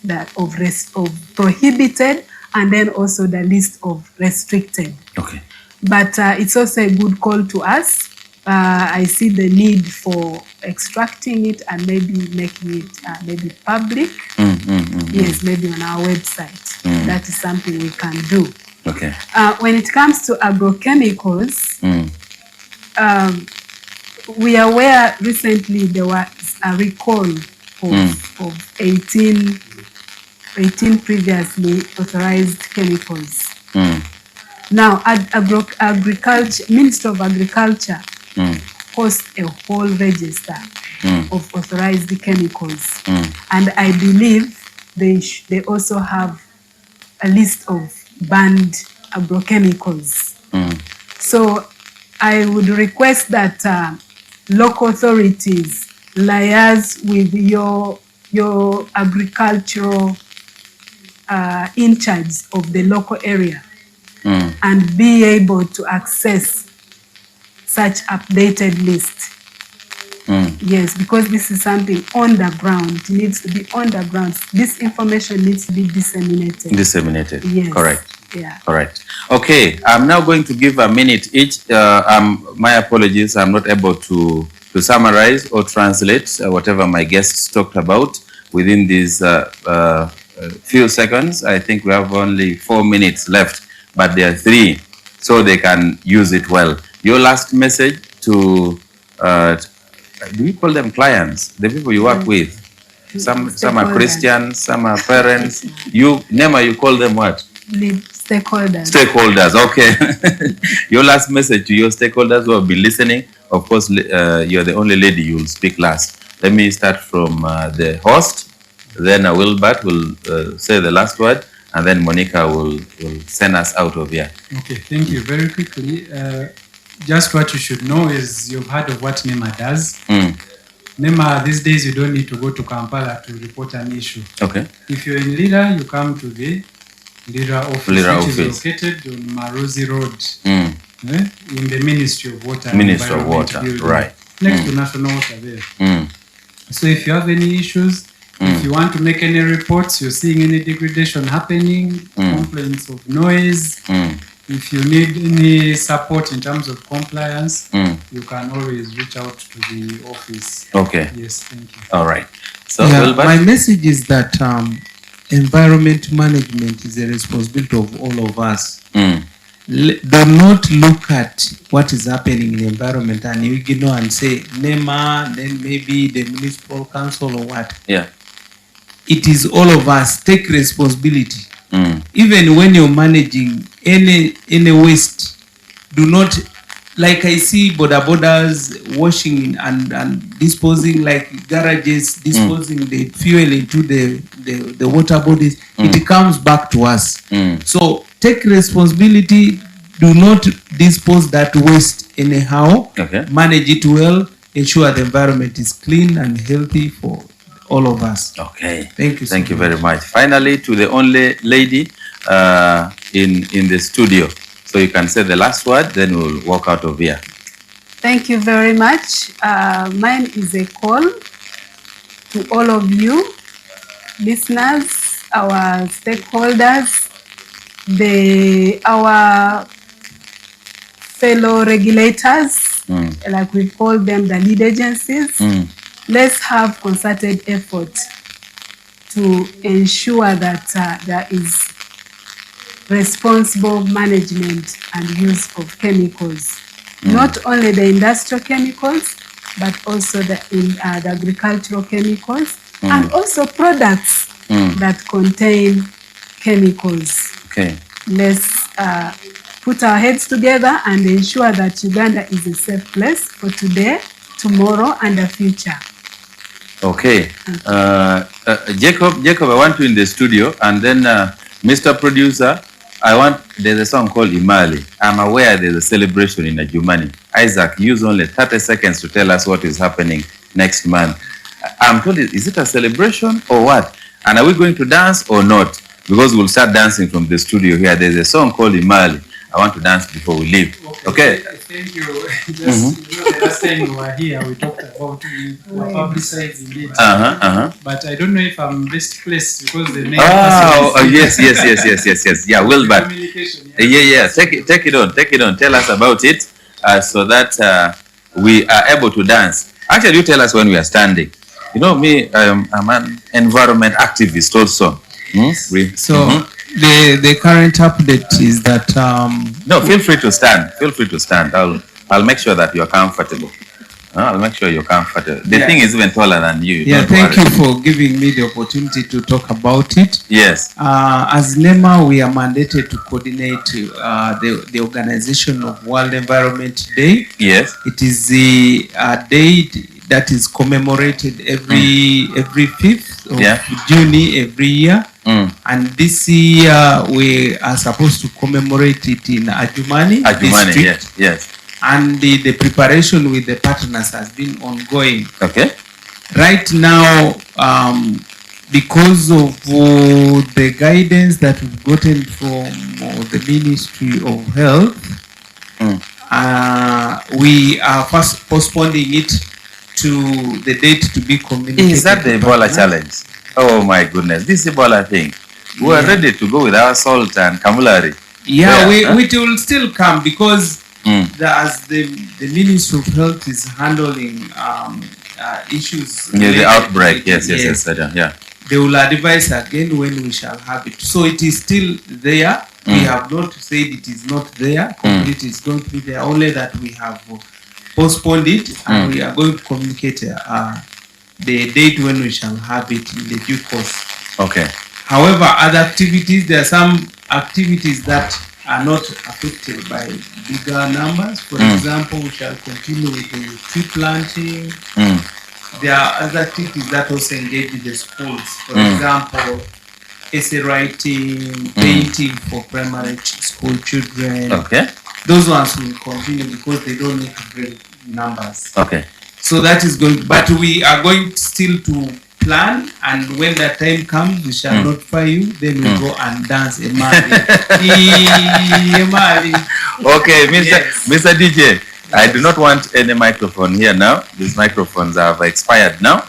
of prohibited and then also the list of restricted. Okay. But it's also a good call to us. I see the need for extracting it and maybe making it maybe public. Yes, maybe on our website. That is something we can do. Okay. When it comes to agrochemicals, we are aware recently there was a recall of 18 previously authorized chemicals. Now, Ministry of Agriculture hosts a whole register of authorized chemicals, and I believe they also have a list of banned agrochemicals. So I would request that local authorities liaise with your agricultural in charge of the local area and be able to access such updated list. Yes, because this is something on the ground. It needs to be on the ground. This information needs to be disseminated. Disseminated. Yes. Correct. Yeah. Correct. Okay, I'm now going to give a minute each. My apologies, I'm not able to summarize or translate whatever my guests talked about within these few seconds. I think we have only 4 minutes left, but there are 3, so they can use it well. Your last message to, do we call them clients? The people you work with? Some are Christians, some are parents. Nema, you call them what? Stakeholders. Stakeholders, okay. Your last message to your stakeholders who have been listening. Of course, you're the only lady you will speak last. Let me start from the host. Then Wilbert will say the last word, and then Monica will send us out of here. Okay, thank you. Very quickly, just what you should know is you've heard of what Nema does. Nema, these days you don't need to go to Kampala to report an issue. Okay. If you're in Lira, you come to the Lira office, which is located on Maruzi Road, in the Ministry of Water. Ministry of Water, building, right. Next to National Water there. So if you have any issues, if you want to make any reports, you're seeing any degradation happening, complaints of noise, if you need any support in terms of compliance, you can always reach out to the office. Okay. Yes, thank you. All right. So, my message is that environment management is a responsibility of all of us. Do not look at what is happening in the environment and you ignore and say, Nema, then maybe the municipal council or what. Yeah. It is all of us. Take responsibility. Even when you're managing any waste, do not, like I see borders washing and disposing, like garages disposing the fuel into the water bodies. It comes back to us. So take responsibility. Do not dispose that waste anyhow. Okay. Manage it well. Ensure the environment is clean and healthy for all of us. Okay. Thank you. Thank you very much. Finally, to the only lady in the studio. So you can say the last word, then we'll walk out of here. Thank you very much. Mine is a call to all of you, listeners, our stakeholders, our fellow regulators, like we call them the lead agencies. Let's have concerted effort to ensure that there is responsible management and use of chemicals. Not only the industrial chemicals, but also the agricultural chemicals and also products that contain chemicals. Okay. Let's put our heads together and ensure that Uganda is a safe place for today, tomorrow, and the future. Okay. Jacob, I want you in the studio, and then Mr. Producer, there's a song called Imali. I'm aware there's a celebration in Adjumani. Isaac, use only 30 seconds to tell us what is happening next month. I'm told, is it a celebration or what? And are we going to dance or not? Because we'll start dancing from the studio here. There's a song called Imali. I want to dance before we leave. Okay. Thank you. Just the last time we were here, we talked about publicized indeed. But I don't know if I'm best placed because the name. Yes. Yeah, Wilbert. Yeah. Take it on. Tell us about it, so that we are able to dance. Actually, you tell us when we are standing. You know me, I'm an environment activist also. The current update is that no, feel free to stand. I'll make sure that you're comfortable. I'll make sure you're comfortable. The thing is even taller than you. Yeah, thank you for giving me the opportunity to talk about it. Yes. As Nema, we are mandated to coordinate the organization of World Environment Day. Yes. It is the day that is commemorated every 5th of June every year. And this year we are supposed to commemorate it in Adjumani district. Yes. And the preparation with the partners has been ongoing. Okay. Right now, because of the guidance that we've gotten from the Ministry of Health, we are first postponing it to the date to be communicated. Is that the Ebola challenge? Oh my goodness, this Ebola thing. We are ready to go with our salt and camulari. Yeah, we will still come because as the Ministry of Health is handling issues. The outbreak, yes. Yeah. They will advise again when we shall have it. So it is still there. We have not said it is not there. It is going to be there. Only that we have postponed it, and we are going to communicate the date when we shall have it in the due course. Okay. However, other activities, there are some activities that are not affected by bigger numbers. For example, we shall continue with the tree planting. There are other activities that also engage with the schools. For example, essay writing, painting for primary school children. Okay. Those ones will continue because they don't need to bring numbers. Okay. So that is going, but we are going still to plan, and when that time comes, we shall notify you. Then we go and dance Emali. Okay, Mr. DJ, I do not want any microphone here now. These microphones have expired now.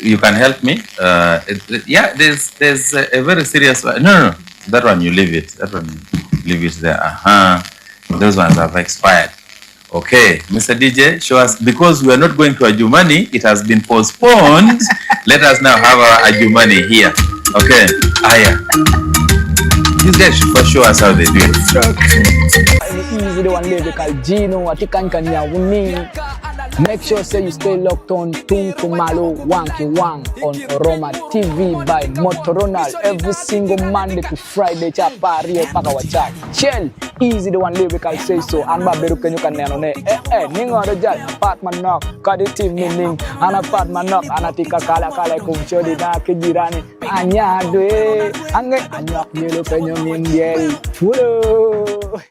You can help me. There's a very serious one. No, that one you leave it. That one you leave it there. Those ones have expired. Okay, Mr. DJ, show us, because we are not going to Adjumani, it has been postponed. Let us now have our Adjumani here. Okay, these guys should first show us how they do it. Easy, the one lyrical Gino, make sure say you stay locked on Tunkumalo Wanky Wang on Roma TV by Motoronal every single Monday to Friday. Chapari paka wachai. Chill, easy the one lyrical say so. Anba beruken you can nenone. Ningo rejal apartment knock. Kadi team meaning an apartment knock. Anatika kala kumchodi na kijirani. Anya doe. Ange anyak yelo penyo mingyel. Twolo.